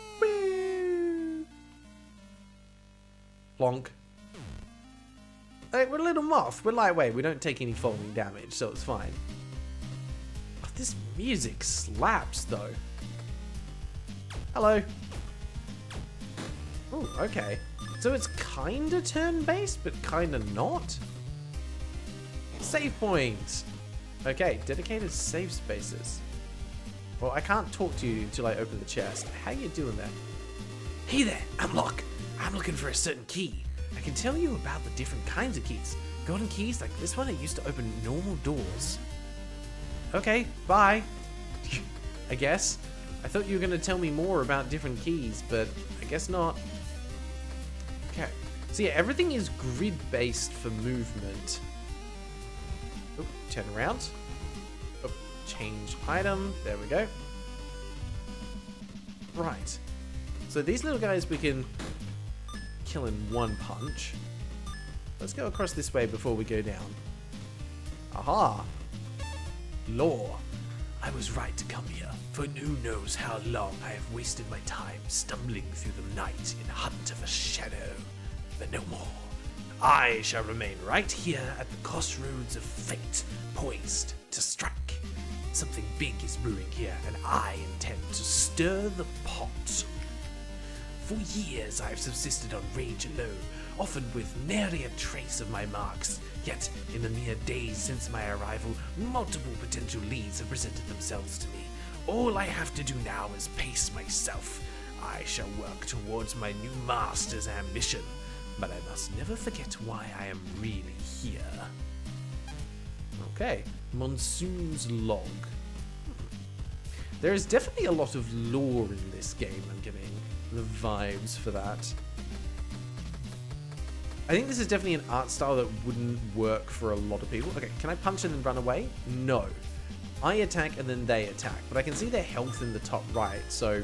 Plonk. Hey, we're a little moth. We're lightweight. We don't take any falling damage, so it's fine. Oh, this music slaps, though. Hello. Oh, okay. So it's kinda turn-based, but kinda not? Save point! Okay, dedicated save spaces. Well, I can't talk to you until I open the chest. How you doing there? Hey there, I'm Locke. I'm looking for a certain key. I can tell you about the different kinds of keys. Golden keys like this one are used to open normal doors. Okay, bye. I guess. I thought you were going to tell me more about different keys, but I guess not. Okay. So yeah, everything is grid-based for movement. Oh, turn around. Oh, change item. There we go. Right. So these little guys we can kill in one punch. Let's go across this way before we go down. Aha! Lore. I was right to come here, for who knows how long I have wasted my time stumbling through the night in hunt of a shadow. But no more. I shall remain right here at the crossroads of fate, poised to strike. Something big is brewing here, and I intend to stir the pot. For years I have subsisted on rage alone, often with nary a trace of my marks. Yet, in the mere days since my arrival, multiple potential leads have presented themselves to me. All I have to do now is pace myself. I shall work towards my new master's ambition, but I must never forget why I am really here. Okay, Monsoon's log. There is definitely a lot of lore in this game, I'm getting the vibes for that. I think this is definitely an art style that wouldn't work for a lot of people. Okay, can I punch and then run away? No. I attack and then they attack, but I can see their health in the top right, so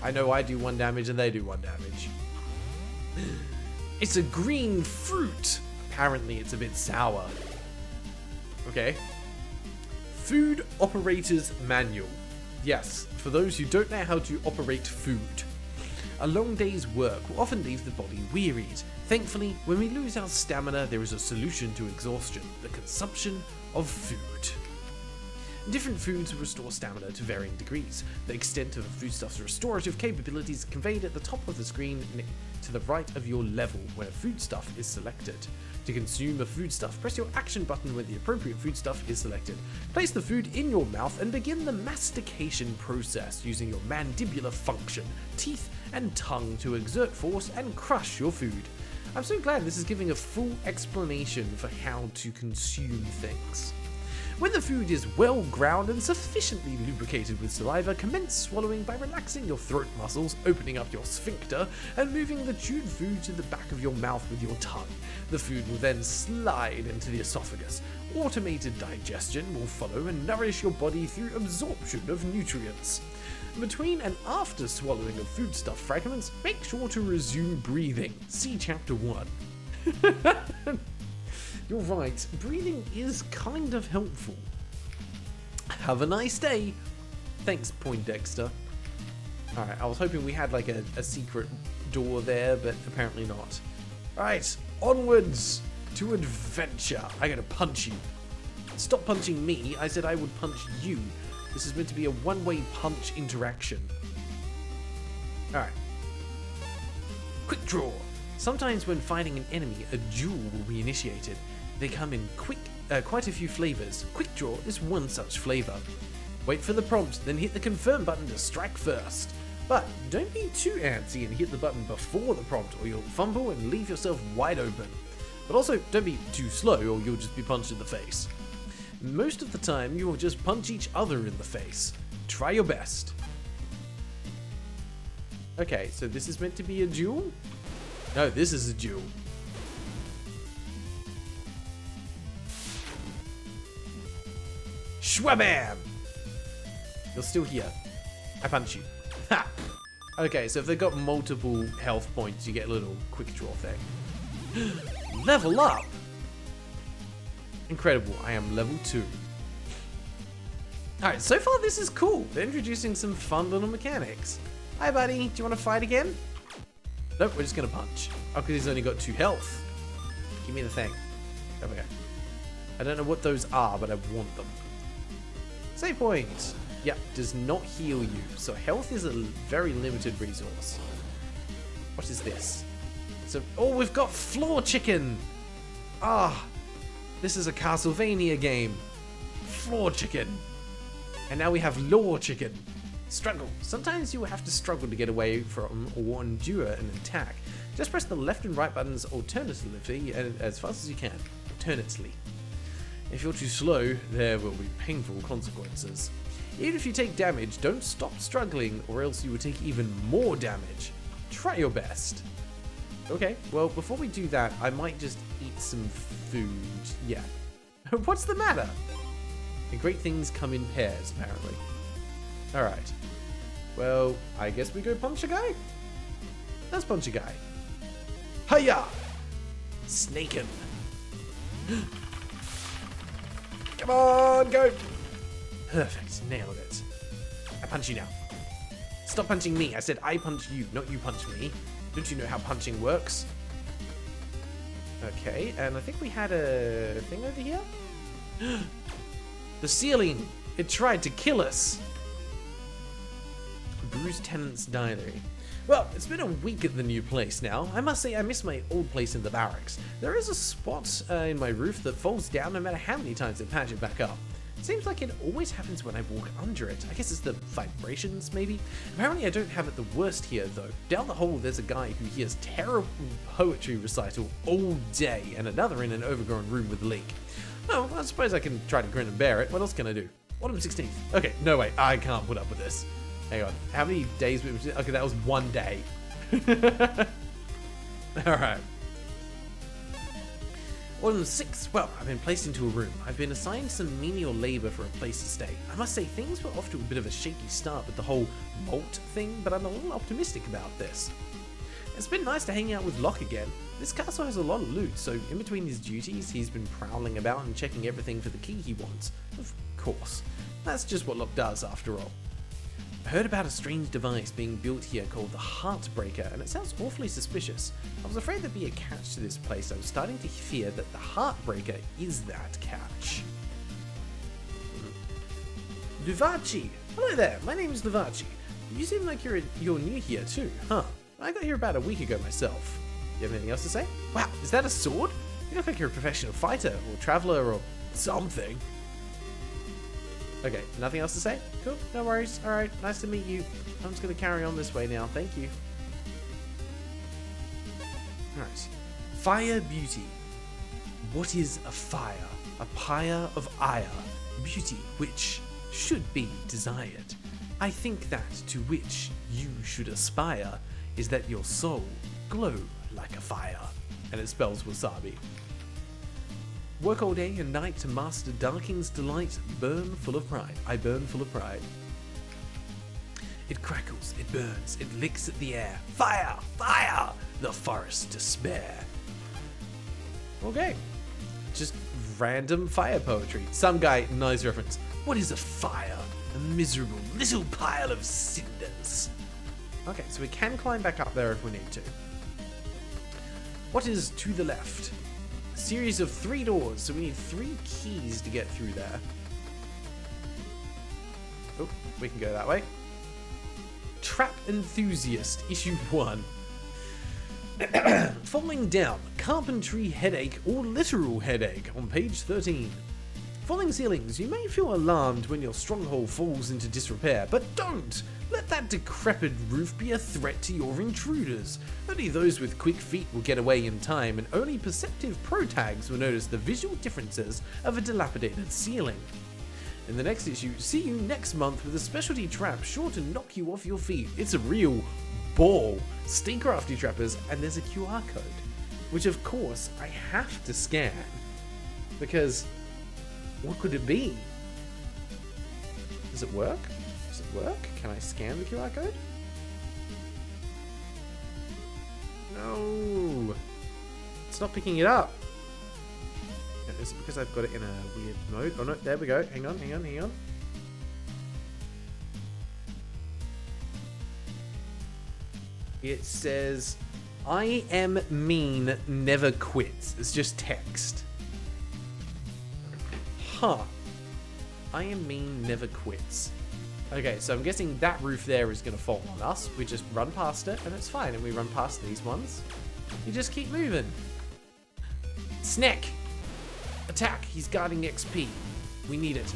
I know I do 1 damage and they do 1 damage. It's a green fruit! Apparently it's a bit sour. Okay. Food Operator's Manual. Yes, for those who don't know how to operate food. A long day's work will often leave the body wearied. Thankfully, when we lose our stamina, there is a solution to exhaustion: the consumption of food. Different foods restore stamina to varying degrees. The extent of a foodstuff's restorative capabilities is conveyed at the top of the screen to the right of your level when a foodstuff is selected. To consume a foodstuff, press your action button when the appropriate foodstuff is selected. Place the food in your mouth and begin the mastication process using your mandibular function, teeth, and tongue to exert force and crush your food. I'm so glad this is giving a full explanation for how to consume things. When the food is well ground and sufficiently lubricated with saliva, commence swallowing by relaxing your throat muscles, opening up your sphincter, and moving the chewed food to the back of your mouth with your tongue. The food will then slide into the esophagus. Automated digestion will follow and nourish your body through absorption of nutrients. Between and after swallowing of foodstuff fragments, make sure to resume breathing. See chapter 1. You're right, breathing is kind of helpful. Have a nice day. Thanks, Poindexter. Alright, I was hoping we had like a secret door there, but apparently not. Alright, onwards to adventure. I gotta punch you. Stop punching me, I said I would punch you. This is meant to be a one-way punch interaction. Alright. Quick draw. Sometimes when fighting an enemy, a duel will be initiated. They come in quite a few flavors. Quick draw is one such flavor. Wait for the prompt, then hit the confirm button to strike first. But don't be too antsy and hit the button before the prompt, or you'll fumble and leave yourself wide open. But also, don't be too slow, or you'll just be punched in the face. Most of the time, you will just punch each other in the face. Try your best. Okay, so this is meant to be a duel? No, this is a duel. Schwabam! You're still here. I punch you. Ha! Okay, so if they've got multiple health points, you get a little quick draw thing. Level up! Incredible, I am level 2. Alright, so far this is cool. They're introducing some fun little mechanics. Hi buddy, do you want to fight again? Nope, we're just gonna punch. Oh, because he's only got 2 health. Give me the thing. There we go. I don't know what those are, but I want them. Save point. Yep, does not heal you. So health is a very limited resource. What is this? So, oh, we've got floor chicken. Ah, this is a Castlevania game. Floor chicken. And now we have lore chicken. Struggle. Sometimes you will have to struggle to get away from or endure an attack. Just press the left and right buttons alternatively and as fast as you can. Alternately. If you're too slow, there will be painful consequences. Even if you take damage, don't stop struggling or else you will take even more damage. Try your best. Okay, well, before we do that, I might just eat some food. Yeah. What's the matter? The great things come in pairs, apparently. Alright. Well, I guess we go punch a guy? Let's punch a guy. Hiya! Snakin'. Come on, go! Perfect, nailed it. I punch you now. Stop punching me. I said I punch you, not you punch me. Don't you know how punching works? Okay, and I think we had a thing over here? The ceiling! It tried to kill us! Bruised Tenant's Diary. Well, it's been a week at the new place now. I must say I miss my old place in the barracks. There is a spot in my roof that falls down no matter how many times I patch it back up. Seems like it always happens when I walk under it. I guess it's the vibrations, maybe? Apparently I don't have it the worst here, though. Down the hall, there's a guy who hears terrible poetry recital all day, and another in an overgrown room with a leak. Oh, I suppose I can try to grin and bear it. What else can I do? Autumn 16th. Okay, no way, I can't put up with this. Hang on, how many days? Okay, that was 1 day. Alright. Autumn 6th. Well, I've been placed into a room. I've been assigned some menial labor for a place to stay. I must say, things were off to a bit of a shaky start with the whole malt thing, but I'm a little optimistic about this. It's been nice to hang out with Locke again. This castle has a lot of loot, so in between his duties, he's been prowling about and checking everything for the key he wants. Of course. That's just what Locke does, after all. I heard about a strange device being built here called the Heartbreaker, and it sounds awfully suspicious. I was afraid there'd be a catch to this place. I was starting to fear that the Heartbreaker is that catch. Luvachi! Hello there, my name is Luvachi. You seem like you're new here too, huh? I got here about a week ago myself. You have anything else to say? Wow, is that a sword? You look like you're a professional fighter, or traveler, or something. Okay, nothing else to say? Cool, no worries. Alright, nice to meet you. I'm just going to carry on this way now. Thank you. Alright. Fire beauty. What is a fire? A pyre of ire. beauty which should be desired. I think that to which you should aspire is that your soul glow like a fire. And it spells wasabi. Work all day and night to master Darking's delight, burn full of pride. I burn full of pride. It crackles, it burns, it licks at the air. Fire! Fire! The forest despair. Okay. Just random fire poetry. Some guy, nice reference. What is a fire? A miserable little pile of cinders. Okay, so we can climb back up there if we need to. What is to the left? A series of 3 doors, so we need 3 keys to get through there. Oh, we can go that way. Trap Enthusiast, issue 1. Falling down, carpentry headache or literal headache on page 13. Falling ceilings, you may feel alarmed when your stronghold falls into disrepair, but don't! Let that decrepit roof be a threat to your intruders. Only those with quick feet will get away in time, and only perceptive pro tags will notice the visual differences of a dilapidated ceiling. In the next issue, see you next month with a specialty trap sure to knock you off your feet. It's a real ball. Stay crafty, trappers, and there's a QR code, which of course I have to scan, because what could it be? Does it work? Does it work? Can I scan the QR code? No! It's not picking it up. Is it because I've got it in a weird mode? Oh no, there we go. Hang on, hang on, hang on. It says, I am mean, never quits. It's just text. Huh. I am mean, never quits. Okay, so I'm guessing that roof there is going to fall on us. We just run past it, and it's fine. And we run past these ones. You just keep moving. Snack! Attack! He's guarding XP. We need it.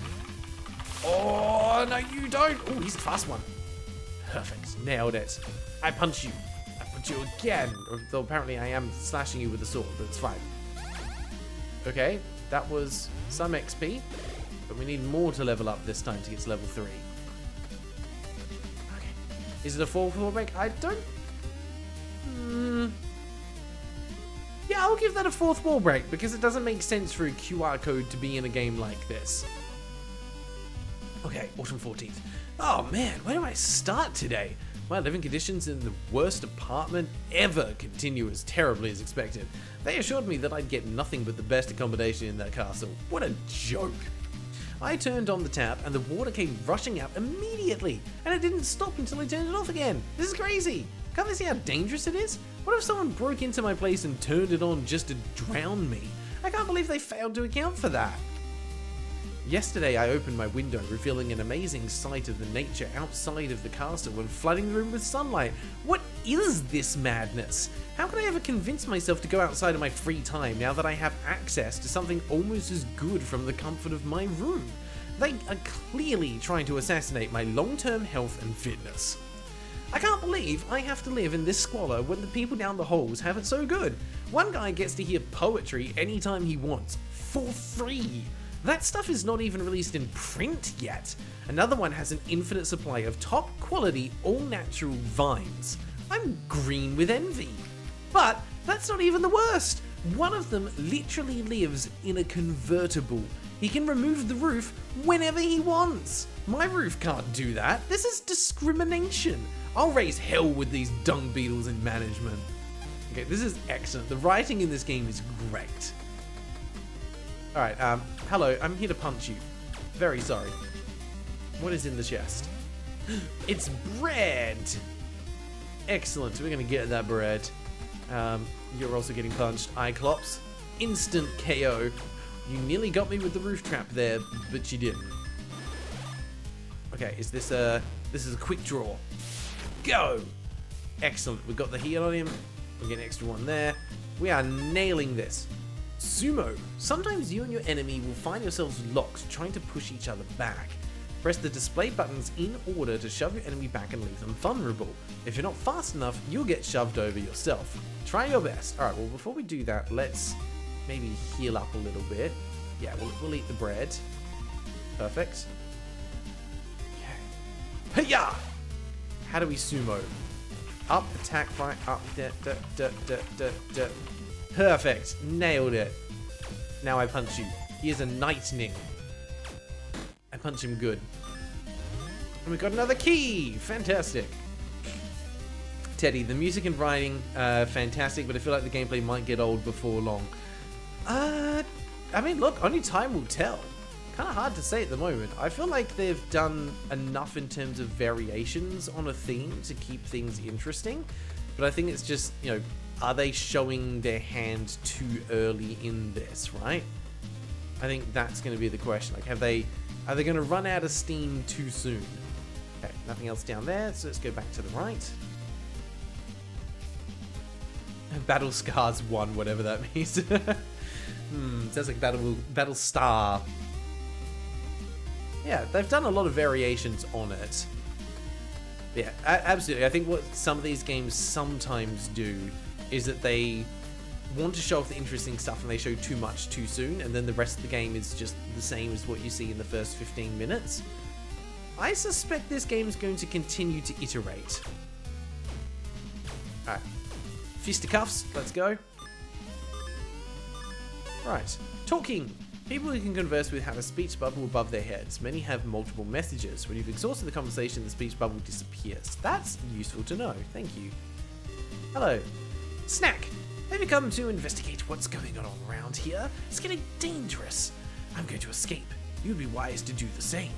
Oh, no, you don't! Oh, he's a fast one. Perfect. Nailed it. I punch you. I punch you again. Though apparently I am slashing you with a sword, but it's fine. Okay, that was some XP. But we need more to level up this time to get to level 3. Okay. Is it a 4-4 break? I don't... Yeah, I'll give that a 4th wall break, because it doesn't make sense for a QR code to be in a game like this. Okay, Autumn 14th. Oh man, where do I start today? My living conditions in the worst apartment ever continue as terribly as expected. They assured me that I'd get nothing but the best accommodation in that castle. What a joke. I turned on the tap and the water came rushing out immediately, and it didn't stop until I turned it off again. This is crazy. Can't they see how dangerous it is? What if someone broke into my place and turned it on just to drown me? I can't believe they failed to account for that. Yesterday I opened my window, revealing an amazing sight of the nature outside of the castle and flooding the room with sunlight. What is this madness? How can I ever convince myself to go outside in my free time now that I have access to something almost as good from the comfort of my room? They are clearly trying to assassinate my long-term health and fitness. I can't believe I have to live in this squalor when the people down the halls have it so good. One guy gets to hear poetry anytime he wants, for free. That stuff is not even released in print yet. Another one has an infinite supply of top quality, all natural vines. I'm green with envy. But that's not even the worst. One of them literally lives in a convertible. He can remove the roof whenever he wants. My roof can't do that. This is discrimination. I'll raise hell with these dung beetles in management. Okay, this is excellent. The writing in this game is great. Alright, hello, I'm here to punch you. Very sorry. What is in the chest? It's bread! Excellent, we're gonna get that bread. You're also getting punched. Iclops. Instant KO. You nearly got me with the roof trap there, but you didn't. Okay, this is a quick draw. Go! Excellent, we've got the heal on him. We get an extra one there. We are nailing this. Sumo. Sometimes you and your enemy will find yourselves locked, trying to push each other back. Press the display buttons in order to shove your enemy back and leave them vulnerable. If you're not fast enough, you'll get shoved over yourself. Try your best. Alright, well before we do that, let's maybe heal up a little bit. Yeah, we'll eat the bread. Perfect. Okay. Hiya! How do we sumo? Up, attack, right, up, Perfect. Nailed it. Now I punch you. He is a lightning. I punch him good. And we got another key. Fantastic. Teddy, the music and writing, fantastic, but I feel like the gameplay might get old before long. I mean, look, only time will tell. Kind of hard to say at the moment. I feel like they've done enough in terms of variations on a theme to keep things interesting. But I think it's just, you know, are they showing their hand too early in this, right? I think that's going to be the question. Like, are they going to run out of steam too soon? Okay, nothing else down there, so let's go back to the right. Battle Scars 1, whatever that means. Sounds like Battle Star. Yeah, they've done a lot of variations on it. Yeah, absolutely. I think what some of these games sometimes do is that they want to show off the interesting stuff and they show too much too soon, and then the rest of the game is just the same as what you see in the first 15 minutes. I suspect this game is going to continue to iterate. Alright. Fisticuffs, let's go. Right. Talking. People who can converse with have a speech bubble above their heads. Many have multiple messages. When you've exhausted the conversation, the speech bubble disappears. That's useful to know. Thank you. Hello. Snack. Have you come to investigate what's going on around here? It's getting dangerous. I'm going to escape. You'd be wise to do the same.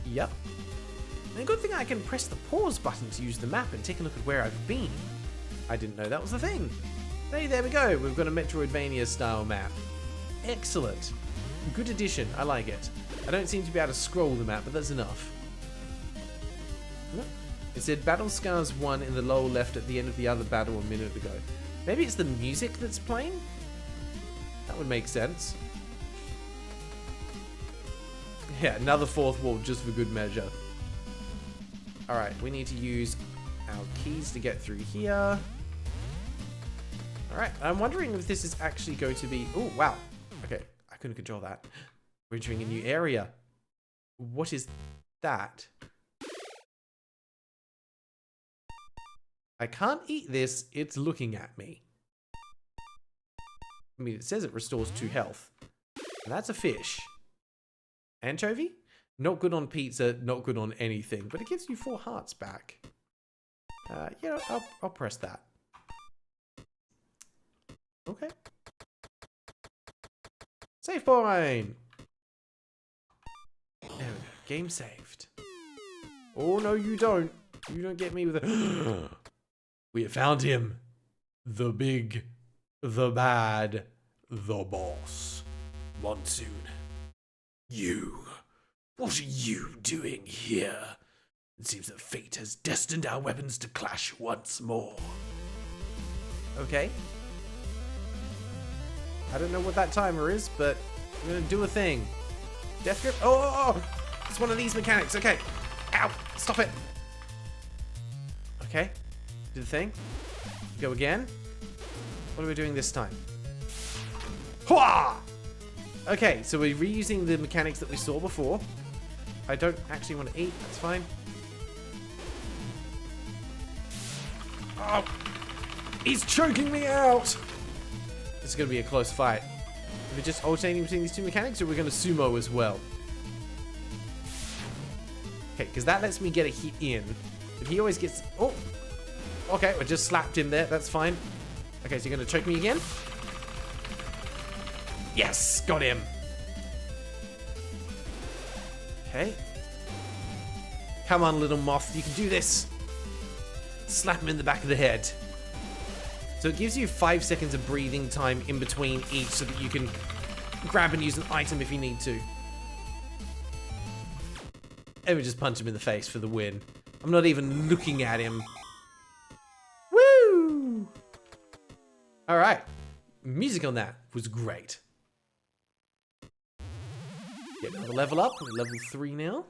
Yep. And good thing I can press the pause button to use the map and take a look at where I've been. I didn't know that was the thing. Hey, there we go. We've got a Metroidvania style map. Excellent. Good addition. I like it. I don't seem to be able to scroll the map, but that's enough. It said Battle Scars 1 in the lower left at the end of the other battle a minute ago. Maybe it's the music that's playing? That would make sense. Yeah, another fourth wall just for good measure. Alright, we need to use our keys to get through here. Alright, I'm wondering if this is actually going to be... Oh, wow. Okay, I couldn't control that. We're entering a new area. What is that? I can't eat this. It's looking at me. I mean, it says it restores 2 health. And that's a fish. Anchovy? Not good on pizza, not good on anything. But it gives you 4 hearts back. Yeah, I'll press that. Okay. Save point! There we go. Game saved. Oh, no, you don't. You don't get me with a... We have found him. The big, the bad, the boss. Monsoon. You. What are you doing here? It seems that fate has destined our weapons to clash once more. Okay. I don't know what that timer is, but I'm gonna do a thing. Death grip. Oh! It's one of these mechanics. Okay. Ow! Stop it. Okay. Do the thing. Go again. What are we doing this time? Hwah! Okay, so we're reusing the mechanics that we saw before. I don't actually want to eat. That's fine. Oh! He's choking me out! This is going to be a close fight. Are we just alternating between these 2 mechanics, or are we going to sumo as well? Okay, because that lets me get a hit in. But he always gets... Oh! Okay, I just slapped him there. That's fine. Okay, so you're going to choke me again? Yes! Got him! Okay. Come on, little moth. You can do this. Slap him in the back of the head. So it gives you 5 seconds of breathing time in between each so that you can grab and use an item if you need to. And we just punch him in the face for the win. I'm not even looking at him. Woo! Alright. Music on that was great. Get another level up. We're level 3 now.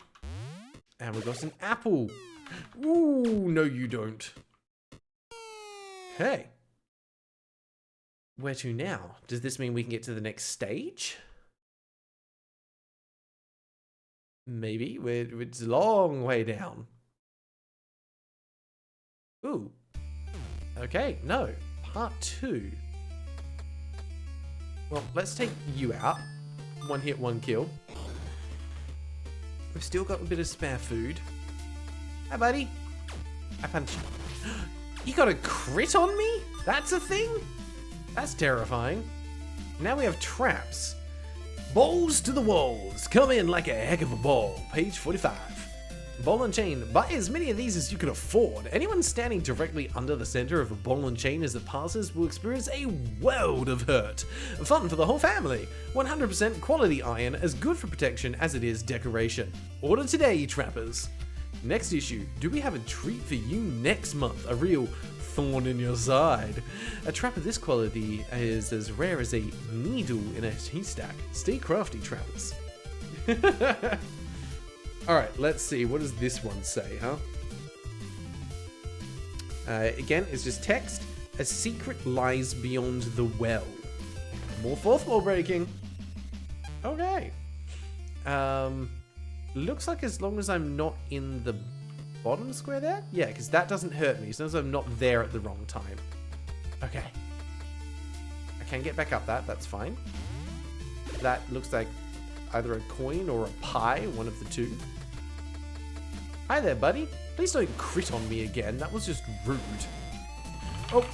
And we got an apple. Ooh, no you don't. Okay. Where to now? Does this mean we can get to the next stage? Maybe. It's a long way down. Ooh. Okay, no. Part 2. Well, let's take you out. 1 hit, 1 kill. We've still got a bit of spare food. Hi, buddy. I punch you. You got a crit on me? That's a thing? That's terrifying. Now we have traps. Balls to the walls. Come in like a heck of a ball. Page 45. Ball and chain. Buy as many of these as you can afford. Anyone standing directly under the center of a ball and chain as it passes will experience a world of hurt. Fun for the whole family. 100% quality iron, as good for protection as it is decoration. Order today, trappers. Next issue. Do we have a treat for you next month? A real thorn in your side. A trap of this quality is as rare as a needle in a haystack. Stay crafty, trappers. Alright, let's see. What does this one say, huh? Again, it's just text. A secret lies beyond the well. More fourth wall breaking. Okay. Looks like as long as I'm not in the bottom square there? Yeah, because that doesn't hurt me, as long as I'm not there at the wrong time. Okay. I can get back up that, that's fine. That looks like either a coin or a pie, one of the two. Hi there, buddy. Please don't crit on me again, that was just rude. Oh.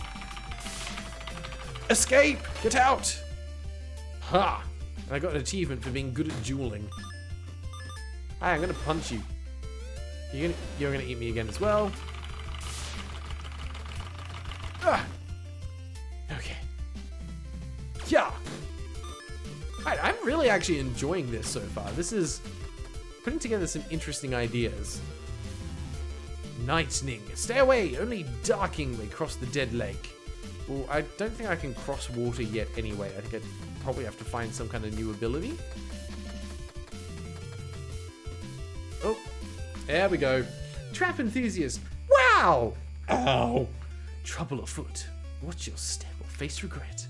Escape! Get out! Ha! I got an achievement for being good at dueling. Hi, I'm gonna punch you. You're gonna eat me again as well. Ah. Okay. Yeah. Right, I'm really actually enjoying this so far. This is putting together some interesting ideas. Lightning. Stay away. Only darking may cross the dead lake. Well, I don't think I can cross water yet anyway. I think I'd probably have to find some kind of new ability. Oh, there we go. Trap enthusiast. Wow! Ow! Trouble afoot. Watch your step or face regret.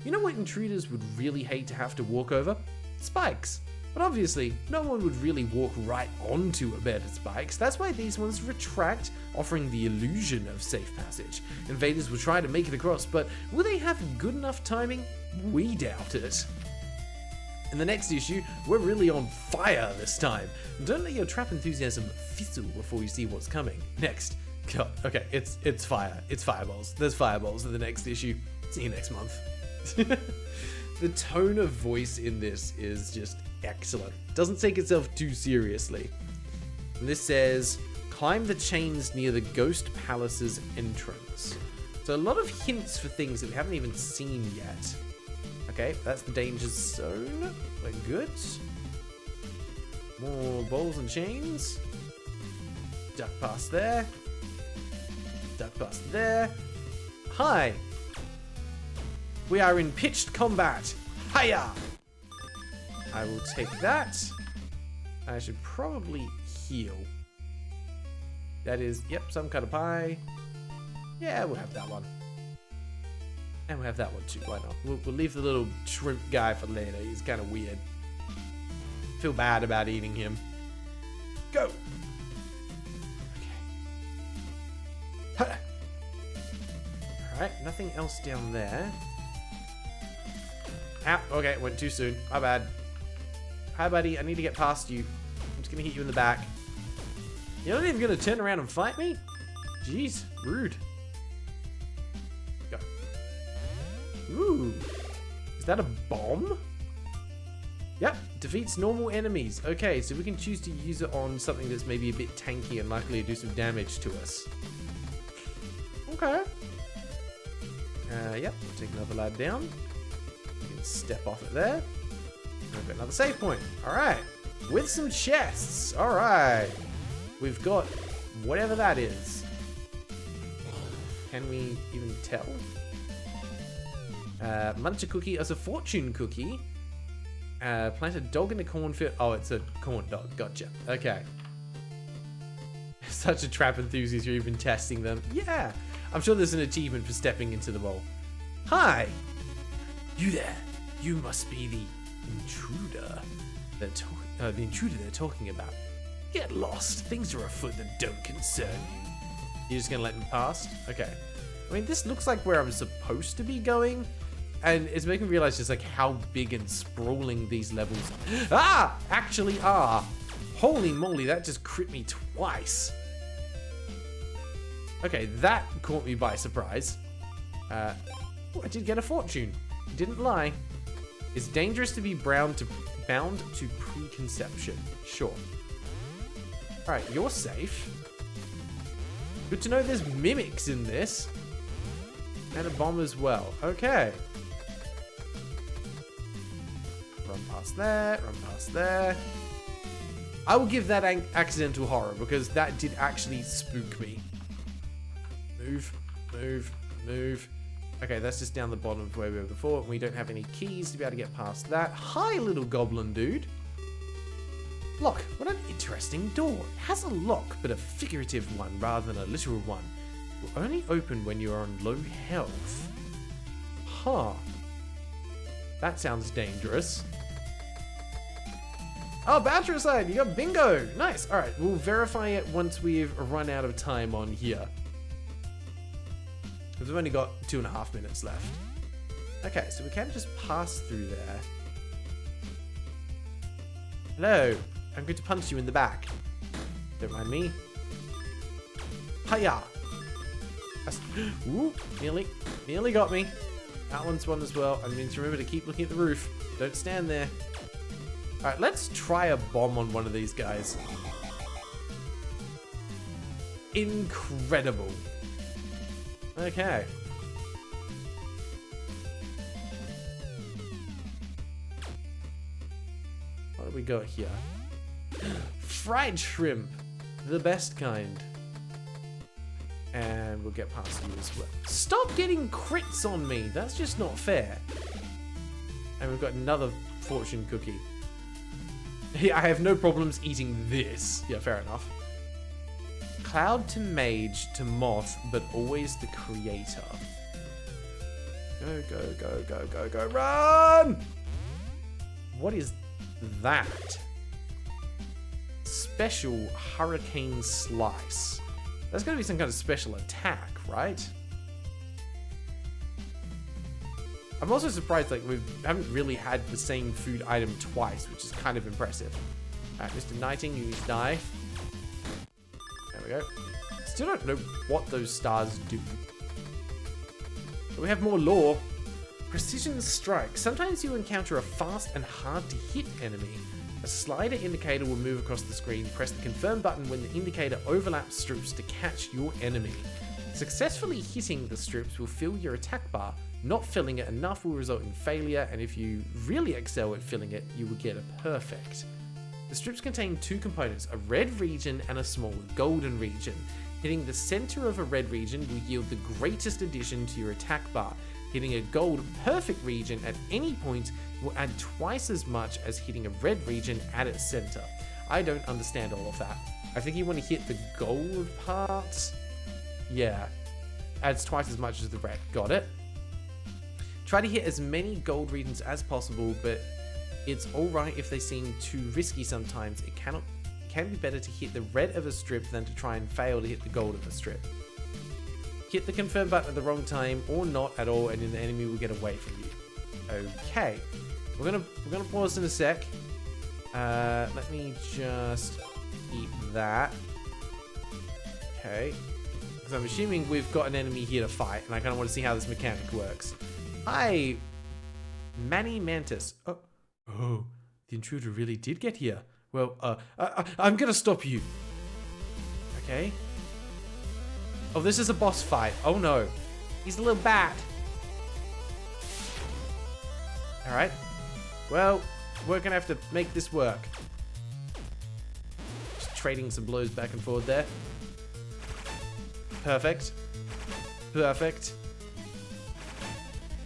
You know what intruders would really hate to have to walk over? Spikes. But obviously, no one would really walk right onto a bed of spikes. That's why these ones retract, offering the illusion of safe passage. Invaders will try to make it across, but will they have good enough timing? We doubt it. In the next issue, we're really on fire this time. Don't let your trap enthusiasm fizzle before you see what's coming. Next. God, okay, it's fire. It's fireballs. There's fireballs in the next issue. See you next month. The tone of voice in this is just excellent. Doesn't take itself too seriously. And this says, climb the chains near the Ghost Palace's entrance. So a lot of hints for things that we haven't even seen yet. Okay, that's the danger zone. We're good. More balls and chains. Duck past there. Duck past there. Hi! We are in pitched combat. Hiya! I will take that. I should probably heal. That is, yep, some kind of pie. Yeah, we'll have that one. And we'll have that one too, why not? We'll leave the little shrimp guy for later. He's kind of weird. Feel bad about eating him. Go! Okay. Alright, nothing else down there. Ah, okay, went too soon. My bad. Hi, buddy. I need to get past you. I'm just gonna hit you in the back. You're not even gonna turn around and fight me? Jeez, rude. Go. Ooh. Is that a bomb? Yep, defeats normal enemies. Okay, so we can choose to use it on something that's maybe a bit tanky and likely to do some damage to us. Okay. Yep, we'll take another lad down. We can step off it there. We've got another save point. Alright. With some chests. Alright. We've got whatever that is. Can we even tell? Munch a cookie as a fortune cookie. Plant a dog in a cornfield. Oh, it's a corn dog. Gotcha. Okay. Such a trap enthusiast, you're even testing them. Yeah. I'm sure there's an achievement for stepping into the bowl. Hi. You there. You must be the intruder. the intruder they're talking about. Get lost. Things are afoot that don't concern you. You're just gonna let me pass? Okay. I mean, this looks like where I'm supposed to be going, and it's making me realize just like how big and sprawling these levels actually are. Holy moly, that just crit me twice. Okay, that caught me by surprise. Oh, I did get a fortune. Didn't lie. It's dangerous to be bound to preconception. Sure. Alright, you're safe. Good to know there's mimics in this. And a bomb as well. Okay. Run past there, run past there. I will give that accidental horror because that did actually spook me. Move, move, move. Okay, that's just down the bottom of where we were before. We don't have any keys to be able to get past that. Hi, little goblin dude. Look, what an interesting door. It has a lock, but a figurative one rather than a literal one. It will only open when you are on low health. Huh. That sounds dangerous. Oh, battery side, you got bingo. Nice. All right, we'll verify it once we've run out of time on here. Because we've only got 2.5 minutes left. Okay, so we can just pass through there. Hello. I'm going to punch you in the back. Don't mind me. Hiya! Ooh, nearly got me. That one's one as well. I need to remember to keep looking at the roof. Don't stand there. Alright, let's try a bomb on one of these guys. Incredible. Okay. What do we got here? Fried shrimp, the best kind. And we'll get past you as well. Stop getting crits on me. That's just not fair. And we've got another fortune cookie. Yeah, I have no problems eating this. Yeah, fair enough. Cloud to mage to moth, but always the creator. Go, go, go, go, go, go, run! What is that? Special hurricane slice. That's gonna be some kind of special attack, right? I'm also surprised like we haven't really had the same food item twice, which is kind of impressive. Alright, Mr. Knighting, you need to die. There we go. Still don't know what those stars do. But we have more lore. Precision strike. Sometimes you encounter a fast and hard to hit enemy. A slider indicator will move across the screen. Press the confirm button when the indicator overlaps strips to catch your enemy. Successfully hitting the strips will fill your attack bar. Not filling it enough will result in failure, and if you really excel at filling it, you will get a perfect. The strips contain two components, a red region and a smaller golden region. Hitting the center of a red region will yield the greatest addition to your attack bar. Hitting a gold perfect region at any point will add twice as much as hitting a red region at its center. I don't understand all of that. I think you want to hit the gold part. Yeah, adds twice as much as the red. Got it. Try to hit as many gold regions as possible, but it's alright if they seem too risky sometimes. It can be better to hit the red of a strip than to try and fail to hit the gold of a strip. Hit the confirm button at the wrong time or not at all, and then the enemy will get away from you. Okay, we're gonna pause in a sec. Let me just eat that. Okay, because I'm assuming we've got an enemy here to fight, and I kind of want to see how this mechanic works. Hi, Manny Mantis. Oh, the intruder really did get here. Well, I'm gonna stop you. Okay. Oh, this is a boss fight. Oh no, he's a little bat. All right. Well, we're gonna have to make this work. Just trading some blows back and forth there. Perfect. Perfect.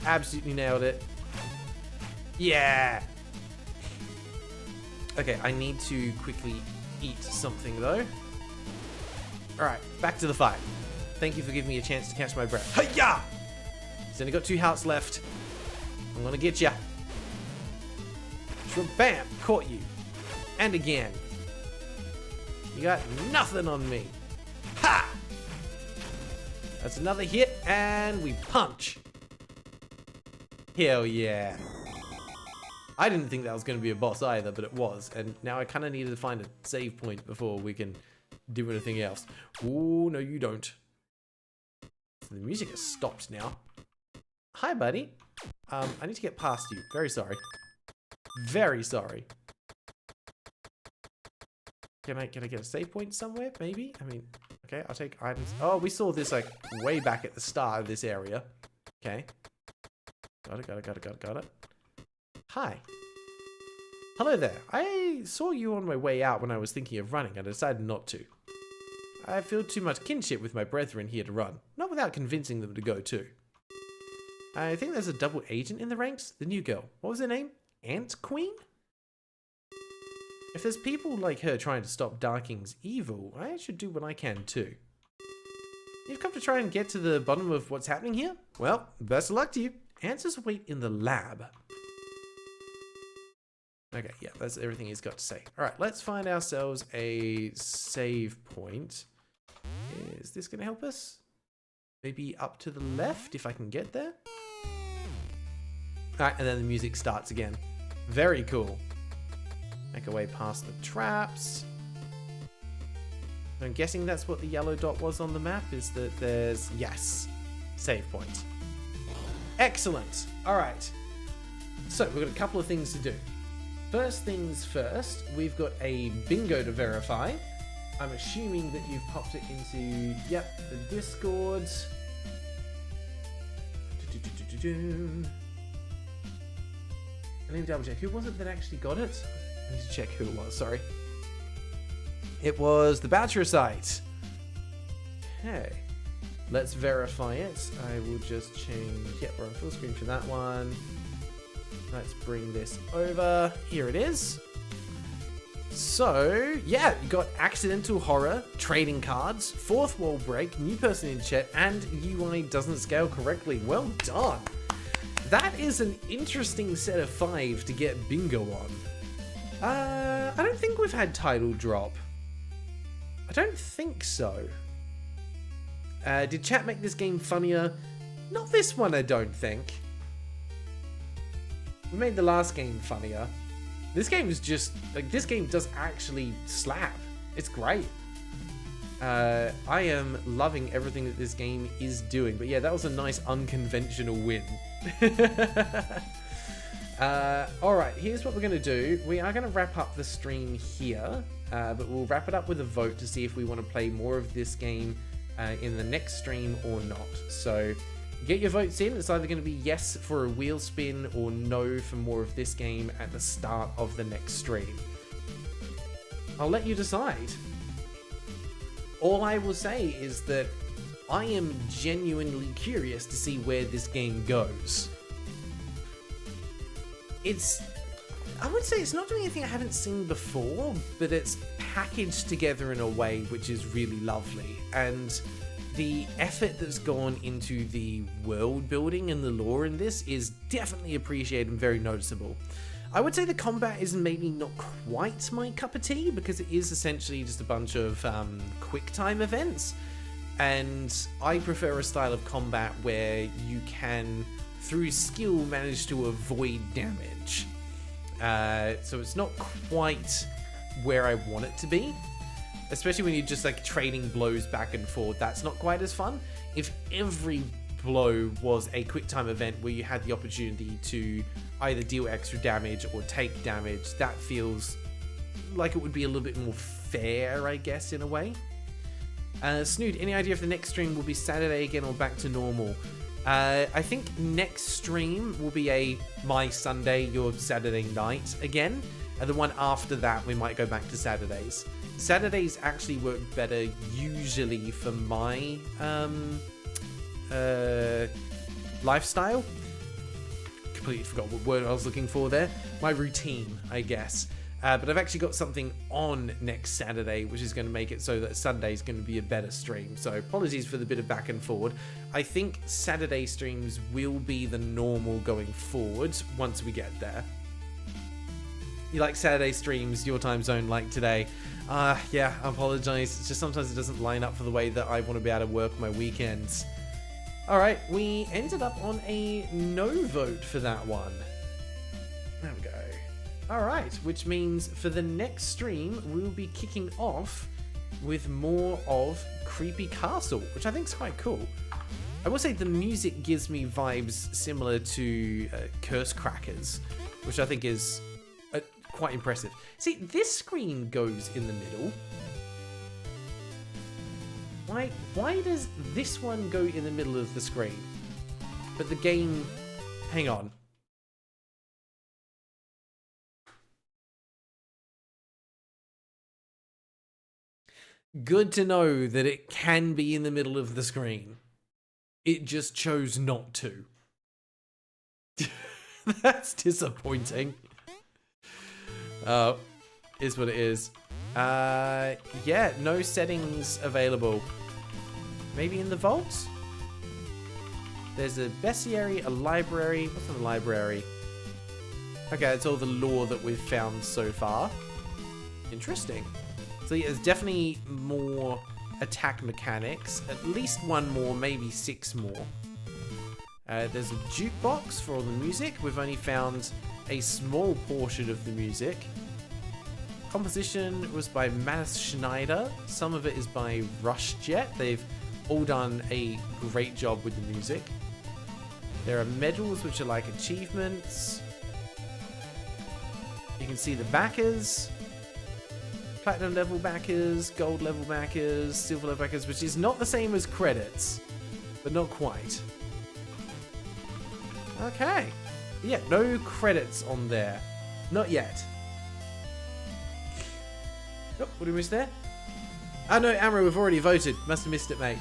Absolutely nailed it. Yeah. Okay, I need to quickly eat something though. All right, back to the fight. Thank you for giving me a chance to catch my breath. Hiya! He's only got 2 hearts left. I'm gonna get ya. Bam! Caught you. And again. You got nothing on me. Ha! That's another hit, and we punch. Hell yeah. I didn't think that was going to be a boss either, but it was. And now I kind of needed to find a save point before we can do anything else. Ooh, no you don't. The music has stopped now. Hi, buddy. I need to get past you. Very sorry. Very sorry. Can I get a save point somewhere? Maybe? I mean, okay, I'll take items. Oh, we saw this like way back at the start of this area. Okay. Got it. Hi. Hello there. I saw you on my way out when I was thinking of running and I decided not to. I feel too much kinship with my brethren here to run, not without convincing them to go too. I think there's a double agent in the ranks. The new girl. What was her name? Ant Queen? If there's people like her trying to stop Darking's evil, I should do what I can too. You've come to try and get to the bottom of what's happening here? Well, best of luck to you. Answers await in the lab. Okay, yeah, that's everything he's got to say. Alright, let's find ourselves a save point. Is this going to help us? Maybe up to the left, if I can get there? Alright, and then the music starts again. Very cool. Make our way past the traps. I'm guessing that's what the yellow dot was on the map, is that there's, yes, save point. Excellent. Alright. So, we've got a couple of things to do. First things first, we've got a bingo to verify. I'm assuming that you've popped it into, yep, the Discord. Let me double check. Who was it that actually got it? I need to check who it was, sorry. It was the Bachelor site. Okay. Let's verify it. I will just change, yep, we're on full screen for that one. Let's bring this over. Here it is. So, yeah, you got accidental horror, trading cards, fourth wall break, new person in chat, and UI doesn't scale correctly. Well done. That is an interesting set of 5 to get bingo on. I don't think we've had title drop. I don't think so. Did chat make this game funnier? Not this one, I don't think. We made the last game funnier. This game is just, like, this game does actually slap. It's great. I am loving everything that this game is doing. But yeah, that was a nice unconventional win. Alright, here's what we're going to do. We are going to wrap up the stream here. But we'll wrap it up with a vote to see if we want to play more of this game in the next stream or not. So get your votes in. It's either going to be yes for a wheel spin or no for more of this game at the start of the next stream. I'll let you decide. All I will say is that I am genuinely curious to see where this game goes. I would say it's not doing anything I haven't seen before, but it's packaged together in a way which is really lovely. And the effort that's gone into the world building and the lore in this is definitely appreciated and very noticeable. I would say the combat is maybe not quite my cup of tea, because it is essentially just a bunch of quick time events. And I prefer a style of combat where you can, through skill, manage to avoid damage. So it's not quite where I want it to be. Especially when you're just like trading blows back and forth, that's not quite as fun. If every blow was a quick time event where you had the opportunity to either deal extra damage or take damage, that feels like it would be a little bit more fair, I guess, in a way. Snood, any idea if the next stream will be Saturday again or back to normal? I think next stream will be my Sunday, your Saturday night again. And the one after that, we might go back to Saturdays. Saturdays actually work better usually for my lifestyle. Completely forgot what word I was looking for there. My routine, I guess. But I've actually got something on next Saturday, which is going to make it so that Sunday is going to be a better stream. So apologies for the bit of back and forward. I think Saturday streams will be the normal going forward once we get there. you like Saturday streams, your time zone like today. Yeah, I apologize. It's just sometimes it doesn't line up for the way that I want to be able to work my weekends. Alright, we ended up on a no vote for that one. There we go. Alright, which means for the next stream, we will be kicking off with more of Creepy Castle, which I think is quite cool. I will say the music gives me vibes similar to Curse Crackers, which I think is quite impressive. See, this screen goes in the middle. Why does this one go in the middle of the screen? But the game... Hang on. Good to know that it can be in the middle of the screen. It just chose not to. That's disappointing. Is what it is. Yeah, no settings available. Maybe in the vault? There's a bestiary, a library. What's in the library? Okay, it's all the lore that we've found so far. Interesting. So yeah, there's definitely more attack mechanics. At least one more, maybe 6 more. There's a jukebox for all the music. We've only found a small portion of the music. Composition was by Manas Schneider. Some of it is by Rushjet. They've all done a great job with the music. There are medals which are like achievements. You can see the backers. Platinum level backers, gold level backers, silver level backers, which is not the same as credits, but not quite. Okay. Yeah, no credits on there. Not yet. Oh, what did we miss there? Oh no, Amro, we've already voted. Must have missed it, mate.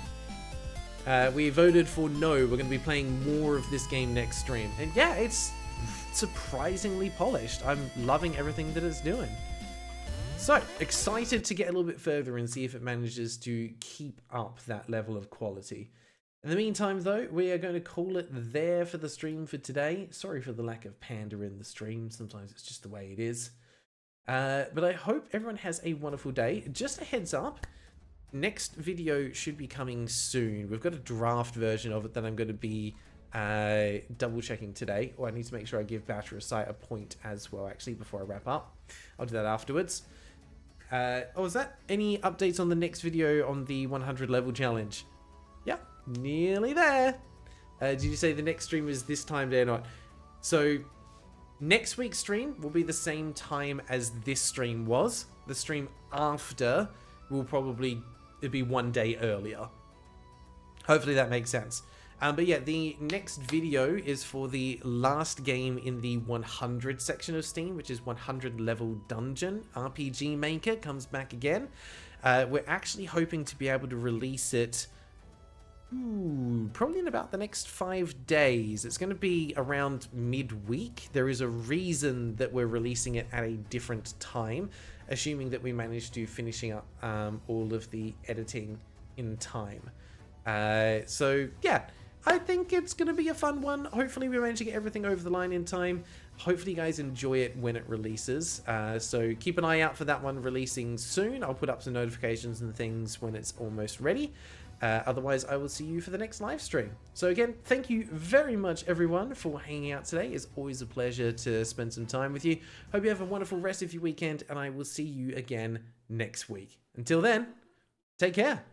We voted for no. We're going to be playing more of this game next stream. And yeah, it's surprisingly polished. I'm loving everything that it's doing. So, excited to get a little bit further and see if it manages to keep up that level of quality. In the meantime, though, we are going to call it there for the stream for today. Sorry for the lack of panda in the stream. Sometimes it's just the way it is. But I hope everyone has a wonderful day. Just a heads up, next video should be coming soon. We've got a draft version of it that I'm going to be double checking today. Or I need to make sure I give Battery Sight a point as well, actually, before I wrap up. I'll do that afterwards. Oh, is that any updates on the next video on the 100 level challenge? Yeah, nearly there. Did you say the next stream is this time day or not? So next week's stream will be the same time as this stream was. The stream after will probably be one day earlier. Hopefully that makes sense. But yeah, the next video is for the last game in the 100 section of Steam, which is 100 level dungeon. RPG Maker comes back again. We're actually hoping to be able to release it probably in about the next 5 days. It's going to be around midweek. There is a reason that we're releasing it at a different time, assuming that we manage to finishing up all of the editing in time. So yeah, I think it's going to be a fun one. Hopefully we manage to get everything over the line in time. Hopefully you guys enjoy it when it releases. So keep an eye out for that one releasing soon. I'll put up some notifications and things when it's almost ready. Otherwise, I will see you for the next live stream. So again, thank you very much, everyone, for hanging out today. It's always a pleasure to spend some time with you. Hope you have a wonderful rest of your weekend, and I will see you again next week. Until then, take care.